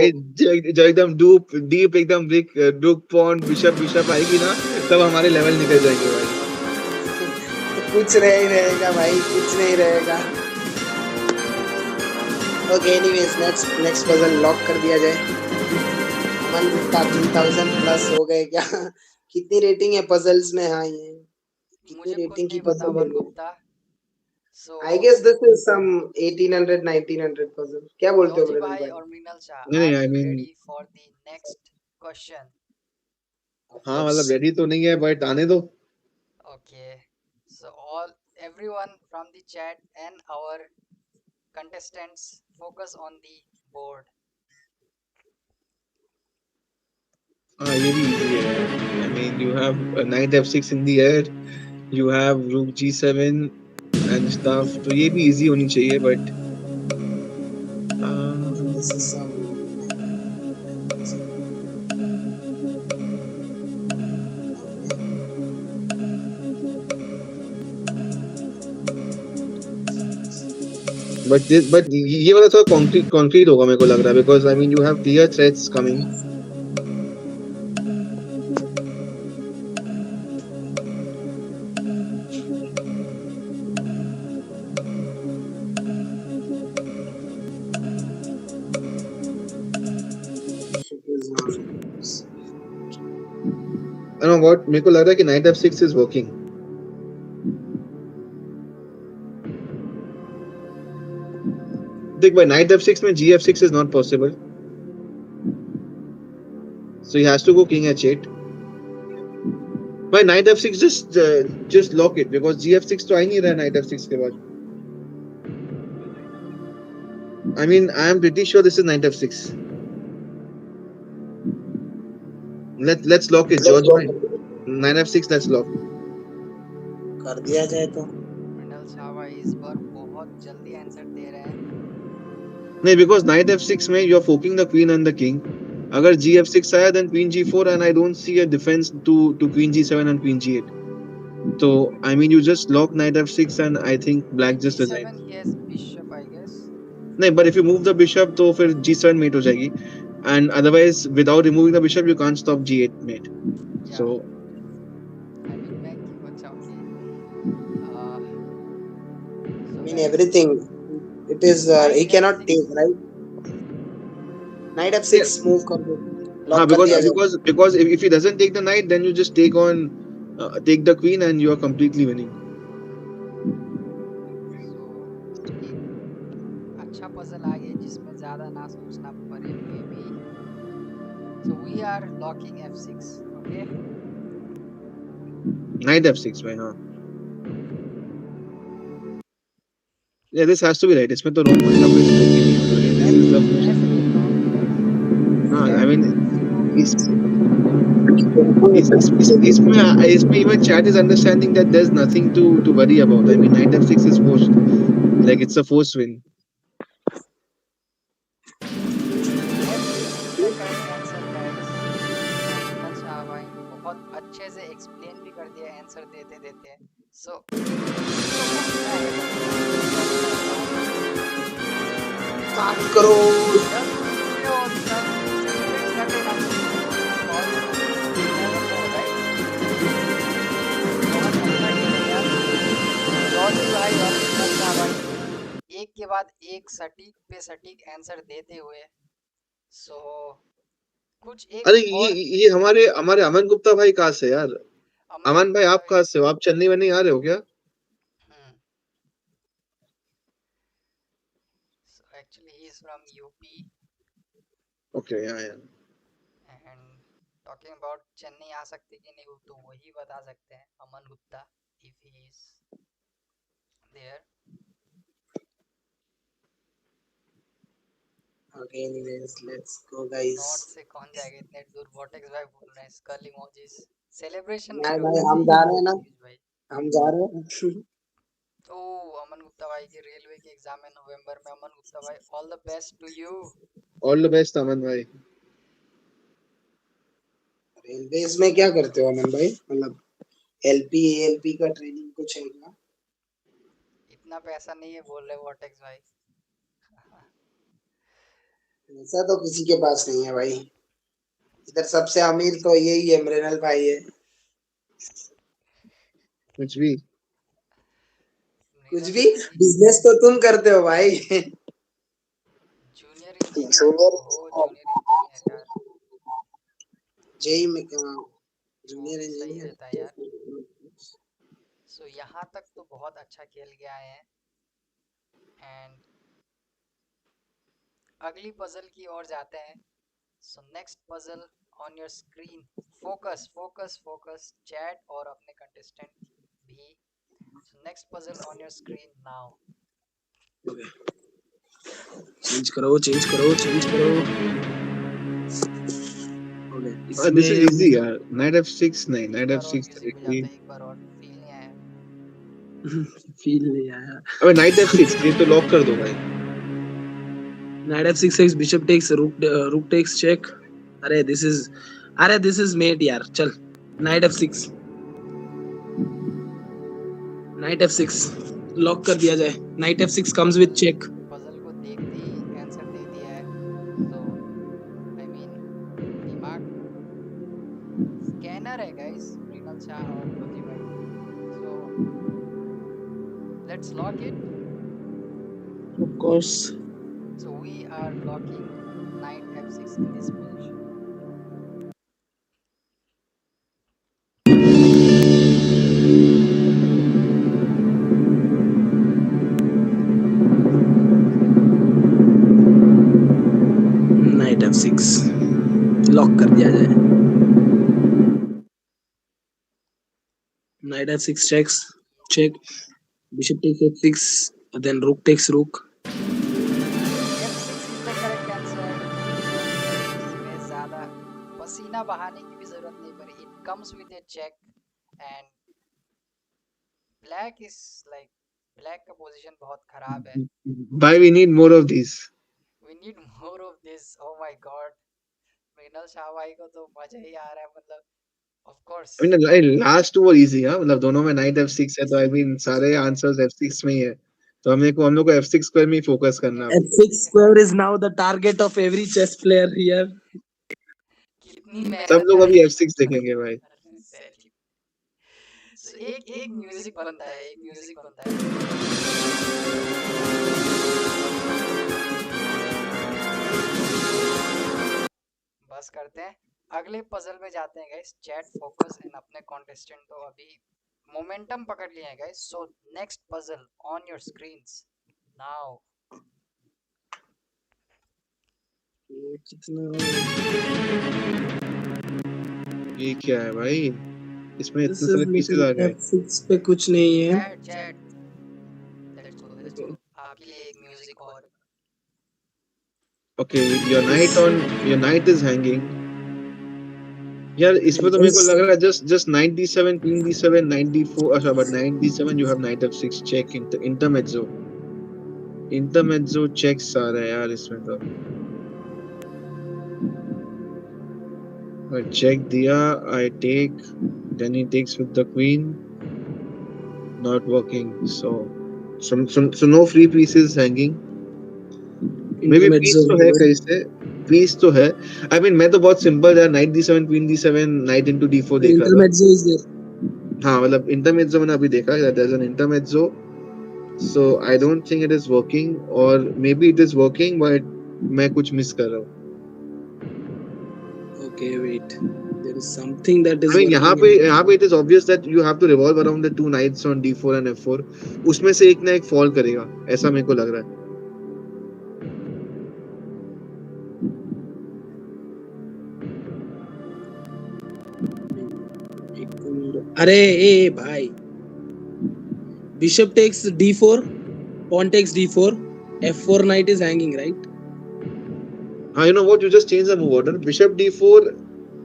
[SPEAKER 3] जब एकदम डीप एकदम रुक पॉन बिशप आएगी ना, तब हमारे लेवल निकल जाएंगे भाई.
[SPEAKER 2] कुछ रह ही रहेगा भाई, कुछ नहीं रहेगा. Okay, anyways next puzzle lock कर दिया जाए. 1000 प्लस हो गए क्या? कितनी रेटिंग है पजल्स में? हाँ ये कितनी
[SPEAKER 1] मुझे खुद
[SPEAKER 2] रेटिंग की
[SPEAKER 1] नहीं पता
[SPEAKER 2] पजल
[SPEAKER 1] अमन
[SPEAKER 2] है?
[SPEAKER 1] Gupta. So
[SPEAKER 2] I guess this is some 1800 1900 puzzle. क्या बोलते हो
[SPEAKER 1] लॉजी
[SPEAKER 2] मृणाल
[SPEAKER 1] भाई
[SPEAKER 2] भाई?
[SPEAKER 1] और मृणाल
[SPEAKER 3] नहीं
[SPEAKER 1] शाह,
[SPEAKER 3] नहीं
[SPEAKER 1] are
[SPEAKER 3] I
[SPEAKER 1] you
[SPEAKER 3] mean,
[SPEAKER 1] ready for the next question?
[SPEAKER 2] Of
[SPEAKER 3] हाँ
[SPEAKER 2] कोर्स।
[SPEAKER 3] मतलब रेडी तो नहीं है बट आने दो.
[SPEAKER 1] Okay, so all everyone from the chat and our contestants focus on the board.
[SPEAKER 3] हाँ ये भी easy है. I mean you have knight f6 in the air, you have rook g7 and stuff, तो ये भी easy होनी चाहिए but
[SPEAKER 2] this is some
[SPEAKER 3] but ये वाला थोड़ा concrete होगा मेरे को लग रहा है because I mean you have clear threats coming. I don't know what मेरे को लग रहा है कि knight f6 is working. देख भाई knight f6 में g f6 is not possible, so he has to go king h8. भाई knight f6 just lock it because g f6 तो आ ही नहीं रहा है knight f6 के बाद. I mean I am pretty sure this is knight f6. Let's lock it George भाई. Knight f6 let's lock.
[SPEAKER 2] कर दिया जाए तो।
[SPEAKER 1] मृणाल शाह इस बार बहुत जल्दी आंसर दे रहे हैं।
[SPEAKER 3] नहीं because knight f6 में you are forking the queen and the king. अगर g f6 आया then queen g4 and I don't see a defense to queen g7 and queen g8. So I mean you just lock knight f6 and I think black
[SPEAKER 1] Queen
[SPEAKER 3] just resign.
[SPEAKER 1] g7 he has bishop I guess.
[SPEAKER 3] नहीं but if you move the bishop तो फिर g7 mate हो जाएगी and otherwise without removing the bishop you can't stop g8 mate.
[SPEAKER 1] Yeah,
[SPEAKER 3] So
[SPEAKER 1] I mean मैं क्यों बचाऊंगी?
[SPEAKER 2] I
[SPEAKER 1] So
[SPEAKER 2] mean
[SPEAKER 1] guys,
[SPEAKER 2] everything. It is he
[SPEAKER 1] knight
[SPEAKER 2] cannot
[SPEAKER 1] f6.
[SPEAKER 2] take right. Knight
[SPEAKER 3] yeah,
[SPEAKER 2] f6 move कर दो।
[SPEAKER 3] हाँ
[SPEAKER 2] lock कर
[SPEAKER 3] because
[SPEAKER 2] दिया जाए।
[SPEAKER 3] because if he doesn't take the knight then you just take the queen and you are completely winning.
[SPEAKER 1] So एक अच्छा puzzle आ गया जिसमें ज्यादा ना सोचना पड़े may be. So we are locking f6. Okay.
[SPEAKER 3] Knight f6 भाई हाँ. Yeah, this has to be right. इसमें तो wrong होने का कोई scope ही नहीं है. I mean, this is the most.
[SPEAKER 1] Definitely wrong guys.
[SPEAKER 3] हाँ, I
[SPEAKER 1] There
[SPEAKER 3] mean,
[SPEAKER 1] is zero
[SPEAKER 3] इस
[SPEAKER 2] बिल्कुल
[SPEAKER 3] इसमें even chat is understanding that there's nothing to worry about. I mean, knight f6 is forced. Like it's a forced win.
[SPEAKER 1] f6 is the correct answer guys. और मृणाल शाह भाई बहुत अच्छे से explain भी कर दिया आंसर देते देते. So
[SPEAKER 2] 7 करोड़।
[SPEAKER 1] 10 crore सब सेलिब्रेट कर लेना ऑलमोस्ट 11 crore राइट. बहुत अच्छा खेले यार लॉजी भाई और मृणाल शाह भाई एक के बाद एक सटीक पे सटीक आंसर देते हुए. सो कुछ एक
[SPEAKER 3] अरे ये
[SPEAKER 1] और
[SPEAKER 3] ये हमारे हमारे अमन गुप्ता भाई कहाँ से यार?
[SPEAKER 1] अमन
[SPEAKER 3] अमन भाई
[SPEAKER 1] गुप्ता
[SPEAKER 3] आप
[SPEAKER 1] भाई.
[SPEAKER 3] कहाँ से हो? आप चेन्नई वन्नई आ रहे हो क्या?
[SPEAKER 1] So actually he is from UP
[SPEAKER 3] Okay, yeah, yeah.
[SPEAKER 1] and talking about Chennai आ सकते कि नहीं वो तो वही बता सकते हैं Aman Gupta if he is there.
[SPEAKER 2] Okay, anyways, let's go guys।
[SPEAKER 1] North से कौन जाएगा इतने दूर? वॉटेक्स भाई बोल रहे हैं स्कल इमोजीज. सेलिब्रेशन नहीं
[SPEAKER 2] यार
[SPEAKER 1] होगा
[SPEAKER 2] भाई हम
[SPEAKER 1] सही
[SPEAKER 2] जा
[SPEAKER 1] है
[SPEAKER 2] रहे हैं ना।
[SPEAKER 1] पीयूष भाई.
[SPEAKER 2] हम जा रहे हैं।
[SPEAKER 1] ओ अमन गुप्ता भाई की रेलवे की एग्जाम है नवंबर में. अमन गुप्ता भाई all the best to you.
[SPEAKER 3] All the best Aman भाई.
[SPEAKER 2] रेलवेज में क्या करते हो अमन भाई? मतलब एलपी एएलपी का ट्रेनिंग कुछ है क्या?
[SPEAKER 1] इतना पैसा नहीं है बोल रहे वॉटेक्स भाई.
[SPEAKER 2] ऐसा तो किसी के पास नहीं है भाई। इधर सबसे अमीर तो यही है, मृणाल भाई है।
[SPEAKER 3] कुछ भी.
[SPEAKER 2] कुछ
[SPEAKER 1] मृणाल
[SPEAKER 2] भी।
[SPEAKER 1] शाह जी
[SPEAKER 2] बिजनेस तो तुम करते हो भाई।
[SPEAKER 1] Junior engineer. ओहो जूनियर इंजीनियर यार.
[SPEAKER 2] जेई में
[SPEAKER 1] वो भी सही रहता है यार। सो यहाँ तक तो बहुत अच्छा खेल के आए हैं। एंड अगली पजल की ओर जाते हैं। सो next puzzle on your screen. Focus focus focus chat और अपने कंटेस्टेंट भी। सो next puzzle on your screen now.
[SPEAKER 2] Change करो चेंज करो चेंज करो। ओके
[SPEAKER 3] दिस इज
[SPEAKER 2] इसमें
[SPEAKER 3] इजी यार, नाइट F6 नहीं,
[SPEAKER 1] एक
[SPEAKER 3] नाइट
[SPEAKER 1] बार और
[SPEAKER 3] F6
[SPEAKER 1] म्यूजिक
[SPEAKER 3] डायरेक्टली।
[SPEAKER 1] बजाते हैं, एक बार और फील नहीं आया।
[SPEAKER 2] फील नहीं आया।
[SPEAKER 3] अबे नाइट F6 ये तो लॉक कर दो भाई।
[SPEAKER 2] Knight F6 takes bishop takes rook takes check. अरे दिस इज मेट यार चल। Night F6 night F6 lock कर दिया जाए। Knight F6 comes with check.
[SPEAKER 1] Puzzle को देखते ही आंसर दे दिया है। सो आई मीन दिमाग स्कैनर है गाइस, मृणाल शाह और फौजी भाई। So let's lock it.
[SPEAKER 2] Of course
[SPEAKER 1] So we are locking knight f6 in this position.
[SPEAKER 2] Knight F6 lock कर दिया जाए। Knight F6 checks check bishop takes F6 then rook takes rook।
[SPEAKER 1] f6 is the correct answer। इसमें ज़्यादा पसीना बहाने की भी ज़रूरत नहीं पड़ी। It comes with a check and black is like black का position बहुत खराब है।
[SPEAKER 3] भाई we need more of this.
[SPEAKER 1] We need more of this। Oh my God। Mrinal Shah भाई को तो मजा ही आ रहा है, मतलब of course।
[SPEAKER 3] I mean last two were easy, हाँ मतलब दोनों में नाइट F6 है, तो आई मीन सारे
[SPEAKER 1] उसमें
[SPEAKER 3] आंसर्स F6 में ही है। तो हम लोग को F6 स्क्वायर में ही फोकस करना अभी।
[SPEAKER 2] F6 square is now the target of every chess player here।
[SPEAKER 1] कितनी
[SPEAKER 3] सब
[SPEAKER 1] मेहनत
[SPEAKER 3] लोग
[SPEAKER 1] करी
[SPEAKER 3] अभी
[SPEAKER 1] है।
[SPEAKER 3] F6 देखेंगे भाई।
[SPEAKER 1] Exactly। So एक एक म्यूजिक बनता है, एक म्यूजिक बनता है। बस करते हैं, अगले पजल में जाते हैं गाइस। चैट फोकस एंड अपने कॉन्टेस्टेंट तो अभी मोमेंटम पकड़ लिए हैं guys. So next puzzle on your screens now.
[SPEAKER 3] ये क्या है भाई, इसमें
[SPEAKER 2] This
[SPEAKER 3] इतने
[SPEAKER 2] is
[SPEAKER 3] सारे पीसेस
[SPEAKER 2] little
[SPEAKER 3] आ गए।
[SPEAKER 2] F6 पे कुछ नहीं है।
[SPEAKER 1] चैट चैट लेट्स गो आपके लिए एक म्यूजिक और।
[SPEAKER 3] Okay your knight is hanging. यार इसमें तो मेरे को लग रहा है just just knight D7 queen D7 knight D4, अच्छा but knight D7 you have knight F6 check intermezzo. Intermezzo checks आ रहा है यार इसमें तो। चेक दिया, I take, then he takes with the queen, not working. So no free pieces hanging. Maybe piece तो है कहीं से, पीस तो है। आई मीन मैं तो बहुत सिंपल यार, night D7 queen D7 night into D4 देख रहा था।
[SPEAKER 2] Intermezzo is there।
[SPEAKER 3] हाँ मतलब इंटरमेज्जो मैंने अभी देखा, there is an intermezzo. So I don't think it is working, or maybe it is working but मैं कुछ मिस कर रहा हूँ।
[SPEAKER 2] Okay wait, there is something that
[SPEAKER 3] I
[SPEAKER 2] is
[SPEAKER 3] mean
[SPEAKER 2] working।
[SPEAKER 3] यहाँ पे it is obvious that you have to revolve around the two knights on D4 and F4। उसमें से एक ना एक फॉल करेगा, ऐसा मेरे को लग रहा है।
[SPEAKER 2] अरे ए भाई, bishop takes D4, pawn takes D4, F4 knight is hanging right।
[SPEAKER 3] हाँ you know what, you just change the move order, bishop D4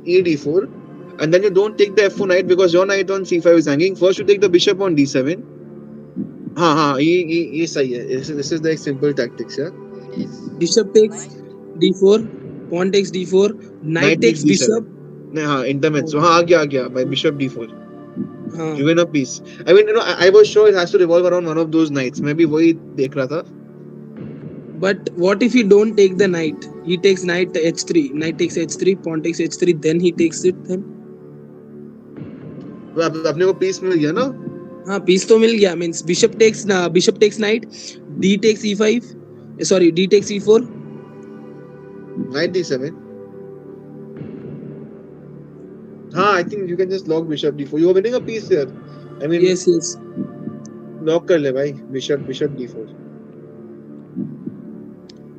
[SPEAKER 3] E D4 and then you don't take the F4 knight because your knight on C5 is hanging। First you take the bishop on D7। हाँ हाँ ये सही है, this is the simple tactics यार।
[SPEAKER 1] It is
[SPEAKER 2] bishop takes
[SPEAKER 1] knight
[SPEAKER 2] D4, pawn takes D4, knight
[SPEAKER 3] Knight takes
[SPEAKER 2] takes
[SPEAKER 3] D7।
[SPEAKER 2] bishop।
[SPEAKER 3] नहीं हाँ इंटरमेज्जो, हाँ आ गया by bishop D4।
[SPEAKER 2] हाँ
[SPEAKER 3] Given a piece। I mean, you know, I was sure it has to revolve around one of those knights। मैं भी वही देख रहा था।
[SPEAKER 2] but what if he don't take the knight, he takes knight H3, knight takes H3, pawn takes H3, then he takes it then।
[SPEAKER 3] अपने को piece मिल गया ना।
[SPEAKER 2] हाँ पीस तो मिल गया, means bishop takes knight, d takes e5, sorry d takes e4,
[SPEAKER 3] Knight D7। हाँ, I think you can just lock bishop d4. You are winning a piece here. I mean,
[SPEAKER 2] Yes, yes.
[SPEAKER 3] Lock कर ले भाई, bishop d4.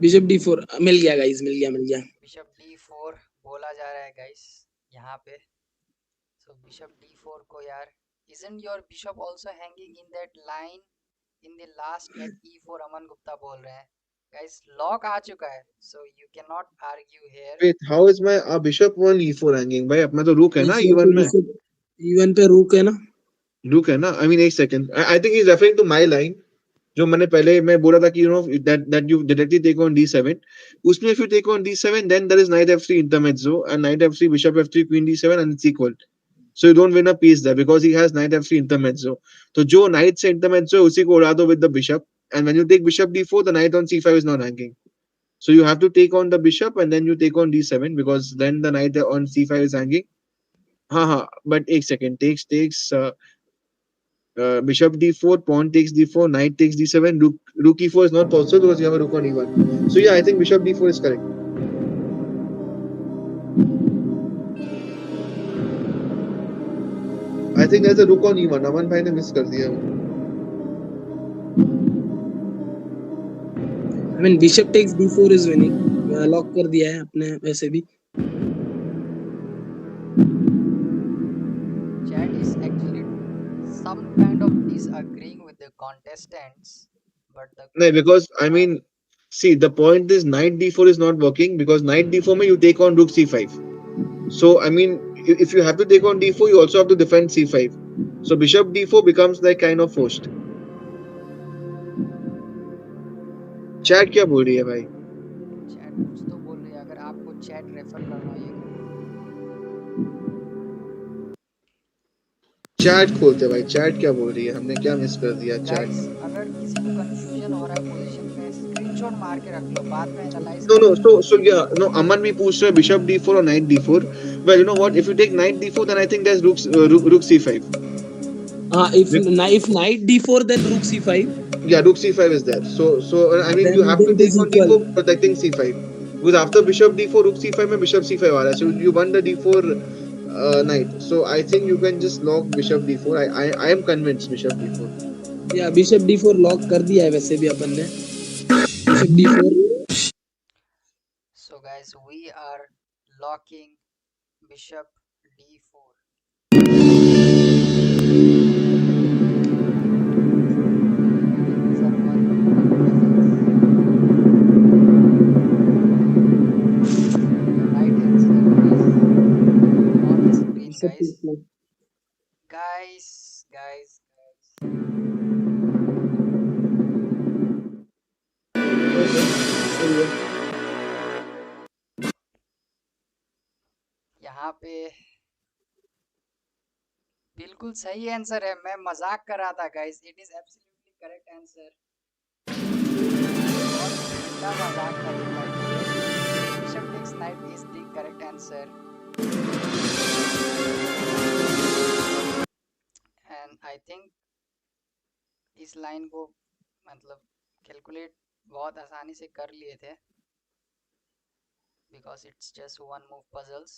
[SPEAKER 2] Bishop D4 मिल गया guys, मिल गया, मिल गया.
[SPEAKER 1] Bishop D4 बोला जा रहा है गाइस यहाँ पे. So bishop D4 को यार, isn't your bishop also hanging in that line in the last at E4? Aman Gupta बोल रहे हैं. Guys, लॉक आ चुका है, so you cannot argue here.
[SPEAKER 3] Wait, how is my bishop on e4 hanging? भाई अपना तो रुक है ना
[SPEAKER 2] E4
[SPEAKER 3] e1
[SPEAKER 2] पे
[SPEAKER 3] में.
[SPEAKER 2] बिशप E1 पे रुक है ना.
[SPEAKER 3] रुक है ना. I mean एक second. I think he's referring to my line. जो मैंने पहले मैं बोला था कि that you directly take on d7. उसमें if you take on d7, then there is knight f3 intermezzo and knight f3 bishop f3 queen d7 and it's equal. So you don't win a piece there because he has knight f3 intermezzo. तो जो knight से intermezzo है उसी को उड़ा दो with the bishop. And when you take bishop d4, the knight on c5 is not hanging. So you have to take on the bishop and then you take on d7 because then the knight on c5 is hanging. हाँ हाँ, but एक second. Bishop d4, pawn takes d4, knight takes d7, rook e4 is not possible because you have a rook on e1. So yeah, I think bishop d4 is correct. I think there's a rook on e1. अमन भाई ने miss कर दिया.
[SPEAKER 2] I mean bishop takes D4 is winning. Lock कर दिया है अपने वैसे भी.
[SPEAKER 1] Chat is actually some kind of disagreeing with the contestants, but the
[SPEAKER 3] No, because I
[SPEAKER 1] are,
[SPEAKER 3] mean, see, the point is knight d4 is not working because knight d4 में you take on rook c5. So I mean, if you have to take on d4, you also have to defend c5. So bishop d4 becomes like kind of forced. Chat क्या बोल रही है भाई?
[SPEAKER 1] chat कुछ तो बोल रही है. अगर आपको chat रेफर करना हो ये
[SPEAKER 3] चैट खोलते भाई. चैट क्या बोल रही है? हमने क्या मिस कर दिया
[SPEAKER 1] गाइस,
[SPEAKER 3] चैट?
[SPEAKER 1] अगर किसी को कंफ्यूजन हो रहा है पोजीशन में, स्क्रीनशॉट मार के रख लो, बाद में एनालाइज
[SPEAKER 3] No, no.
[SPEAKER 1] करेंगे.
[SPEAKER 3] So yeah. No, Aman me पूछ रहा है bishop d4 or knight d4. Well, you know what? If you take knight d4, then I think there's rook c5.
[SPEAKER 2] If knight D4 then rook C5.
[SPEAKER 3] Yeah, rook c5 is there. So I mean, you have
[SPEAKER 2] Then
[SPEAKER 3] to
[SPEAKER 2] it is
[SPEAKER 3] take on
[SPEAKER 2] equal.
[SPEAKER 3] d4 protecting c5. Because after bishop d4, rook c5 में bishop c5 आ रहा है. So you won the d4 knight. So I think you can just lock bishop d4. I am convinced bishop d4.
[SPEAKER 2] या bishop D4 lock कर दिया है वैसे भी अपन ने. Bishop D4.
[SPEAKER 1] So guys, we are locking bishop d4. These are one puzzles. The right answer is on the screen,
[SPEAKER 2] bishop
[SPEAKER 1] guys.
[SPEAKER 2] D4.
[SPEAKER 1] Guys.
[SPEAKER 2] Okay सही है.
[SPEAKER 1] यहाँ पे बिल्कुल सही आंसर है. मैं मजाक कर रहा था guys. It is absolutely correct answer. और जितना मजाक था जितना bishop takes knight is the correct answer. And I think इस लाइन को मतलब कैलकुलेट बहुत आसानी से कर लिए थे because it's just one move puzzles.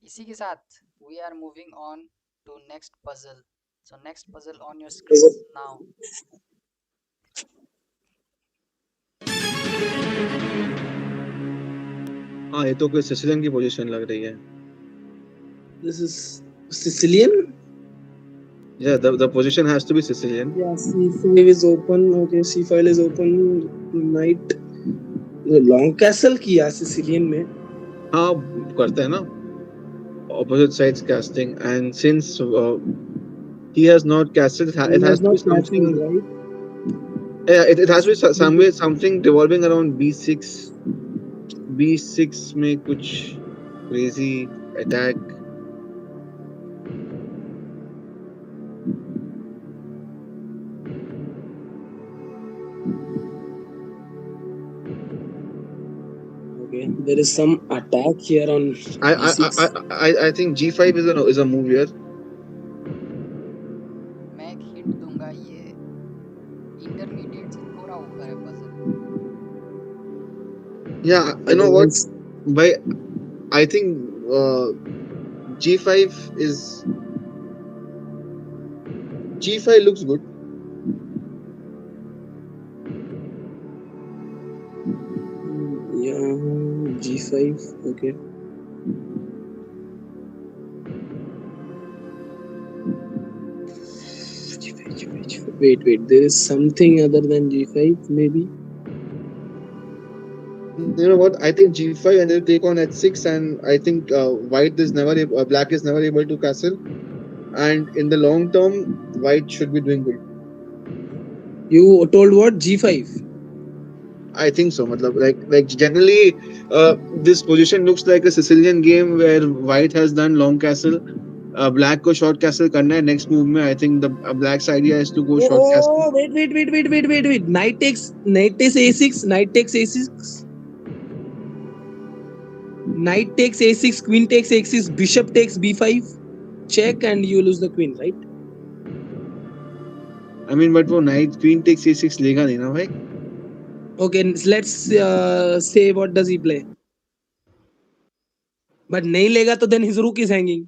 [SPEAKER 1] इसी के साथ we are moving on to next puzzle. So next puzzle on your screen now.
[SPEAKER 3] हाँ, ये तो कोई सिसिलियन की पोजीशन लग रही है.
[SPEAKER 2] This is Sicilian.
[SPEAKER 3] Yeah, the position has to be Sicilian.
[SPEAKER 2] Yeah, C5 is open. Okay, C5 is open. Knight. Long castle किया Sicilian में.
[SPEAKER 3] हाँ, करते हैं ना. Opposite sides casting, and since he has not casted, it has to be something.
[SPEAKER 2] Right?
[SPEAKER 3] Yeah, it has to be some way something revolving around b6. b6 में कुछ crazy attack.
[SPEAKER 2] Okay, there is some attack here on
[SPEAKER 3] I think g5 is a move here.
[SPEAKER 1] मैं एक hint दूंगा. ये intermediate से थोड़ा ऊपर है puzzle.
[SPEAKER 3] Yeah, you know what? But I think G5 is G5 looks good.
[SPEAKER 2] Yeah, G5. Okay. Wait. There is something other than G5, maybe.
[SPEAKER 3] You know what? I think G5 and they'll take on H6, and I think black is never able to castle. And in the long term, white should be doing good.
[SPEAKER 2] You told what? G5.
[SPEAKER 3] I think so. Matlab, like generally, this position looks like a Sicilian game where white has done long castle, black को short castle करना है. Next move में I think the black's idea is to go short castle.
[SPEAKER 2] Oh, wait. Knight takes A6. Knight takes A6. Knight takes A6. Queen takes A6. Bishop takes B5. Check and you lose the queen, right?
[SPEAKER 3] I mean, but वो knight queen takes A6 लेगा नहीं ना भाई.
[SPEAKER 2] Okay, let's say what does he play? But नहीं लेगा तो then his rook is hanging.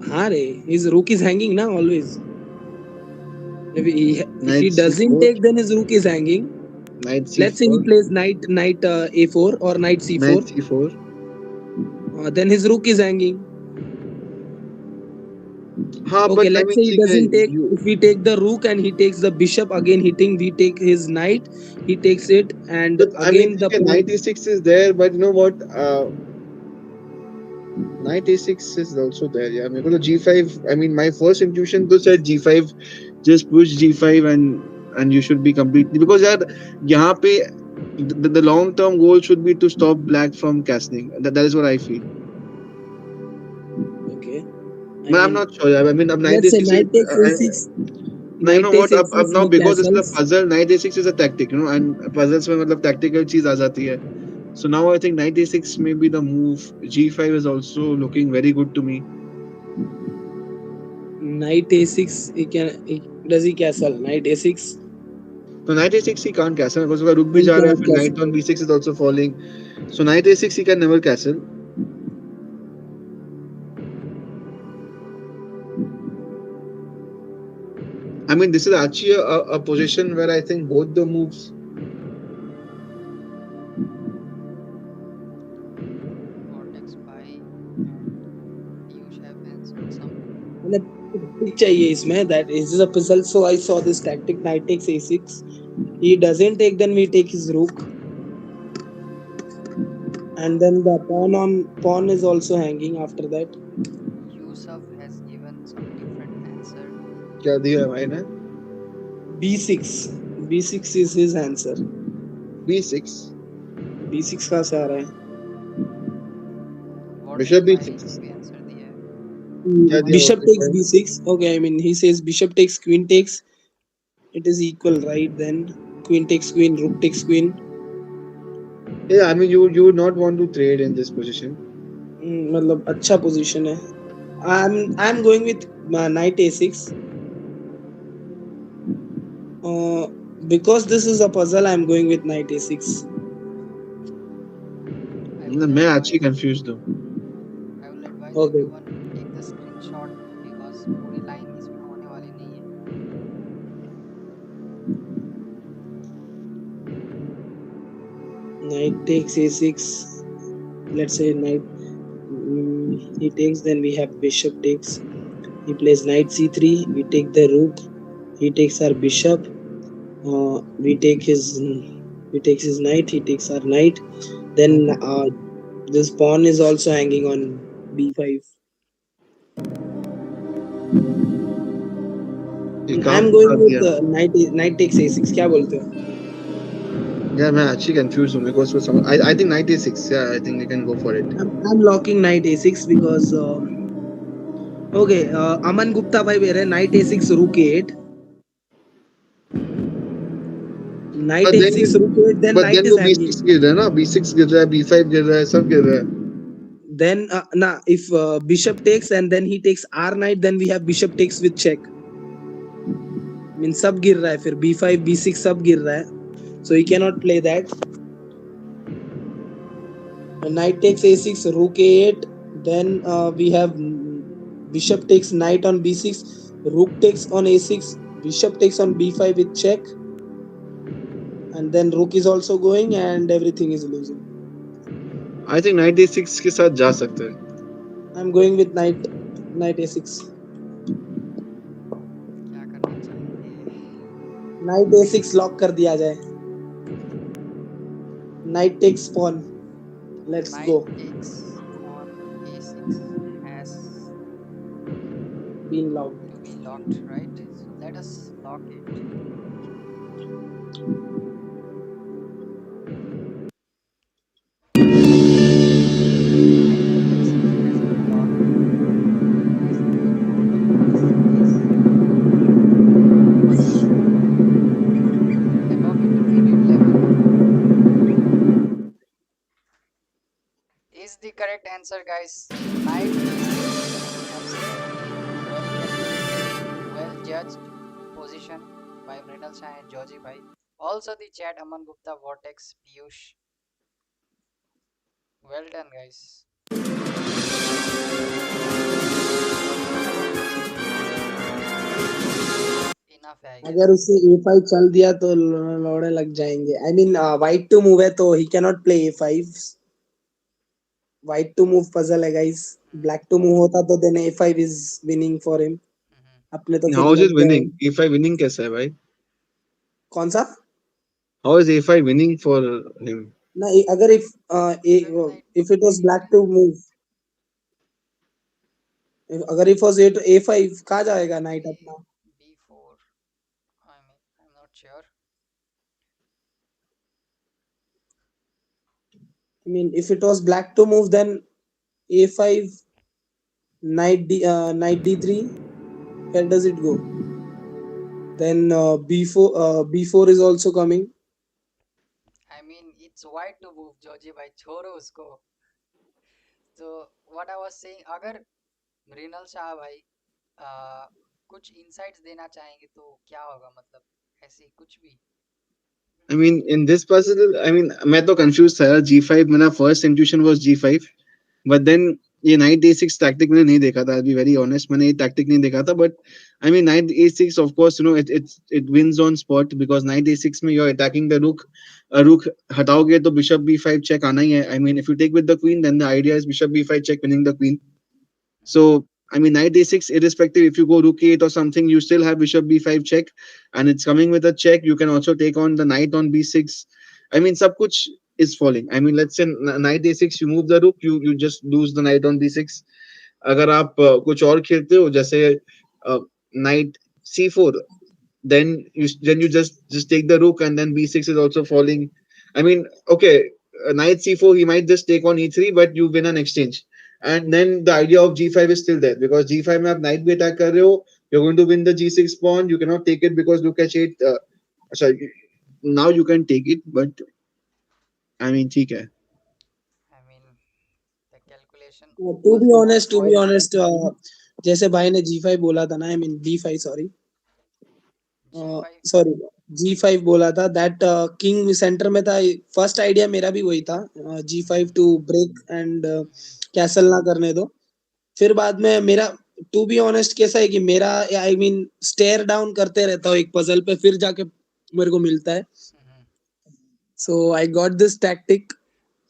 [SPEAKER 2] हाँ रे, his rook is hanging now always. If he
[SPEAKER 3] Knight
[SPEAKER 2] doesn't
[SPEAKER 3] C4,
[SPEAKER 2] take, then his rook is hanging.
[SPEAKER 3] knight
[SPEAKER 2] Let's say he
[SPEAKER 3] C4,
[SPEAKER 2] plays knight A4 or knight
[SPEAKER 3] knight
[SPEAKER 2] C4.
[SPEAKER 3] C4.
[SPEAKER 2] Then his rook is hanging.
[SPEAKER 3] हाँ,
[SPEAKER 2] Okay,
[SPEAKER 3] but I
[SPEAKER 2] let's
[SPEAKER 3] mean,
[SPEAKER 2] say he
[SPEAKER 3] ठीक है,
[SPEAKER 2] doesn't take.
[SPEAKER 3] you.
[SPEAKER 2] If we take the rook and he takes the bishop, again hitting, we take his knight. He takes it, and
[SPEAKER 3] But I mean,
[SPEAKER 2] again the
[SPEAKER 3] ठीक है,
[SPEAKER 2] pawn.
[SPEAKER 3] knight A6 is there, but you know what? Knight A6 is also there. Yeah, मेरे को तो G5. I mean, my first intuition तो said G5, just push G5 and you should be completely because यार यहाँ पे the long term goal should be to stop black from castling. That is what I feel.
[SPEAKER 2] Okay, I
[SPEAKER 3] But I'm
[SPEAKER 2] mean,
[SPEAKER 3] not sure. Yeah. I mean, अब knight
[SPEAKER 2] let's say
[SPEAKER 3] A6 is.
[SPEAKER 2] knight takes A6.
[SPEAKER 3] Now you
[SPEAKER 2] Knight
[SPEAKER 3] know
[SPEAKER 2] takes
[SPEAKER 3] what? अब
[SPEAKER 2] A6.
[SPEAKER 3] now
[SPEAKER 2] He
[SPEAKER 3] because this is a
[SPEAKER 2] castles.
[SPEAKER 3] puzzle, knight A6 is a tactic, you know, and puzzles में मतलब tactical चीज आ जाती है. So now I think knight A6 may be the move. G5 is also looking very good to me.
[SPEAKER 2] Knight A6. Does he castle? Knight A6.
[SPEAKER 3] So knight A6 he can't castle because उसका rook भी
[SPEAKER 2] He
[SPEAKER 3] जा रहा है,
[SPEAKER 2] can't
[SPEAKER 3] फिर
[SPEAKER 2] castle.
[SPEAKER 3] knight on B6 is also falling. So knight A6 he can never castle. I mean, this is actually a position where I think both the moves.
[SPEAKER 1] Cortex Pi and Piyush have answered some.
[SPEAKER 2] मतलब tactic चाहिए इसमें. That is a puzzle. So I saw this tactic. Knight takes A6. He doesn't take. Then we take his rook, and then the pawn is also hanging after that.
[SPEAKER 1] Yusuf has given some different answer.
[SPEAKER 3] क्या दिया है भाई ने?
[SPEAKER 2] B6. B6 is his answer.
[SPEAKER 3] B6.
[SPEAKER 2] B6 कहाँ से आ रहा है?
[SPEAKER 3] Bishop
[SPEAKER 1] Vortex Pi
[SPEAKER 3] B6.
[SPEAKER 1] जो भी आंसर दिया है.
[SPEAKER 3] क्या दिया
[SPEAKER 2] Bishop
[SPEAKER 3] Vortex
[SPEAKER 2] takes
[SPEAKER 3] भाई?
[SPEAKER 2] B6. Okay, I mean he says bishop takes queen takes. It is equal, right? Then queen takes queen, rook takes queen.
[SPEAKER 3] Yeah, I mean you would not want to trade in this position.
[SPEAKER 2] मतलब अच्छा position है. I'm going with knight A6. Because this is a puzzle, I'm going with knight A6.
[SPEAKER 1] I will
[SPEAKER 3] मैं actually
[SPEAKER 1] advise
[SPEAKER 3] confused हूँ.
[SPEAKER 1] I will advise
[SPEAKER 2] Okay.
[SPEAKER 1] everyone to take the screenshot because पूरी line इसमें होने वाली नहीं है.
[SPEAKER 2] Knight takes A6. Let's say knight. He takes. Then we have bishop takes. He plays knight C3. We take the rook. He takes our bishop. We take his. We takes his knight. He takes our knight. Then this pawn is also hanging on B5.
[SPEAKER 3] ये काम
[SPEAKER 2] I'm
[SPEAKER 3] तो
[SPEAKER 2] going
[SPEAKER 3] कर
[SPEAKER 2] with
[SPEAKER 3] दिया.
[SPEAKER 2] knight takes A6. क्या बोलते हो?
[SPEAKER 3] Yeah, मैं actually confused हूँ because for some I think knight A6. Yeah, I think we can go for it.
[SPEAKER 2] I'm locking knight A6 because okay. Aman Gupta bhai बोल रहे knight A6 rook A8. Knight
[SPEAKER 3] But then
[SPEAKER 2] A6 rook A8. Then
[SPEAKER 3] but
[SPEAKER 2] knight
[SPEAKER 3] then
[SPEAKER 2] is
[SPEAKER 3] वो B6
[SPEAKER 2] hanging.
[SPEAKER 3] गिर रहा है ना, B6 गिर रहा है, B5 गिर रहा है, सब गिर रहा है.
[SPEAKER 2] Then if bishop takes and then he takes R knight, then we have bishop takes with check. I mean सब गिर रहा है फिर B5 B6 सब गिर रहा है. so he cannot play that. Knight takes a6, rook a8. Then we have bishop takes knight on b6, rook takes on a6, bishop takes on b5 with check, and then rook is also going, and everything is losing.
[SPEAKER 3] I think night d6 के साथ जा सकते हैं.
[SPEAKER 2] I'm going with knight a6.
[SPEAKER 1] क्या करना चाहेंगे?
[SPEAKER 2] Knight a6 lock कर दिया जाए. Knight takes pawn. Let's
[SPEAKER 1] Knight
[SPEAKER 2] go.
[SPEAKER 1] takes on a6 has
[SPEAKER 2] Been locked.
[SPEAKER 1] to be locked, right? So let us lock it. Knight a6 has been locked. Is the mode is above intermediate level is the correct answer, guys. Knight a6, absolutely well calculated, well judged position by Mrinal Shah and Georgie Bhai. Also the chat, Aman Gupta, Vortex, Piyush. Well done, guys. Enough है, I
[SPEAKER 2] अगर
[SPEAKER 1] guess.
[SPEAKER 2] उसे a5 चल दिया तो लौड़े लग जाएंगे. I mean, white to move है तो he cannot play a5. White to move puzzle है guys.
[SPEAKER 1] Hmm.
[SPEAKER 2] Black to move होता तो then a5 is winning for him.
[SPEAKER 1] Hmm.
[SPEAKER 2] अपने तो फिर
[SPEAKER 3] हाउ इज इट
[SPEAKER 2] लग गए.
[SPEAKER 3] विनिंग? e5 विनिंग कैसा है भाई?
[SPEAKER 2] कौन सा?
[SPEAKER 3] How is a5 winning for him?
[SPEAKER 2] ना अगर
[SPEAKER 1] अगर night
[SPEAKER 2] if it was black
[SPEAKER 1] a3
[SPEAKER 2] to move, अगर if was a5 कहाँ जाएगा नाइट
[SPEAKER 1] maybe
[SPEAKER 2] अपना?
[SPEAKER 1] b4. I'm not sure.
[SPEAKER 2] I mean, if it was black to move, then a5, knight d3. Where does it go? Then b4 is also coming.
[SPEAKER 1] It's white to move, Georgie भाई छोड़ो उसको. तो what I was saying, अगर मृणाल शाह भाई कुछ insights देना चाहेंगे तो क्या होगा, मतलब ऐसे कुछ भी.
[SPEAKER 3] I mean, in this puzzle, I mean, मैं तो confused था यार. G5 मेरा first intuition was G5, but then ये knight a6 tactic मैंने नहीं देखा था. I'll be very honest, मैंने ये tactic नहीं देखा था. But I mean, knight a6, of course, it wins on spot because knight a6 में you're attacking the rook. Rook हटाओगे तो bishop b5 check आना ही है. I mean, if you take with the queen, then the idea is bishop b5 check winning the queen. So, I mean, knight a6, irrespective, if you go rook e8 or something, you still have bishop b5 check, and it's coming with a check. You can also take on the knight on b6. I mean, sab kuch is falling. I mean, let's say knight a6, you move the rook, you just lose the knight on b6. अगर आप कुछ और खेलते हो जैसे knight c4, then you just take the rook and then b6 is also falling. I mean, okay, knight c4 he might just take on e3, but you win an exchange. And then the idea of g5 is still there because g5 में आप knight भी attack कर रहे हो, you're going to win the g6 pawn. You cannot take it because look at it. Sorry, now you can take it, but I mean ठीक है.
[SPEAKER 1] I mean the calculation
[SPEAKER 2] To
[SPEAKER 1] was
[SPEAKER 2] be
[SPEAKER 1] on
[SPEAKER 2] honest,
[SPEAKER 1] point.
[SPEAKER 2] जैसे भाई ने g5 बोला था ना, I mean b5, sorry,
[SPEAKER 1] g5.
[SPEAKER 2] Sorry, g5 बोला था. दैट किंग सेंटर में था. फर्स्ट आइडिया मेरा भी वही था,
[SPEAKER 1] Mhm.
[SPEAKER 2] g5 to break and
[SPEAKER 1] Mhm.
[SPEAKER 2] Castle ना करने दो. फिर बाद में मेरा, टू बी ऑनेस्ट, कैसा है कि मेरा, आई मीन, स्टेयर डाउन करते रहता हूँ एक पजल पे, फिर जाके मेरे को मिलता है.
[SPEAKER 1] Mhm.
[SPEAKER 2] So I got this tactic,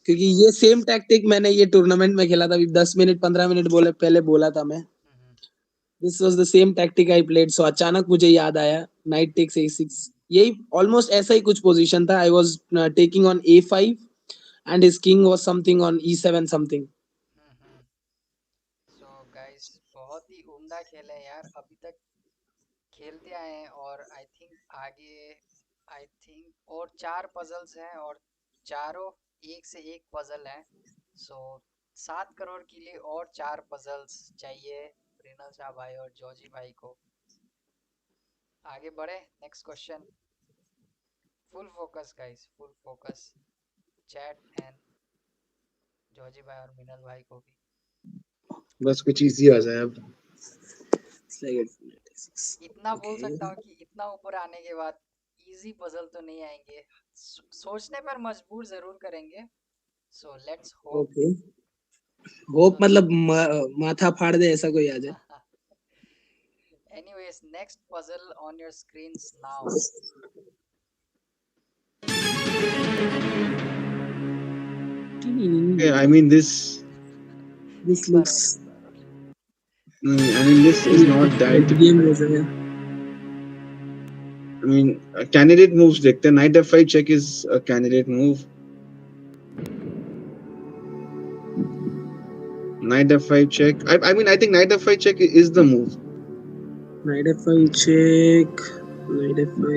[SPEAKER 2] क्योंकि
[SPEAKER 1] So.
[SPEAKER 2] ये सेम टैक्टिक मैंने ये टूर्नामेंट में खेला था. अभी 10 मिनट 15 मिनट बोले पहले बोला था मैं.
[SPEAKER 1] Mhm.
[SPEAKER 2] This was the same tactic I played. So अचानक मुझे याद आया नाइट टेक्स a6. यही ऑलमोस्ट ऐसा ही कुछ पोजीशन था. I was taking on a5 and his king was something on e7 something.
[SPEAKER 1] Mhm. So guys, बहुत ही उम्दा खेल है यार, अभी तक खेलते आए हैं. और आई थिंक और 4 पजल्स हैं, और चारों एक से एक पजल हैं. सो 7 करोड़ के लिए और 4 पजल्स चाहिए रिनल शाह भाई और जॉर्जी भाई को. आगे बढ़े, next question. Full focus guys, full focus, chat and Georgie भाई और मिनल भाई को भी.
[SPEAKER 3] बस कुछ easy आ जाए अब.
[SPEAKER 2] It's like
[SPEAKER 1] इतना बोल
[SPEAKER 2] okay.
[SPEAKER 1] सकता हूँ कि इतना ऊपर आने के बाद इजी पजल तो नहीं आएंगे, सोचने पर मजबूर जरूर करेंगे। So let's hope.
[SPEAKER 2] Okay, hope
[SPEAKER 1] so
[SPEAKER 2] मतलब माथा फाड़ दे ऐसा कोई आ जाए।
[SPEAKER 1] anyways, next puzzle on your screens now.
[SPEAKER 3] Okay, I mean this.
[SPEAKER 2] This
[SPEAKER 1] एक बार और,
[SPEAKER 2] looks
[SPEAKER 1] एक बार और।
[SPEAKER 3] I mean this is not that.
[SPEAKER 2] Game जैसा है।
[SPEAKER 3] I mean candidate moves देखते हैं. Knight f5 check is a candidate move. Knight f5 check. I mean I think knight f5 check is the move.
[SPEAKER 2] Knight f5 check, knight f5.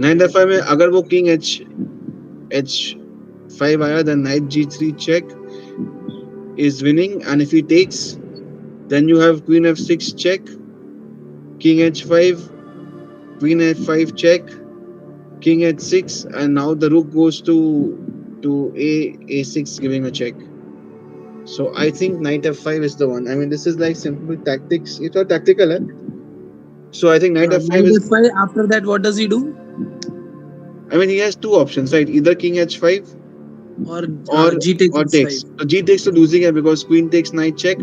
[SPEAKER 3] Knight f5 में अगर वो king h5 आया, then knight g3 check is winning, and if he takes, then you have queen f6 check, king h5, queen f5 check, king h6, and now the rook goes to a6, giving a check. So I think knight f5 is the one. I mean this is like simple tactics. It's all tactical, eh? So I think knight f5
[SPEAKER 2] Knight
[SPEAKER 3] is.
[SPEAKER 2] f5. After that, what does he do?
[SPEAKER 3] I mean he has two options, right? Either king h5
[SPEAKER 2] Or
[SPEAKER 3] or
[SPEAKER 2] g takes
[SPEAKER 3] or
[SPEAKER 2] h5.
[SPEAKER 3] takes. So g takes to losing है because queen takes knight check,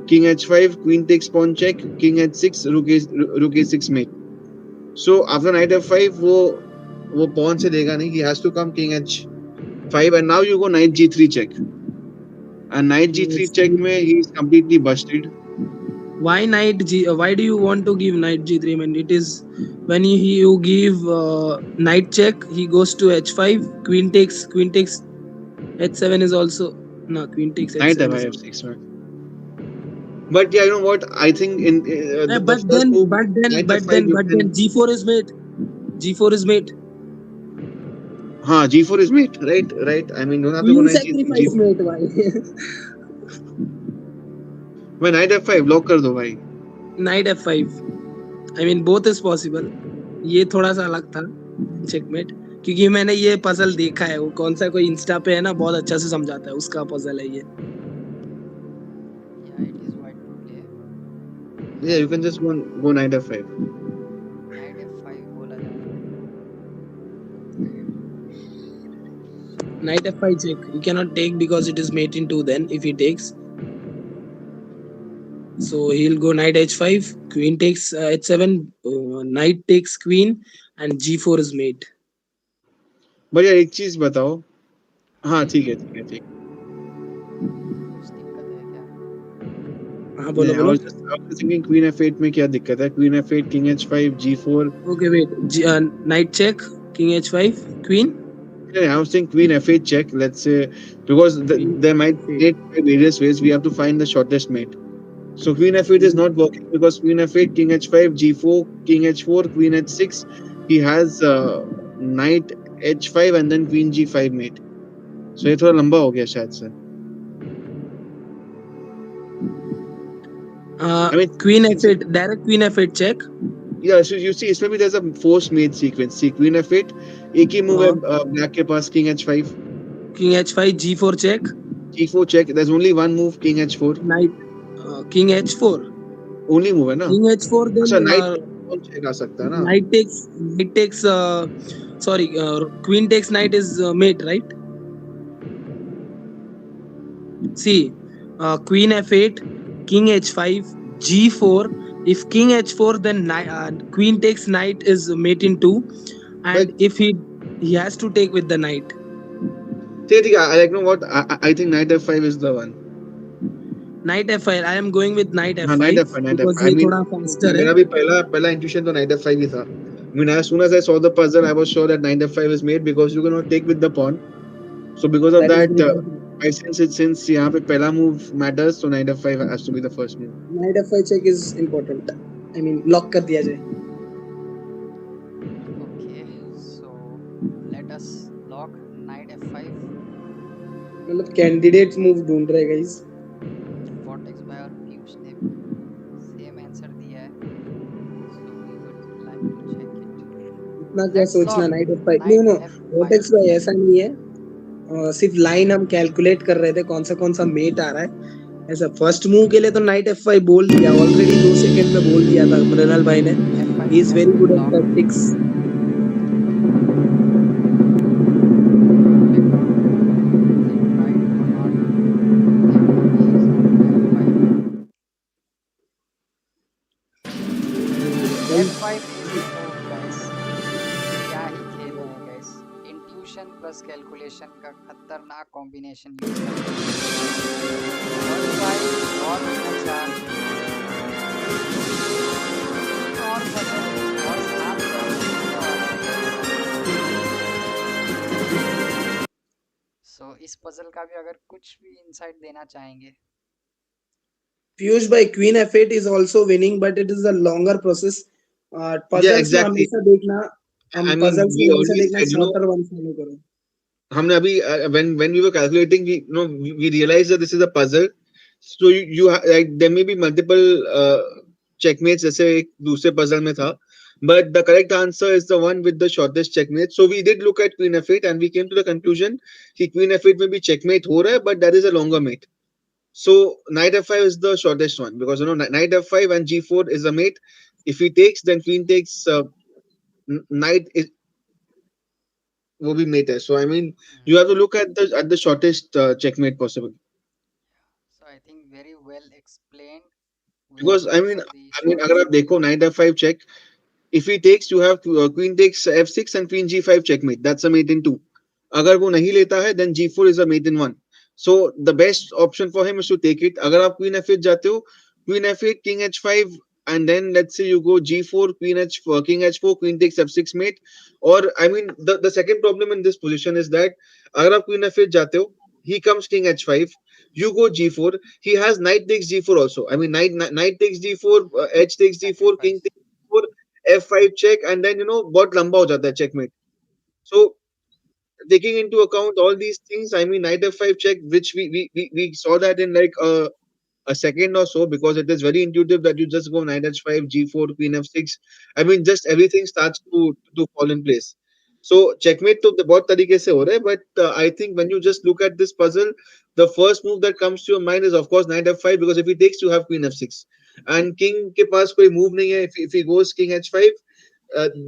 [SPEAKER 3] king h5, queen takes pawn check, king h6, rook a6 mate. So after knight f5 वो pawn से देगा नहीं. He has to come king h5, and now you go knight g3 check. And knight g3 check में he is completely busted.
[SPEAKER 2] Why knight g? Why do you want to give knight g3? When it is when you give knight check, he goes to h5. Queen takes h7 is also no. Queen takes
[SPEAKER 3] Knight
[SPEAKER 2] h7 is
[SPEAKER 3] f6 में. But yeah, you know what? I think in the
[SPEAKER 2] but
[SPEAKER 3] first
[SPEAKER 2] then
[SPEAKER 3] move,
[SPEAKER 2] but then
[SPEAKER 3] knight
[SPEAKER 2] but
[SPEAKER 3] f5
[SPEAKER 2] then
[SPEAKER 3] you
[SPEAKER 2] but
[SPEAKER 3] can.
[SPEAKER 2] then g4 is mate. G4 is mate.
[SPEAKER 3] हाँ g4 is mate, right. I mean don't have to go
[SPEAKER 2] Queen
[SPEAKER 3] knight
[SPEAKER 2] sacrifice
[SPEAKER 3] g4.
[SPEAKER 2] mate. Why?
[SPEAKER 3] मैं knight f5 block कर दो भाई.
[SPEAKER 2] Knight f5. I mean both is possible. ये थोड़ा सा अलग था checkmate, क्योंकि मैंने ये पजल देखा है। वो कौन सा कोई इंस्टा पे है ना, बहुत अच्छा से समझाता है, उसका पजल है ये।
[SPEAKER 1] Yeah, it is white to play.
[SPEAKER 3] Yeah, you can just go knight f5.
[SPEAKER 1] Knight f5 बोला जा रहा है।
[SPEAKER 2] Knight f5 check. He cannot take because it is mate in 2 then if he takes. So he'll go knight h5, queen takes h7, knight takes queen, and g4 is mate.
[SPEAKER 3] भैया एक चीज बताओ. हाँ ठीक है.
[SPEAKER 1] कुछ दिक्कत है क्या?
[SPEAKER 2] हाँ बोलो
[SPEAKER 3] I
[SPEAKER 2] बोलो।
[SPEAKER 3] was just thinking queen f8 में क्या दिक्कत है? Queen f8, king h5, g4.
[SPEAKER 2] Okay, wait. Knight check, king h5, queen.
[SPEAKER 3] Yeah, I was saying queen f8 check. Let's say because
[SPEAKER 2] Queen
[SPEAKER 3] there might be
[SPEAKER 2] f8.
[SPEAKER 3] various ways. We have to find the shortest mate. So queen f8 is not working because queen f8, king h5, g4, king h4, queen h6. He has knight h5 and then queen g5 mate. So ये थोड़ा लंबा हो गया शायद से. I mean,
[SPEAKER 2] Queen f8, direct queen f8 check.
[SPEAKER 3] yeah, so you see, इसमें भी there's a forced mate sequence. See, queen f8, एक ही move है black के पास, king h5.
[SPEAKER 2] King h5, g4 check.
[SPEAKER 3] g4 check. There's only one move, king h4.
[SPEAKER 2] Knight, king h4.
[SPEAKER 3] Only move है ना?
[SPEAKER 2] King h4 then
[SPEAKER 3] अच्छा knight check आ सकता है ना?
[SPEAKER 2] knight takes sorry, queen takes knight is mate, right? See, queen f8, king h5, g4. If king h4, then queen takes knight is mate in 2, and
[SPEAKER 3] But,
[SPEAKER 2] if he has to take with the knight.
[SPEAKER 3] ठीक है. I know what. I think knight f5 is the one.
[SPEAKER 2] Knight f5. I am going with knight
[SPEAKER 3] हाँ,
[SPEAKER 2] f5
[SPEAKER 3] knight f5.
[SPEAKER 2] because
[SPEAKER 3] I
[SPEAKER 2] ये
[SPEAKER 3] mean,
[SPEAKER 2] थोड़ा faster है.
[SPEAKER 3] मेरा भी पहला intuition तो knight f5 ही था. I mean, as soon as I saw the puzzle, I was sure that knight f5 is made because you cannot take with the pawn. So because of
[SPEAKER 2] That is
[SPEAKER 3] that, I since यहाँ पे पहला move matters, so knight f5 has to be the first move.
[SPEAKER 2] Knight f5 check is important. I mean, lock कर दिया जाए.
[SPEAKER 1] Okay, so let us lock knight f5.
[SPEAKER 2] मतलब candidate move ढूंढ रहे guys.
[SPEAKER 1] Vortex by और पीयूष ने same answer दिया है, so we would like to check it.
[SPEAKER 2] इतना क्या
[SPEAKER 1] Let's
[SPEAKER 2] सोचना
[SPEAKER 1] lock
[SPEAKER 2] knight f5.
[SPEAKER 1] knight
[SPEAKER 2] No,
[SPEAKER 1] f5.
[SPEAKER 2] vortex by ऐसा नहीं है. सिर्फ लाइन हम कैलकुलेट कर रहे थे कौन सा मेट आ रहा है. ऐसा फर्स्ट मूव के लिए तो नाइट f5 बोल दिया ऑलरेडी, 2 सेकंड में बोल दिया था मृणाल भाई ने. He is very good at tactics.
[SPEAKER 1] Preparation plus calculation का खतरनाक कॉम्बिनेशन यूज करते हैं। और भाई और अच्छा और पजल और आप क्या बोलने वाले हैं? सो इस पजल का भी अगर कुछ भी इंसाइट देना चाहेंगे।
[SPEAKER 2] पीयूष भाई queen F8 is also winning but it is a longer process.
[SPEAKER 3] Yeah,
[SPEAKER 2] puzzles में
[SPEAKER 3] exactly.
[SPEAKER 2] हमेशा देखना, हम
[SPEAKER 3] I mean,
[SPEAKER 2] पजल्स में
[SPEAKER 3] we
[SPEAKER 2] हमेशा
[SPEAKER 3] always
[SPEAKER 2] देखना
[SPEAKER 3] said,
[SPEAKER 2] शॉर्टर वन फॉलो करो.
[SPEAKER 3] हमने अभी when we were calculating, we realized that this is a puzzle. So like there may be multiple checkmates जैसे एक दूसरे puzzle में था, but the correct answer is the one with the shortest checkmate. So we did look at Queen F8 and we came to the conclusion कि Queen F8 में भी checkmate हो रहा है, but there is a longer mate. So Knight F5 is the shortest one because Knight F5 and G4 is a mate. If he takes, then Queen takes. Knight is वो भी mate है. So I mean, you have to look at the shortest checkmate possible.
[SPEAKER 1] So I think very well explained. We are
[SPEAKER 3] Because
[SPEAKER 1] going for the
[SPEAKER 3] I mean, अगर
[SPEAKER 1] shortest
[SPEAKER 3] आप
[SPEAKER 1] mate.
[SPEAKER 3] देखो Knight F5 check, if he takes, you have Queen takes F6 and Queen G5 checkmate. That's a mate in two. अगर वो नहीं लेता है, then G4 is a mate in one. So the best option for him is to take it. अगर आप Queen F8 जाते हो, Queen F8, King H5, and then let's say you go G4, Queen H4, King H4, Queen takes F6 mate. Or I mean, the second problem in this position is that अगर आप Queen F8 जाते हो, he comes King H5, you go G4. He has Knight takes G4 also. I mean, Knight takes G4, H takes G4, King
[SPEAKER 1] Sacrifice.
[SPEAKER 3] takes G4, F5 check, and then बहुत लंबा हो जाता है checkmate. So taking into account all these things, I mean, Knight F5 check, which we saw that in like a second or so, because it is very intuitive that you just go Knight H5, G4, Queen F6. I mean, just everything starts to fall in place. So checkmate तो बहुत तरीके से हो रहा है, but I think when you just look at this puzzle, the first move that comes to your mind is of course Knight F5, because if he takes, you have Queen F6, and King के पास कोई move नहीं है. If he goes King H5,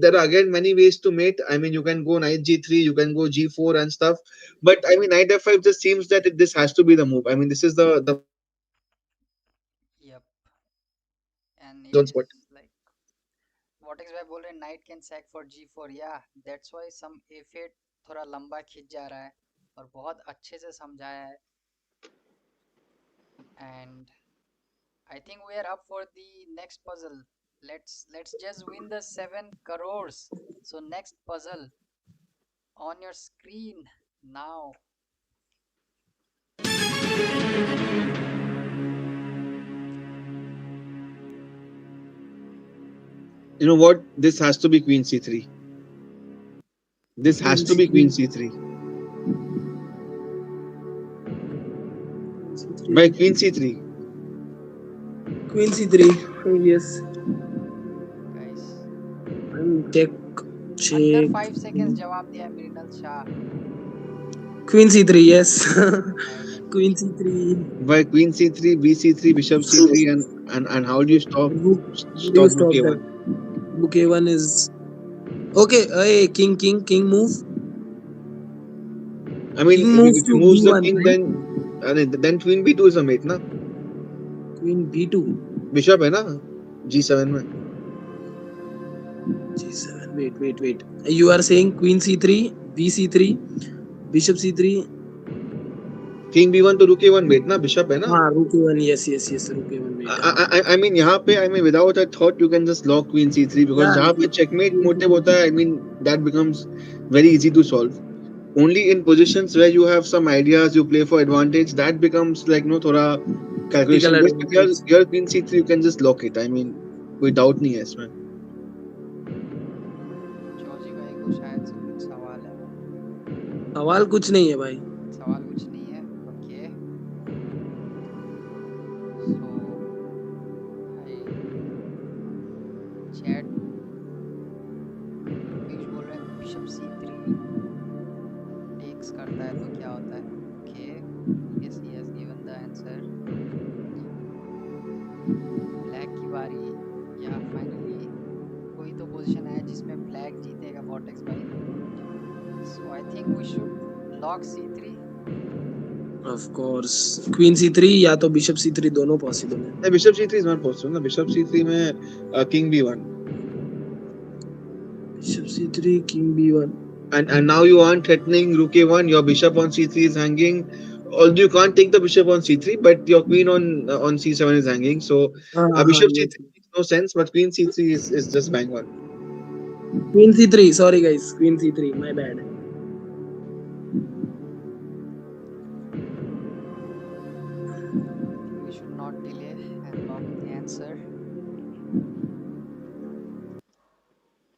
[SPEAKER 3] there are again many ways to mate. I mean, you can go Knight G3, you can go G4 and stuff. But I mean, Knight F5 just seems that this has to be the move. I mean, this is the
[SPEAKER 1] Yep. And it
[SPEAKER 3] on
[SPEAKER 1] is
[SPEAKER 3] spot.
[SPEAKER 1] like what is भाई बोल रहे हैं knight can sack for g4. Yeah, that's why some f8 थोड़ा लंबा खिंच जा रहा है और बहुत अच्छे से समझाया है. And I think we are up for the next puzzle. Let's just win the 7 crores. So next puzzle on your screen now.
[SPEAKER 3] You know what? This has to be Queen C3. This
[SPEAKER 2] Queen
[SPEAKER 3] has to be Queen
[SPEAKER 2] C3,
[SPEAKER 3] C3. By
[SPEAKER 2] C3,
[SPEAKER 3] Queen C3.
[SPEAKER 2] Queen C3. Yes,
[SPEAKER 1] Guys,
[SPEAKER 2] I'm check
[SPEAKER 1] under
[SPEAKER 2] check.
[SPEAKER 1] 5 seconds जवाब दिया है Mrinal Shah.
[SPEAKER 2] Queen C3. Yes,
[SPEAKER 1] Finally.
[SPEAKER 2] Queen C3.
[SPEAKER 3] By Queen C3, B C3, Bishop C3, and how do you
[SPEAKER 2] Rook, how do you
[SPEAKER 3] stop Rook
[SPEAKER 2] stop that?
[SPEAKER 3] A1?
[SPEAKER 2] Rook A1 is okay. Hey, King move.
[SPEAKER 3] I mean,
[SPEAKER 2] King moves
[SPEAKER 3] if he
[SPEAKER 2] to
[SPEAKER 3] moves the
[SPEAKER 2] B1,
[SPEAKER 3] king,
[SPEAKER 2] right?
[SPEAKER 3] then Queen B2 is a mate, na?
[SPEAKER 2] Queen B2.
[SPEAKER 3] Bishop है ना G7 में.
[SPEAKER 2] G7. Wait. You are saying Queen C3, B C3, Bishop C3.
[SPEAKER 3] King B1 तो Rook A1 mate ना, Bishop है ना.
[SPEAKER 2] हाँ, Rook A1. Yes. Rook A1 wait.
[SPEAKER 3] I mean यहाँ पे I mean without a thought you can just lock Queen C3, because
[SPEAKER 2] Yeah.
[SPEAKER 3] जहाँ पे checkmate motive होता है, I mean that becomes very easy to solve. Only in positions where you have some ideas, you play for advantage, that becomes like थोड़ा
[SPEAKER 2] Critical
[SPEAKER 3] calculation based. But
[SPEAKER 2] advantage.
[SPEAKER 3] here Queen C3 you can just lock it. I mean कोई doubt नहीं है इसमें.
[SPEAKER 1] Georgy भाई को शायद से कुछ सवाल है.
[SPEAKER 2] सवाल कुछ नहीं है भाई.
[SPEAKER 1] सवाल कुछ नहीं है. ओके. सो भाई चैट पीयूष बोल रहे हैं बिशप c3 टेक्स करता है तो क्या होता है. Okay. Yes he has given the answer. Black की बारी. या फाइनली कोई तो पोजीशन है जिसमें ब्लैक जीतेगा वॉटेक्स भाई. So I think we should lock c3.
[SPEAKER 2] Of course. Queen C3 या तो Bishop C3 दोनों possible है.
[SPEAKER 3] Bishop C3 is not possible ना. Bishop C3 में King B1.
[SPEAKER 2] Bishop C3, King B1.
[SPEAKER 3] and now you aren't threatening Rook A1. Your bishop on C3 is hanging. Although you can't take the bishop on C3, but your queen on C7 is hanging. So a
[SPEAKER 2] हाँ
[SPEAKER 3] bishop
[SPEAKER 2] yes.
[SPEAKER 3] C3 makes no sense, but queen C3 is just bang on.
[SPEAKER 2] Queen C3. Sorry guys. Queen C3. My bad.
[SPEAKER 1] I think we should not delay and lock the answer.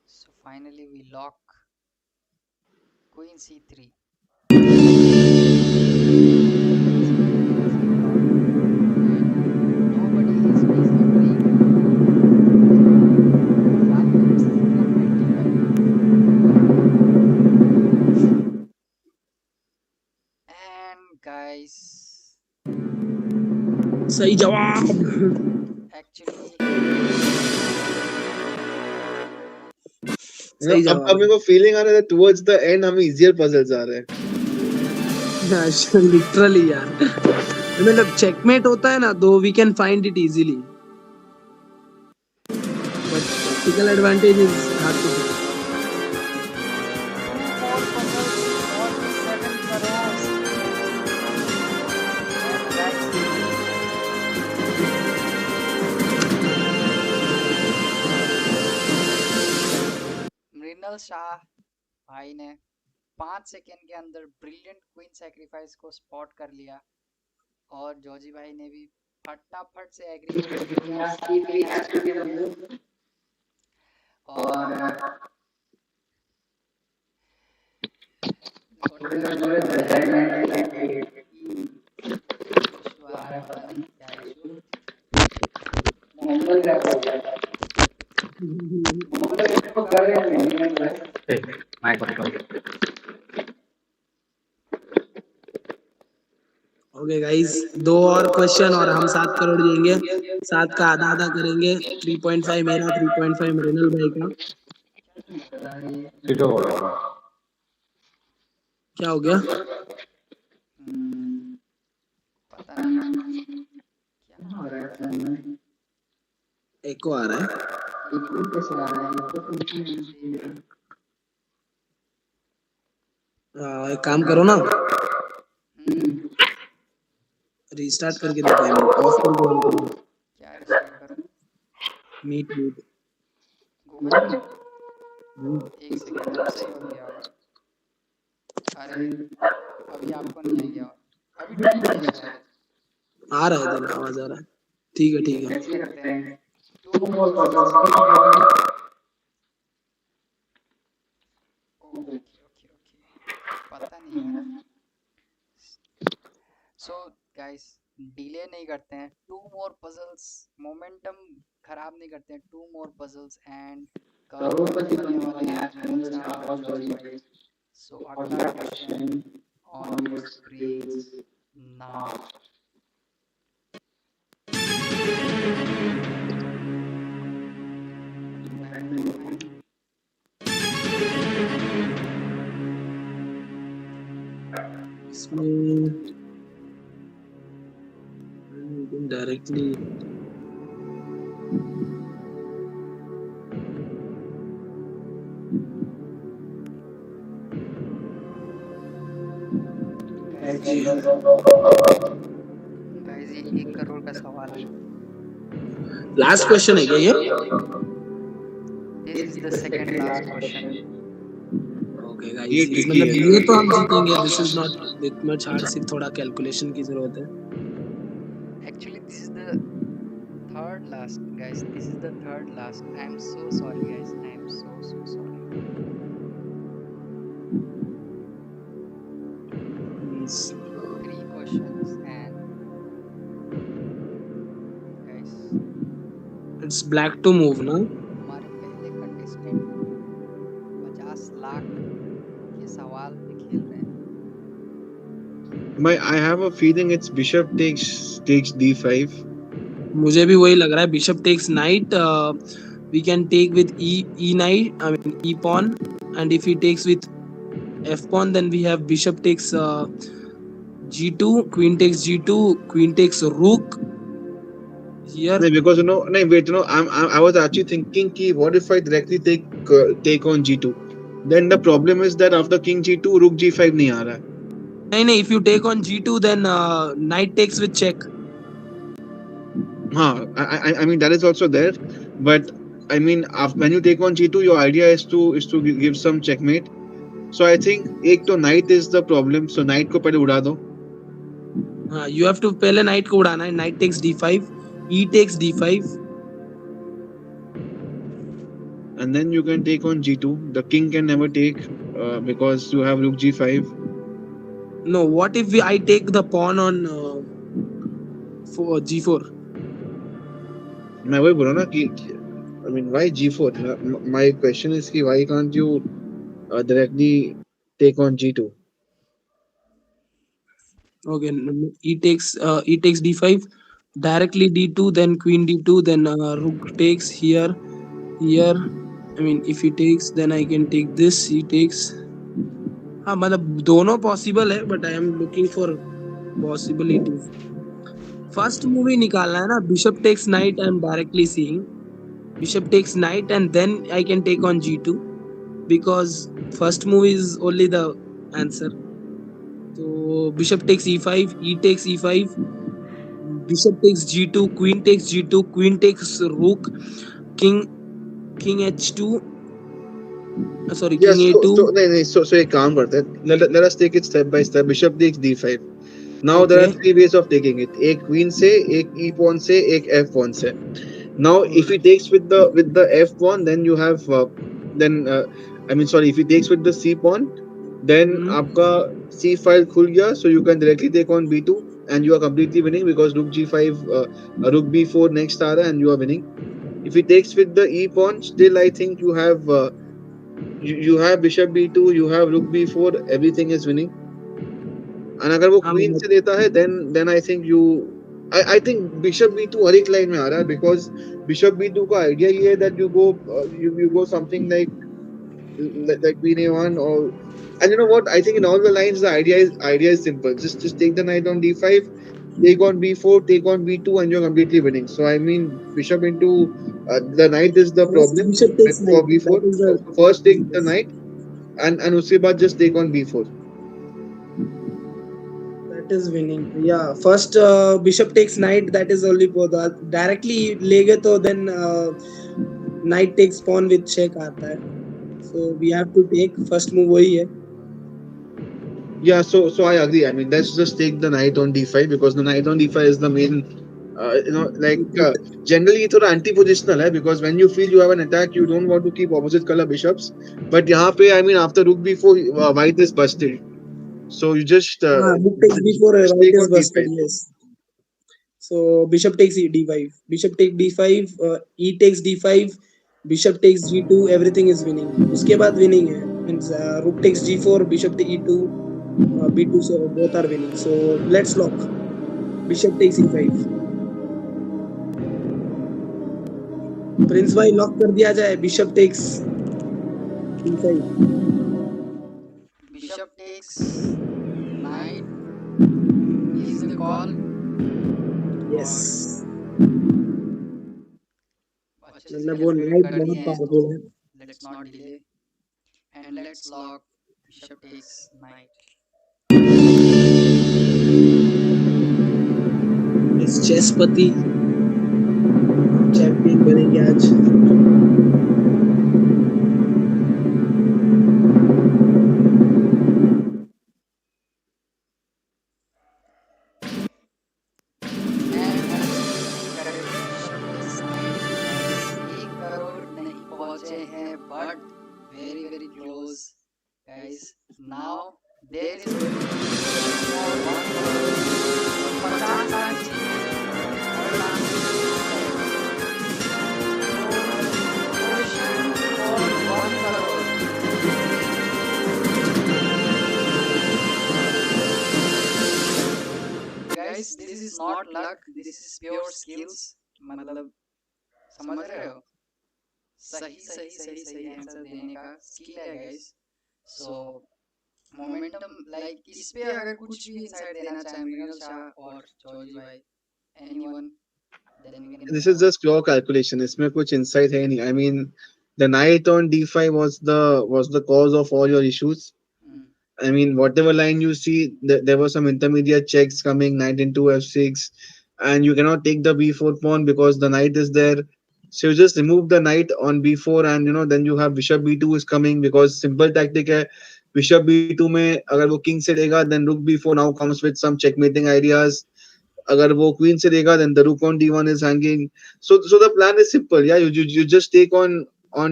[SPEAKER 1] So finally we lock Queen C3. Yes, it has been locked, and nobody is misagreeing. 1 minute 4:25, and guys,
[SPEAKER 2] सही जवाब.
[SPEAKER 1] actually,
[SPEAKER 3] You know,
[SPEAKER 2] सही
[SPEAKER 3] अब
[SPEAKER 2] जवाब.
[SPEAKER 3] मेरे को feeling आ रहा है towards the end हमें easier puzzles आ रहे हैं.
[SPEAKER 2] लिटरली यार. मतलब चेकमेट होता है ना, though we can find it easily, but practical advantage is hard to find.
[SPEAKER 1] 2 more puzzles for the 7 crores. And guys, मृणाल शाह भाई ने 5 सेकेंड के अंदर ब्रिलियंट क्वीन सैक्रिफाइस को स्पॉट कर लिया, और जॉर्जी भाई ने भी फटाफट से एग्रीमेंट कर लिया C3 has to be move. और what is the duration retirement issue आ रहा है, पता नहीं क्या इशू. मोहम्मद रैप हो गया. मोहम्मद रैप को कर रहे हैं एग्रीमेंट वैसे. माइक पर.
[SPEAKER 2] ओके गाइस, दो और क्वेश्चन और हम 7 करोड़ देंगे. 7 का आधा आधा करेंगे. 3.5 मेरा, 3.5 मृणाल भाई का.
[SPEAKER 1] सीटो हो रहा.
[SPEAKER 2] क्या हो गया?
[SPEAKER 1] पता नहीं क्या हो रहा है फोन में.
[SPEAKER 2] एको आ रहा है.
[SPEAKER 1] इको कैसे आ रहा है? इको तो नहीं है.
[SPEAKER 2] एक काम करो ना,
[SPEAKER 1] हम्म,
[SPEAKER 2] रीस्टार्ट करके देखो. आई मीन ऑफ करके ऑन करो.
[SPEAKER 1] क्या रिस्टार्ट करूं?
[SPEAKER 2] Meet meet.
[SPEAKER 1] गूगल में. एक सेकंड, अब सही हो गया होगा. अरे अभी आपको नहीं आ गया, अभी ठीक है शायद.
[SPEAKER 2] आ रहा है, देना आवाज आ रहा है. ठीक है ठीक है.
[SPEAKER 1] ऐसे करते हैं. 2 more puzzles. Okay okay okay, पता नहीं यार. सो गाइस, डिले नहीं करते हैं. 2 more puzzles, मोमेंटम खराब नहीं करते हैं. 2 more puzzles एंड करोड़पति बनने वाले हैं मृणाल शाह और जॉर्जी भाई. सो अगला question on your screens now.
[SPEAKER 2] इसमें डायरेक्टली
[SPEAKER 1] गाइस, ये 1 करोड़ का सवाल है.
[SPEAKER 2] लास्ट क्वेश्चन है क्या ये?
[SPEAKER 1] This is the second last question.
[SPEAKER 2] Okay
[SPEAKER 3] ये
[SPEAKER 2] गाइस,
[SPEAKER 3] tricky
[SPEAKER 2] मतलब
[SPEAKER 3] है.
[SPEAKER 2] ये तो हम जीतेंगे. This is not it much hard. सिर्फ थोड़ा कैलकुलेशन की जरूरत है.
[SPEAKER 1] Actually, this is the third last, guys. This is the third last. I am so sorry, guys. I am so sorry.
[SPEAKER 2] Please.
[SPEAKER 1] 3 questions and guys,
[SPEAKER 2] It's black to move ना.
[SPEAKER 1] हमारे पहले contestant 50 lakh के सवाल पे खेल रहे हैं.
[SPEAKER 3] I have a feeling it's bishop takes d5.
[SPEAKER 2] मुझे भी वही लग रहा है. Bishop takes knight. We can take with e knight, I mean e pawn, and if he takes with f pawn, then we have bishop takes g2, queen takes g2, queen takes rook here.
[SPEAKER 3] No, because no, wait, I was actually thinking ki what if I directly take on g2. then the problem is that after king g2 rook g5 नहीं आ रहा है.
[SPEAKER 2] नहीं, if you take on g2, then knight takes with check.
[SPEAKER 3] हाँ, I mean that is also there, but I mean when you take on g2 your idea is to give some checkmate. So I think एक तो knight is the problem, so knight को पहले उड़ा दो.
[SPEAKER 2] You have to पहले knight को उड़ाना है. Knight takes d5, e takes d5.
[SPEAKER 3] And then you can take on g2. The king can never take because you have rook g5.
[SPEAKER 2] No, what if I take the pawn on for g4?
[SPEAKER 3] मैं वही बोला ना कि I mean why g4? My question is कि why can't you directly take on g2?
[SPEAKER 2] Okay, e takes d5, directly d2, then queen d2, then rook takes here. I mean, if he takes, then I can take this. He takes. हाँ मतलब दोनों possible है, but I am looking for possibilities. First movie निकालना है ना. Bishop takes knight I am directly seeing. Bishop takes knight, and then I can take on g2, because first move is only the answer. So bishop takes e5, e takes e5, bishop takes g2, queen takes g2, queen takes rook, king king h2, sorry, king
[SPEAKER 3] Yes,
[SPEAKER 2] a2.
[SPEAKER 3] नहीं नहीं so एक काम करते हैं. Let us take it step by step. Bishop takes d5. Now there are
[SPEAKER 2] Okay.
[SPEAKER 3] three ways of taking it. एक queen से, एक e pawn से, एक f pawn से. Now if he takes with the f pawn, then you have then I mean sorry, if he takes with the c pawn, then
[SPEAKER 2] Hmm.
[SPEAKER 3] आपका c file खुल गया, so you can directly take on b2 and you are completely winning because rook g5, rook b4 next आ रहा है and you are winning. If he takes with the e pawn, still I think you have bishop b2, you have rook b4, everything is winning. And अगर वो
[SPEAKER 2] हाँ
[SPEAKER 3] queen
[SPEAKER 2] मतलब
[SPEAKER 3] से देता है, then I think I think bishop b2 हर एक line में आ रहा है because bishop b2 का idea ये है that you go something like queen a1 or. And you know what, I think in all the lines the idea is simple. Just take the knight on d5, take on b4, take on b2, and you're completely winning. So I mean bishop into the knight is the
[SPEAKER 2] first
[SPEAKER 3] problem
[SPEAKER 2] bishop takes
[SPEAKER 3] for
[SPEAKER 2] knight. That
[SPEAKER 3] b4.
[SPEAKER 2] is the
[SPEAKER 3] So first take the
[SPEAKER 2] yes.
[SPEAKER 3] knight and उसके बाद just take on b4.
[SPEAKER 2] That is winning. Yeah, first bishop takes knight. That is only for the directly लेगे तो then knight takes pawn with check आता है. So we have to take first move वही है.
[SPEAKER 3] Yeah, so I agree. I mean, let's just take the knight on d5 because the knight on d5 is the main. Like generally it's anti-positional है because when you feel you have an attack, you don't want to keep opposite color bishops. But यहाँ पे, I mean, after rook b4, white is busted. So you just
[SPEAKER 2] Rook takes b4.
[SPEAKER 3] just
[SPEAKER 2] White
[SPEAKER 3] take
[SPEAKER 2] is
[SPEAKER 3] on
[SPEAKER 2] busted.
[SPEAKER 3] d5.
[SPEAKER 2] Yes. So bishop takes d5. Bishop takes d5. E takes d5. Bishop takes g2. Everything is winning. उसके बाद winning है. Means rook takes g4. Bishop takes e2. b2. So both are winning. So let's lock. Bishop takes e5. Prince भाई lock कर दिया जाए. Bishop takes d5.
[SPEAKER 1] Bishop takes knight is the call और
[SPEAKER 2] yes.
[SPEAKER 1] अच्छे से
[SPEAKER 2] मतलब वो
[SPEAKER 1] कैलकुलेट
[SPEAKER 2] नाइट
[SPEAKER 1] कर लिए
[SPEAKER 2] बहुत
[SPEAKER 1] हैं तो
[SPEAKER 2] पावरफुल है.
[SPEAKER 1] Let's not delay and let's lock bishop takes knight.
[SPEAKER 2] इस चेसपति चैंपियन बनेंगे आज.
[SPEAKER 1] And absolutely correct. Bishop takes knight guys. 1 crore नहीं पहुंचे हैं but very very close guys. Now there is going to be question for 1 crore. 50 lakh जीतने और चांसेस बिल्कुल करेक्ट. तो question for 1 crore. Guys this is not luck, this is pure skills. मतलब समझ रहे हो, सही सही सही सही आंसर देने का स्किल है गाइस. सो मोमेंटम लाइक इस पे अगर कुछ भी इंसाइट देना चाहे मृणाल शाह और जॉर्ज भाई, anyone, then we can
[SPEAKER 3] This
[SPEAKER 1] move
[SPEAKER 3] is
[SPEAKER 1] on.
[SPEAKER 3] just pure calculation. इसमें कुछ insight है नहीं. I mean, The knight on d5 was the cause of all your issues.
[SPEAKER 1] Mm.
[SPEAKER 3] I mean, whatever line you see, there were some intermediate checks coming, knight into f6, and you cannot take the b4 pawn because the knight is there. So you just remove the knight on b4, and then you have bishop b2 is coming because simple tactic hai. Bishop b2 में अगर वो king से देगा, then rook b4 now comes with some checkmating ideas. अगर वो queen से देगा, then the rook on d1 is hanging. So the plan is simple. Yeah, you just take on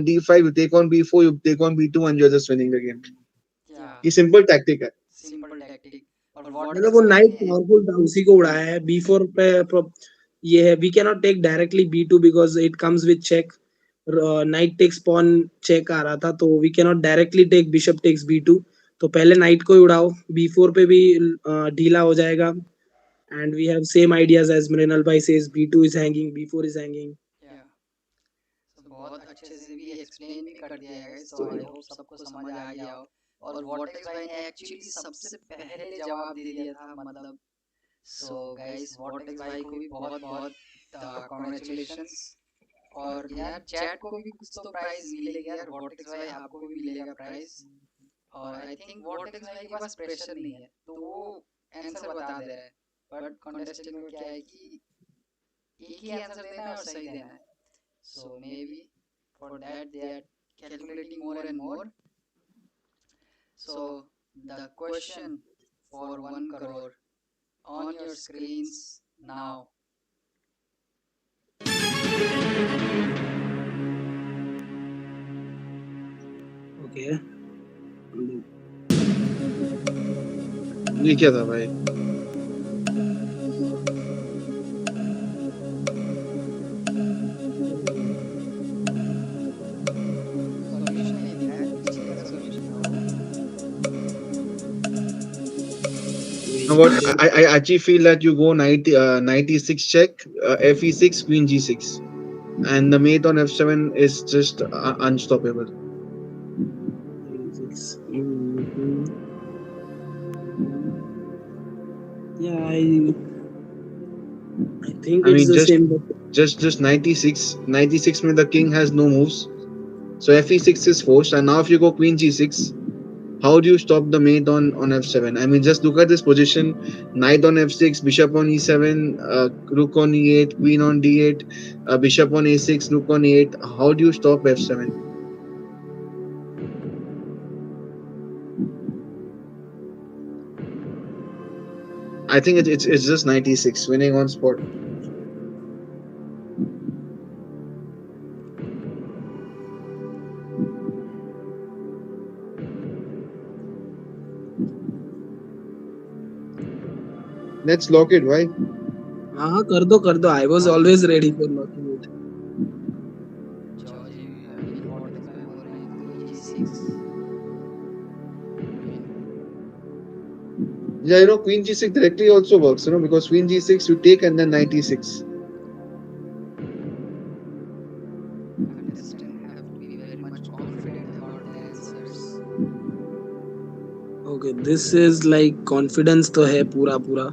[SPEAKER 3] d5, you take on b4, you take on b2, and you're just winning the game.
[SPEAKER 1] Yeah,
[SPEAKER 3] ये simple tactic है.
[SPEAKER 1] simple tactic. और
[SPEAKER 2] मतलब
[SPEAKER 1] vortex
[SPEAKER 2] वो
[SPEAKER 1] भाई
[SPEAKER 2] night
[SPEAKER 1] ने
[SPEAKER 2] powerful था, उसी को उड़ाया है b4 पे। ये है, we can not take directly b2 because it comes with check. Knight takes pawn check आ रहा था, तो we can not directly take bishop takes b2। तो पहले नाइट को ही उड़ाओ, b4 पे भी ढीला हो जाएगा। And we have same ideas as Mrinal भाई says, b2 is hanging, b4 is hanging.
[SPEAKER 1] या बहुत अच्छे से भी एक्सप्लेन भी कर दिया है गाइस, तो आई होप सबको समझ आ गया हो। और vortex भाई ने एक्चुअली सबसे पहले जवाब दे दिया था मतलब। सो गाइस vortex भाई को भी बहुत बहुत कॉन्ग्रेचुलेशंस। और यार चैट को भी कुछ तो प्राइज मिलेगा यार, vortex भाई आपको भी मिलेगा प्राइज। और आई थिंक vortex भाई के पास प्रेशर नहीं है तो वो आंसर बता दे रहा है। बट कॉन्टेस्टेंट को क्या है कि एक ही आंसर देना है और सही देना है। So maybe for that they are calculating more and more. So the question for 1 crore on your screens now.
[SPEAKER 2] Okay,
[SPEAKER 3] ये क्या था भाई?
[SPEAKER 1] सॉल्यूशन नहीं दिखा है, किस चीज़ का सॉल्यूशन था वो?
[SPEAKER 3] You know what? I actually feel that you go 96 check, fe6, queen g6, and the mate on f7 is just unstoppable.
[SPEAKER 2] yeah, I think
[SPEAKER 3] I
[SPEAKER 2] it's
[SPEAKER 3] mean,
[SPEAKER 2] the same.
[SPEAKER 3] just 96 में the king has no moves, so fe6 is forced. And now if you go queen g6, how do you stop the mate on f7? I mean, just look at this position: knight on f6, bishop on e7, rook on e8, queen on d8, bishop on a6, rook on e8. How do you stop f7? I think it's just 96 winning on spot. Let's lock it, right?
[SPEAKER 2] हाँ हाँ, कर दो कर दो, I was always ready for locking it.
[SPEAKER 1] Georgie I mean vortex भाई बोल रहे हैं queen g6 queen।
[SPEAKER 3] Yeah, queen g6 directly also works, because queen g6 you take and then 96.
[SPEAKER 1] Contestant have to be very much confident about their answers.
[SPEAKER 2] Okay, this is like confidence तो है पूरा पूरा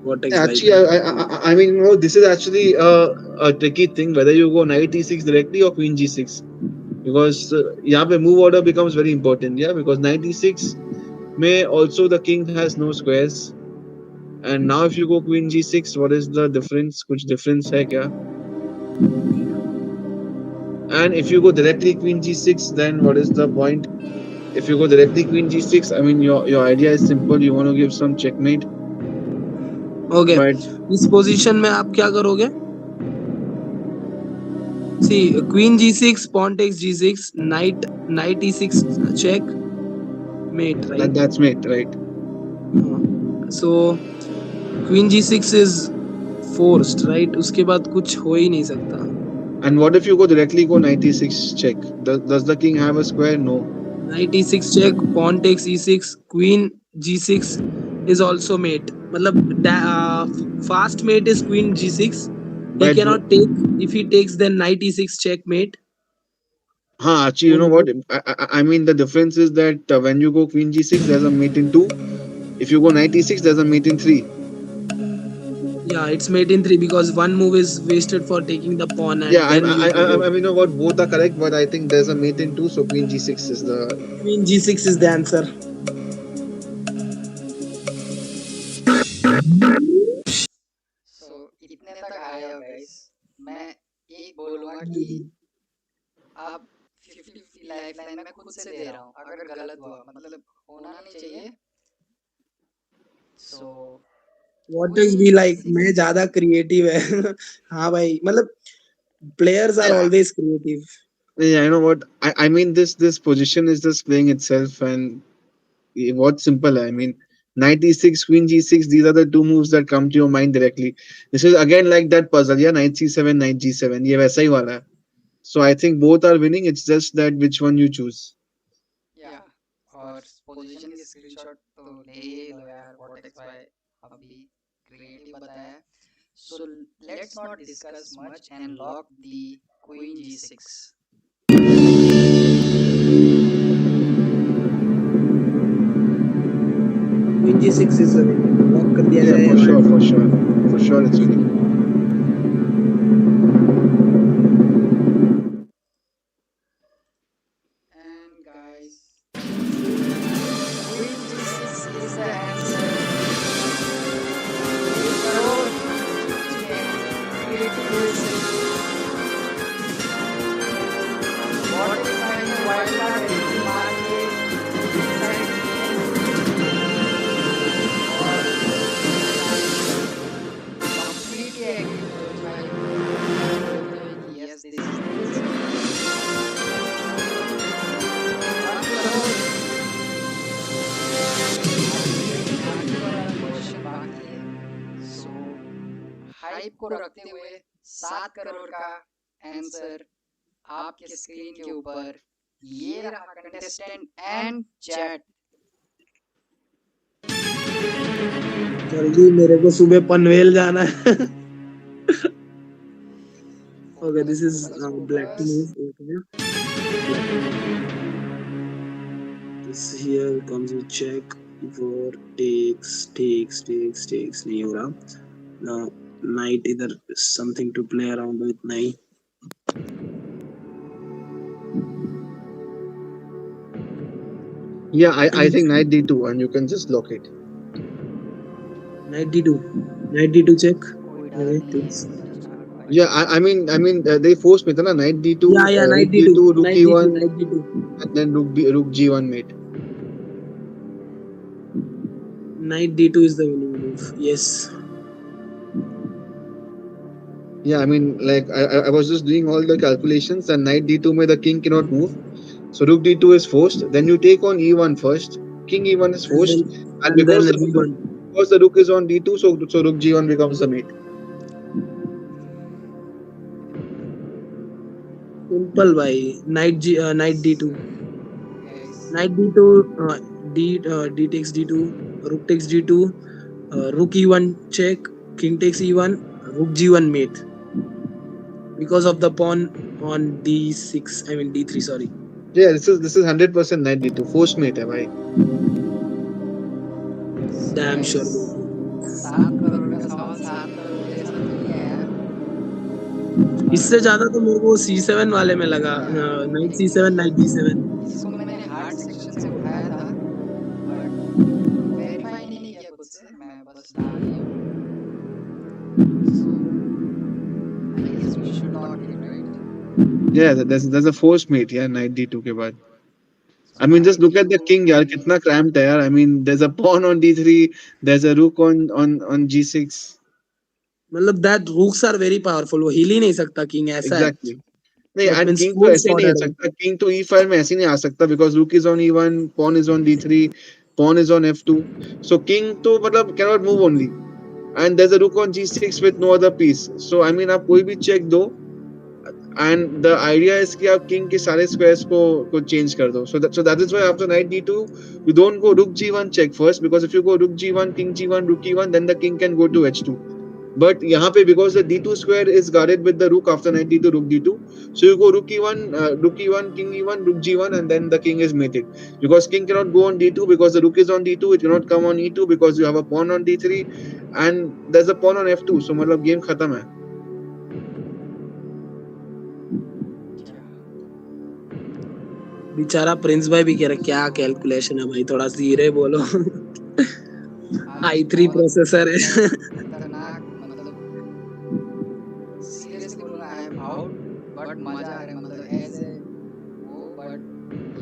[SPEAKER 2] vertex भाई
[SPEAKER 3] Actually,
[SPEAKER 2] का।
[SPEAKER 3] I mean, this is actually a tricky thing whether you go knight e6 directly or queen g6, because यहाँ पे move order becomes very important. Yeah, because knight e6 may also the king has no squares, and now if you go queen g6, what is the difference? कुछ difference है क्या? And if you go directly queen g6, then what is the point? If you go directly queen g6, I mean, your idea is simple. You want to give some checkmate,
[SPEAKER 2] okay,
[SPEAKER 3] but
[SPEAKER 2] इस position में आप क्या करोगे? सी queen g6, pawn takes g6, knight e6 check mate, right?
[SPEAKER 3] that's mate, right?
[SPEAKER 2] So queen g6 is forced, right? उसके बाद कुछ हो ही नहीं सकता।
[SPEAKER 3] And what if you go directly go knight e6 check? Does the king have a square? No.
[SPEAKER 2] knight e6 check, pawn takes e6, queen g6 is also mate। मतलब fast mate is queen g6, he
[SPEAKER 3] But
[SPEAKER 2] cannot take, if he takes then knight e6 checkmate।
[SPEAKER 3] actually, you know what? I mean, the difference is that when you go queen g6, there's a mate in 2. If you go knight e6, there's a mate in 3.
[SPEAKER 2] Yeah, it's mate in 3 because one move is wasted for taking the pawn
[SPEAKER 3] Yeah,
[SPEAKER 2] and then you can go.
[SPEAKER 3] I mean, you know what? Both are correct, but I think there's a mate in two, so queen g6 is the.
[SPEAKER 2] Queen g6 is the answer.
[SPEAKER 1] सो इतने तक आए हो guys. मैं एक बोलूंगा कि आप 50-50 life line मैं खुद से दे रहा हूँ, अगर गलत हुआ मतलब होना नहीं चाहिए। So
[SPEAKER 2] what is
[SPEAKER 1] queen
[SPEAKER 2] B
[SPEAKER 1] G
[SPEAKER 2] like,
[SPEAKER 1] six.
[SPEAKER 2] मैं ज्यादा क्रिएटिव है। हाँ भाई, मतलब players are
[SPEAKER 3] Yeah,
[SPEAKER 2] always creative.
[SPEAKER 3] yeah, you know what? I mean, this position is just playing itself, and what's simple? I mean, knight e6, queen g6. These are the two moves that come to your mind directly. This is again like that puzzle. Yeah, knight c7, knight g7. ये वैसा ही वाला है. So I think both are winning. It's just that which one you choose.
[SPEAKER 1] या और position की screenshot तो ले ही लो यार, व्हाट एक्स वाई अभी क्रिएटिव बताया है। So let's not discuss much and lock the queen G six.
[SPEAKER 2] Queen g6 is winning, lock कर दिया
[SPEAKER 3] Yeah,
[SPEAKER 2] जाए
[SPEAKER 3] for sure,
[SPEAKER 2] हमारे।
[SPEAKER 3] for sure, for sure, it's winning.
[SPEAKER 1] And guys, queen G six is the answer. 1 crore जीत चुके हैं creative way से। What X Y ने wild card entry मार के डिसाइड किए और ये answer completely agree with Jyoti भाई, बोलते हुए कि yes this is the answer. 1 crore. आगे वाला क्वेश्चन बाकी है। सो हाइप को रखते हुए 7 करोड़ का आंसर आपके स्क्रीन के ऊपर। ये रहा कंटेस्टेंट एंड चैट।
[SPEAKER 2] जल्दी, मेरे को सुबह पनवेल जाना है। Okay,
[SPEAKER 1] focus
[SPEAKER 2] this is
[SPEAKER 1] focus
[SPEAKER 2] black to
[SPEAKER 1] focus.
[SPEAKER 2] Move. Okay, black to move. This here comes with check. Before takes नहीं हो रहा। Now knight, either something to play around with knight.
[SPEAKER 3] Yeah, I think knight d2, and you can just lock it.
[SPEAKER 2] Knight d2, knight d2 check.
[SPEAKER 1] कोई डर
[SPEAKER 2] Okay,
[SPEAKER 1] नहीं है,
[SPEAKER 2] please.
[SPEAKER 1] Just
[SPEAKER 3] Yeah,
[SPEAKER 1] advice.
[SPEAKER 3] they forced me, na knight d2,
[SPEAKER 2] Yeah, yeah, knight
[SPEAKER 3] rook
[SPEAKER 2] d2,
[SPEAKER 3] d2, rook
[SPEAKER 2] knight d2,
[SPEAKER 3] e1,
[SPEAKER 2] knight d2.
[SPEAKER 3] and then rook g1 mate.
[SPEAKER 2] Knight d2 is the winning move. Yes.
[SPEAKER 3] Yeah, I mean, like I was just doing all the calculations, and knight d2 mein the king cannot move. So rook d2 is forced. Then you take on e1 first. King e1 is
[SPEAKER 2] And
[SPEAKER 3] forced,
[SPEAKER 2] then
[SPEAKER 3] and
[SPEAKER 2] and then g1.
[SPEAKER 3] because the rook is on d2, so rook g1 becomes the mate.
[SPEAKER 2] Simple by knight d2.
[SPEAKER 1] Guys
[SPEAKER 2] Knight d2, d takes d2, rook takes d2, rook e1 check, king takes e1, rook g1 mate because of the pawn on d6. I mean d3. Sorry.
[SPEAKER 3] Yeah, this is 100% knight d2 forced mate, hai bhai.
[SPEAKER 1] So
[SPEAKER 2] Damn
[SPEAKER 1] guys,
[SPEAKER 2] sure.
[SPEAKER 1] 7 crore का सवाल 7 करोड़ जैसा तो नहीं है यार,
[SPEAKER 2] इससे
[SPEAKER 1] but
[SPEAKER 2] ज्यादा तो मेरे को c7 वाले में लगा।
[SPEAKER 1] या
[SPEAKER 2] नाइट
[SPEAKER 1] लेकिन
[SPEAKER 2] c7, नाइट d7।
[SPEAKER 1] इसको मैंने हार्ड सेक्शन से उठाया था, बट वेरीफाई नहीं किया खुद से, मैं बस डाल दिया हूँ। So I guess we should lock it right.
[SPEAKER 3] Yeah, there's a forced mate. Yeah, knight d2 के बाद.
[SPEAKER 1] So
[SPEAKER 3] I mean, just
[SPEAKER 1] knight
[SPEAKER 3] look
[SPEAKER 1] D
[SPEAKER 3] at the
[SPEAKER 1] to
[SPEAKER 3] king, yaar. Kitna cramped hai, yaar. I mean, there's a pawn on d3, there's a rook on g6.
[SPEAKER 2] मतलब that rooks are very powerful, वो हिल ही नहीं सकता king, ऐसा है।
[SPEAKER 3] Exactly. नहीं,
[SPEAKER 2] that
[SPEAKER 3] and
[SPEAKER 2] means
[SPEAKER 3] king तो
[SPEAKER 2] full
[SPEAKER 3] ऐसे ही नहीं आ
[SPEAKER 2] सॉर्टेड है।
[SPEAKER 3] सकता. King तो e5 में ऐसे ही नहीं आ सकता because rook is on e1, pawn is on d3, pawn is on f2. So king तो मतलब cannot move only. And there's a rook on g6 with no other piece. So I mean, आप कोई भी check दो. And the idea is कि आप king के सारे squares को change कर दो. So that is why after knight d2, you don't go rook g1 check first, because if you go rook g1, king g1, rook e1, then the king can go to h2. But यहाँ पे because the d2 square is guarded with the rook after knight d2 rook d2, so you go rook e1 king e1 rook g1, and then the king is mated because king cannot go on d2 because the rook is on d2. It cannot come on e2 because you have a pawn on d3, and there's a pawn on f2. So मतलब game खत्म है.
[SPEAKER 1] क्या
[SPEAKER 2] बेचारा Prince भाई भी कह रहा क्या कैलकुलेशन है भाई, थोड़ा धीरे बोलो।
[SPEAKER 1] अभी
[SPEAKER 2] i3
[SPEAKER 1] बहुत
[SPEAKER 2] प्रोसेसर है।
[SPEAKER 1] खतरनाक, मतलब सीरियसली बोलूँगा, आई एम आउट, बट मजा आ रहा है, मतलब एज ए वो, but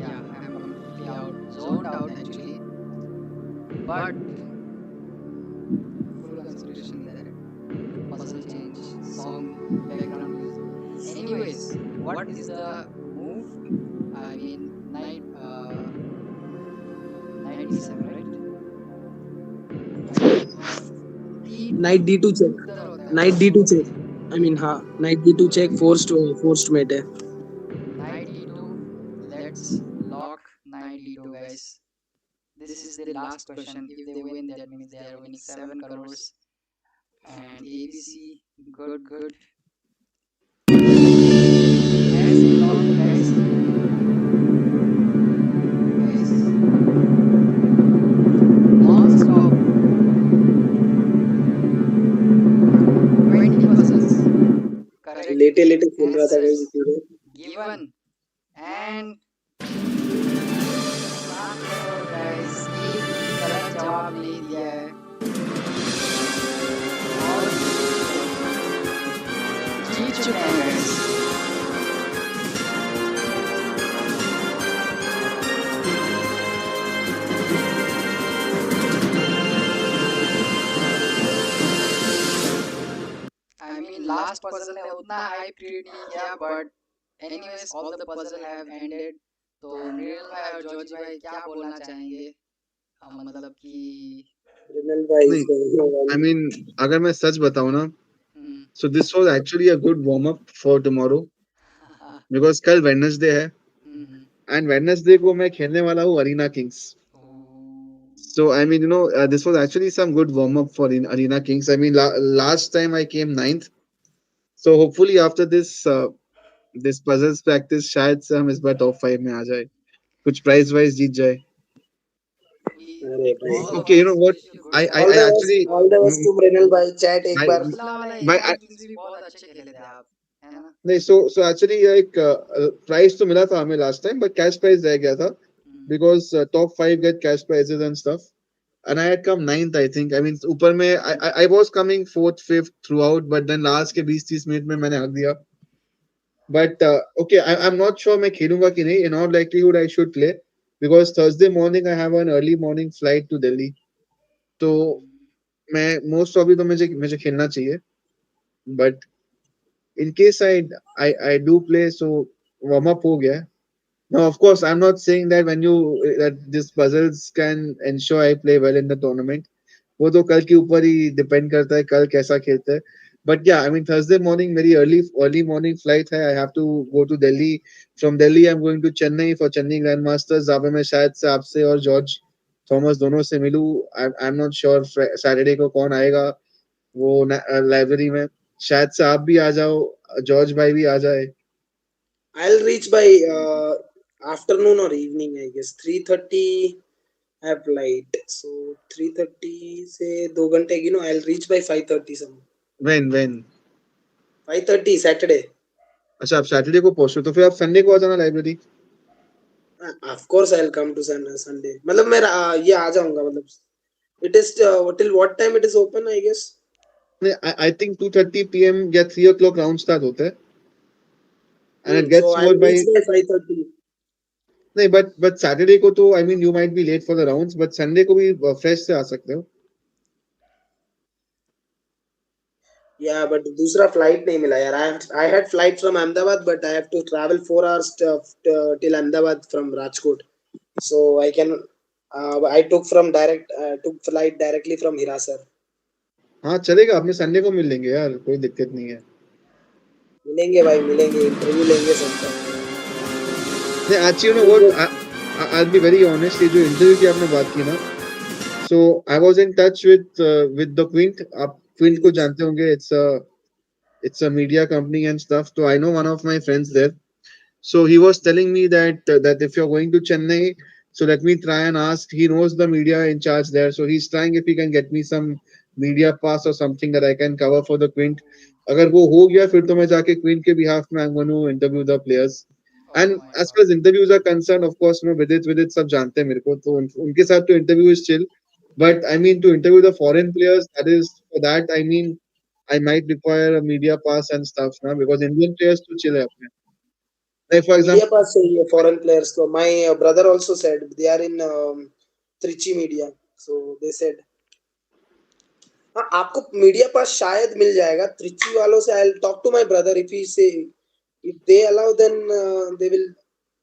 [SPEAKER 1] yeah I am completely out, zoned out actually, but full concentration there, puzzle change, song, background music. Anyways, what is the move? I mean, knight d7, right?
[SPEAKER 2] Knight
[SPEAKER 1] d2
[SPEAKER 2] d2 check,
[SPEAKER 1] किधर होता है
[SPEAKER 2] knight
[SPEAKER 1] वो?
[SPEAKER 2] d2 check, I mean हाँ knight d2 check, forced mate है।
[SPEAKER 1] Knight d2. Let's lock knight d2, guys. This is the last question. If they win, that means they are winning 7 crores. And ABC, good, good. As we lock, guys, non-stop 20 puzzles, correct
[SPEAKER 2] लेटे लेटे खेल रहा था
[SPEAKER 1] answers
[SPEAKER 2] भाई पूरे।
[SPEAKER 1] given, and 7 crore, guys. एक भी गलत जवाब नहीं दिया है और जीत चुके हैं, guys. I mean, last puzzle ने उतना hype create नहीं किया, but anyways, all the puzzle have ended. तो मृणाल भाई और जॉर्ज भाई क्या बोलना चाहेंगे? मतलब कि
[SPEAKER 2] रिनल भाई
[SPEAKER 3] नहीं, I mean, अगर मैं सच बताऊँ ना,
[SPEAKER 1] हम्म,
[SPEAKER 3] so this was actually a good warm up for tomorrow because कल Wednesday है and Wednesday को मैं खेलने वाला हूँ Arena Kings. So I mean, this was actually some good warm up for in Arena Kings. I mean, last time I came ninth, so hopefully after this puzzles practice, शायद से हम इस बार top 5 में आ जाए, कुछ prize wise जीत जाए.
[SPEAKER 2] अरे भाई
[SPEAKER 1] all the
[SPEAKER 3] Okay, you know
[SPEAKER 1] best,
[SPEAKER 3] what?
[SPEAKER 1] wish you good
[SPEAKER 3] I
[SPEAKER 1] luck.
[SPEAKER 3] actually
[SPEAKER 2] all the best to Rinal भाई। चैट एक
[SPEAKER 3] my
[SPEAKER 2] बार
[SPEAKER 1] पिछला वाला
[SPEAKER 3] my
[SPEAKER 1] एरिना किंग्स भी बहुत अच्छे खेले थे आप, है ना?
[SPEAKER 3] नहीं, so actually like prize तो मिला था हमें last time, but cash prize रह गया था because top 5 get cash prizes and stuff. And I had come ninth, I think. I mean, ऊपर में I was coming fourth, fifth throughout, but then last के 20-30 मिनट में मैंने हक दिया. But okay, I'm not sure मैं खेलूंगा कि नहीं. In all likelihood, I should play because Thursday morning I have an early morning flight to Delhi. तो मैं most probably तो मुझे मुझे खेलना चाहिए. But in case I do play, so warm up हो गया. Now, of course, I'm not saying that when you that these puzzles can ensure I play well in the tournament. वो तो कल के ऊपर ही डिपेंड करता है कल कैसा खेलते हैं. But yeah, I mean Thursday morning, very early morning flight है. I have to go to Delhi. From Delhi, I'm going to Chennai for Chennai Grandmasters. जहाँ पे मैं शायद से आपसे और जॉर्ज थॉमस दोनों से मिलूं. I'm not sure Saturday को कौन आएगा वो लाइब्रेरी में. शायद से आप भी आ जाओ, जॉर्ज भाई भी आ जाए.
[SPEAKER 2] I'll reach by afternoon or evening, I guess 3:30 I have flight, so 3:30 से 2 घंटे की, I'll reach by 5:30 some.
[SPEAKER 3] When
[SPEAKER 2] 5:30 Saturday.
[SPEAKER 3] अच्छा, आप सैटरडे को पहुंचो तो फिर आप संडे को आ जाना library.
[SPEAKER 2] Of course I'll come to Sunday. मतलब मैं ये आ जाऊंगा, मतलब it is till what time it is open, I guess.
[SPEAKER 3] I think 2:30 p.m. या 3 o'clock round start होता है and it
[SPEAKER 2] So
[SPEAKER 3] gets over
[SPEAKER 2] I'll
[SPEAKER 3] by.
[SPEAKER 2] reach by 5:30.
[SPEAKER 3] नहीं, but Saturday को तो I mean you might be late for the rounds, but Sunday को भी fresh से आ सकते हो.
[SPEAKER 2] Yeah, but दूसरा flight नहीं मिला यार. I had flight from Ahmedabad, but I have to travel 4 hours till Ahmedabad from Rajkot. So I can I took flight directly from Hirasar.
[SPEAKER 3] हाँ चलेगा, अपने संडे को मिल लेंगे यार, कोई दिक्कत नहीं है.
[SPEAKER 2] मिलेंगे भाई, मिलेंगे, इंटरव्यू लेंगे सबका.
[SPEAKER 3] नहीं, actually you know what, I'll be very honest, ये जो इंटरव्यू की आपने बात की ना, so I was in touch with the Quint. आप फील्ड को जानते होंगे, it's a media company and stuff. So I know one of my friends there. So he was telling me that if you're going to Chennai, so let me try and ask. He knows the media in charge there, so he's trying if he can get me some media pass or something that I can cover for the Quint. अगर वो हो गया फिर तो मैं जाके Quint के behalf में I'm going to interview the players.
[SPEAKER 1] Oh
[SPEAKER 3] And
[SPEAKER 1] my
[SPEAKER 3] as far
[SPEAKER 1] God.
[SPEAKER 3] as interviews are concerned, of course, विदित सब जानते हैं मेरे को, तो उनके साथ तो interview is chill. But I mean to interview the foreign players, that is for that I mean I might require a media pass and stuff now because Indian players to chill है अपने. Like for
[SPEAKER 2] media
[SPEAKER 3] example,
[SPEAKER 2] pass चाहिए foreign players को. My brother also said they are in Trichy media, so they said हाँ आपको media पास शायद मिल जाएगा त्रिची वालों से. I will talk to my brother if he say if they allow then they will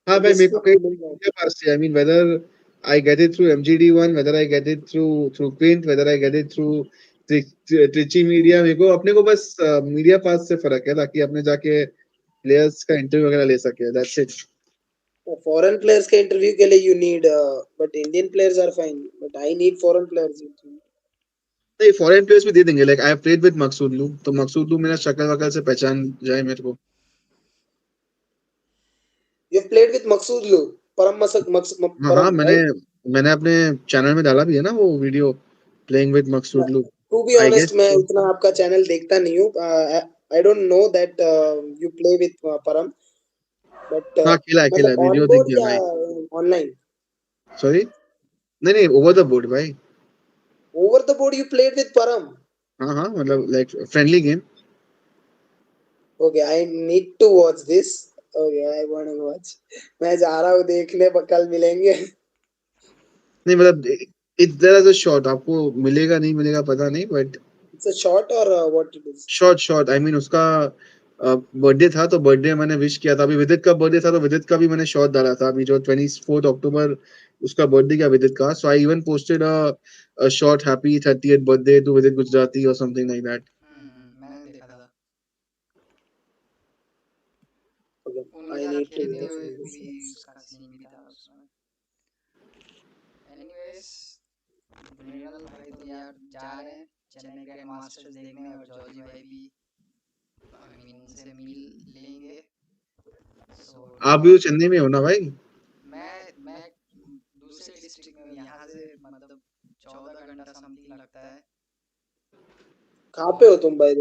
[SPEAKER 3] हाँ भाई मेरे
[SPEAKER 2] ऑब्वियसली
[SPEAKER 3] को कहीं
[SPEAKER 2] मिल जाएगा.
[SPEAKER 3] के पास से, I mean whether I get it through MGD1, whether I get it through Quint, whether I get it through Trichy Media, मेरे को अपने को बस मीडिया पास से फर्क है ताकि अपने जाके प्लेयर्स का इंटरव्यू वगैरह ले सके, दैट्स इट.
[SPEAKER 2] फॉरेन प्लेयर्स के इंटरव्यू के लिए you need, but Indian players are fine, but I need foreign players.
[SPEAKER 3] नहीं फॉरेन प्लेयर्स भी दे देंगे, like I have played with Maksudlu, तो मकसूदलू मेरा शक्ल वकल से पहचान जाए मेरे को.
[SPEAKER 2] यू हैव प्लेड विद मकसूद लो, परम मसक
[SPEAKER 3] हाँ हाँ,
[SPEAKER 2] परम
[SPEAKER 3] मैंने
[SPEAKER 2] राइट.
[SPEAKER 3] मैंने अपने चैनल में डाला भी है ना वो video, playing with Maksudlu.
[SPEAKER 2] To be
[SPEAKER 3] I
[SPEAKER 2] honest
[SPEAKER 3] guess.
[SPEAKER 2] मैं उतना आपका चैनल देखता नहीं हूँ. I don't know that you play with Param, but
[SPEAKER 3] हाँ खेला है,
[SPEAKER 2] मतलब ऑन
[SPEAKER 3] वीडियो दिख
[SPEAKER 2] बोर्ड
[SPEAKER 3] गया
[SPEAKER 2] या
[SPEAKER 3] भाई.
[SPEAKER 2] ऑनलाइन.
[SPEAKER 3] सॉरी, नहीं नहीं, ओवर द बोर्ड भाई.
[SPEAKER 2] Over the board you played with Param.
[SPEAKER 3] हाँ हाँ, मतलब like friendly game.
[SPEAKER 2] Okay I need to watch this. Okay I want to watch. मैं जा रहा हूँ देखने, कल मिलेंगे.
[SPEAKER 3] नहीं मतलब it there is a shot, आपको मिलेगा नहीं मिलेगा पता नहीं, बट
[SPEAKER 2] इट्स अ शॉट और what it is.
[SPEAKER 3] Shot I mean उसका बर्थडे था तो बर्थडे मैंने विश किया था. अभी विदित का बर्थडे था तो विदित का भी मैंने शॉट डाला था अभी जो 24 अक्टूबर उसका बर्थडे का विदित का. So I even posted a short happy 30th birthday to Vidit Gujrathi और समथिंग लाइक दैट.
[SPEAKER 1] मैंने देखा था
[SPEAKER 2] ओके
[SPEAKER 1] उनके
[SPEAKER 2] आई
[SPEAKER 1] साथ
[SPEAKER 2] नीड टू
[SPEAKER 1] खेलते
[SPEAKER 2] वॉच
[SPEAKER 1] हुए
[SPEAKER 2] दिस.
[SPEAKER 1] भी उसका सीन भी था उसमें. एनीवेज मृणाल भाई तो यार जा रहे हैं चेन्नई के मास्टर्स देखने, और जॉर्जी भाई भी आई मीन उनसे मिल लेंगे. सो
[SPEAKER 3] आप भी तो
[SPEAKER 1] टॉक.
[SPEAKER 3] चेन्नई में हो ना भाई?
[SPEAKER 1] मैं दूसरे डिस्ट्रिक्ट में हूँ, यहाँ से मतलब 14 घंटा समथिंग लगता है.
[SPEAKER 2] कहाँ पे हो
[SPEAKER 1] और
[SPEAKER 2] तुम भाई?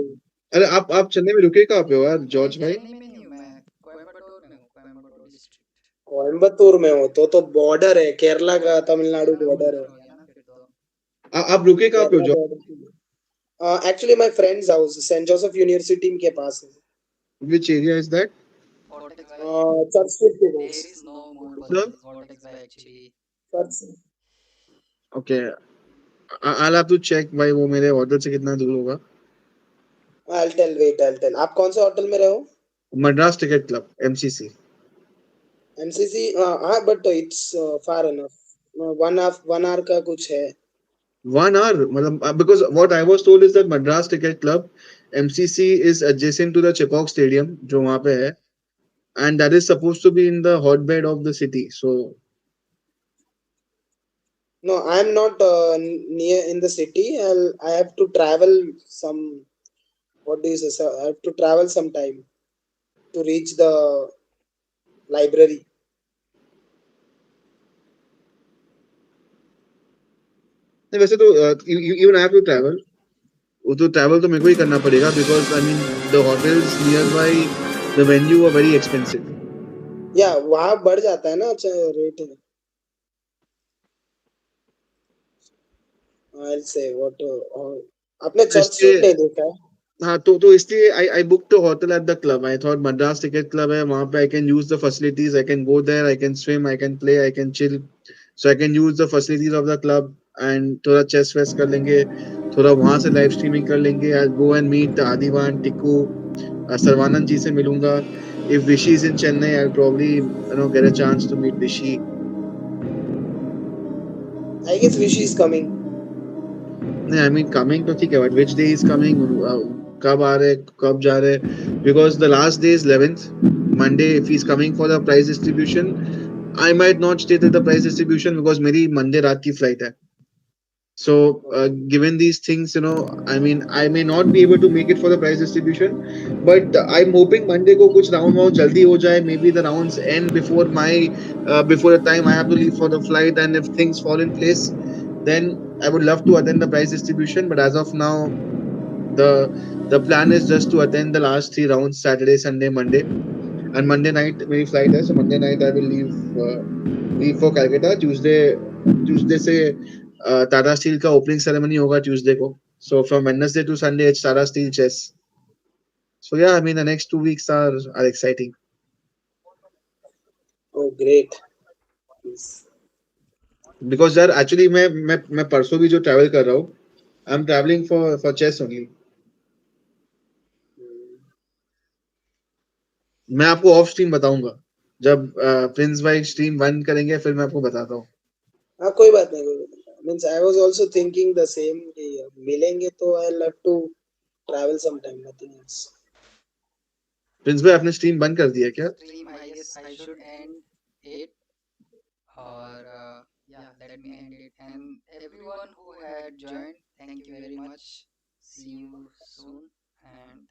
[SPEAKER 3] अरे आप चेन्नई में रुके कहाँ पे हो यार
[SPEAKER 1] मैं
[SPEAKER 3] जॉर्ज भाई?
[SPEAKER 1] चेन्नई में नहीं हूँ, मैं कोयम्बटूर में हूँ, कोयम्बटूर डिस्ट्रिक्ट.
[SPEAKER 2] कोयम्बतूर में हो तो बॉर्डर है, केरला का
[SPEAKER 1] border,
[SPEAKER 2] Tamil Nadu
[SPEAKER 1] Kerala
[SPEAKER 2] border
[SPEAKER 1] border
[SPEAKER 2] है.
[SPEAKER 1] हो गया ना फिर तो.
[SPEAKER 3] आप रुके कहाँ पे हो
[SPEAKER 2] Kerala
[SPEAKER 3] George?
[SPEAKER 2] Border. Actually my friend's house Saint Joseph university के पास है.
[SPEAKER 3] Which area is that?
[SPEAKER 1] Vortex by,
[SPEAKER 2] church street के पास.
[SPEAKER 1] there is no multiple
[SPEAKER 3] मतलब
[SPEAKER 1] Vortex by actually.
[SPEAKER 2] Church.
[SPEAKER 3] Okay, I have to check भाई वो मेरे होटल से कितना दूर होगा.
[SPEAKER 2] आई टेल आप कौन से होटल में रहे हो?
[SPEAKER 3] Madras cricket club, MCC.
[SPEAKER 2] MCC. हाँ but it's far enough. 1 hour का कुछ है.
[SPEAKER 3] 1 hour मतलब because what I was told is that Madras Cricket Club MCC is adjacent to the Chepauk Stadium जो वहाँ पे है, and that is supposed to be in the hotbed of the city. So
[SPEAKER 2] No, I am not near in the city. I have to travel some. What do you say, sir? I have to travel some time to reach the library.
[SPEAKER 3] नहीं, वैसे तो even I have to travel. वो तो travel तो मेरे को ही करना पड़ेगा because I mean the hotels nearby the venue are very expensive.
[SPEAKER 2] या वहाँ बढ़ जाता है ना अच्छा रेट. I'll say what. आपने
[SPEAKER 3] तो
[SPEAKER 2] चर्च स्ट्रीट
[SPEAKER 3] इसलिए
[SPEAKER 2] नहीं देखा है?
[SPEAKER 3] हाँ तो इसलिए I book the hotel at the club. I thought Madras cricket club है वहां पे I can use the facilities, I can go there, I can swim, I can play, I can chill. So I can use the facilities of the club and थोड़ा chess वेस कर लेंगे, थोड़ा वहां से लाइव स्ट्रीमिंग कर लेंगे. I go and meet Adhiban Tikku, Sarvanand ji से मिलूंगा. If Vishy is in Chennai I probably get a chance to meet विशी.
[SPEAKER 2] I guess Vishy is coming.
[SPEAKER 3] नहीं आई मीन कमिंग तो ठीक है but which day is coming, कब आ रहे कब जा रहे, because the last day is 11th Monday. If he is coming for the prize distribution I might not stay the prize distribution because मेरी मंडे रात की फ्लाइट है. So,
[SPEAKER 1] Okay.
[SPEAKER 3] given these things, I mean, I may not be able to make it for the price distribution, but I'm hoping Monday ko kuch round round jaldi ho jaye. Maybe the rounds end before the time I have to leave for the flight, and if things fall in place, then I would love to attend the prize distribution. But as of now, the the plan is just to attend the last three rounds: Saturday, Sunday, Monday, and Monday night मेरी flight है. So Monday night I will leave for Calcutta. Tuesday से Tata Steel का opening ceremony होगा Tuesday को. So from Wednesday to Sunday it's Tata Steel chess. So yeah, I mean the next 2 weeks are exciting.
[SPEAKER 2] Oh, great. Yes.
[SPEAKER 3] Because यार actually मैं परसों भी जो travel कर रहा हूँ, I'm traveling for chess only. मैं आपको ऑफ स्ट्रीम बताऊंगा जब प्रिंस भाई स्ट्रीम बंद करेंगे फिर मैं आपको बताता हूँ.
[SPEAKER 2] हाँ, कोई बात नहीं, कोई बात नहीं. Means I was also thinking the same कि मिलेंगे तो I'll have to travel sometime, nothing else.
[SPEAKER 3] Prince भाई आपने स्ट्रीम बंद कर दिया क्या?
[SPEAKER 1] Stream, I guess I should end it, or yeah, let me end it. And everyone who had joined, thank you very much. See you soon, and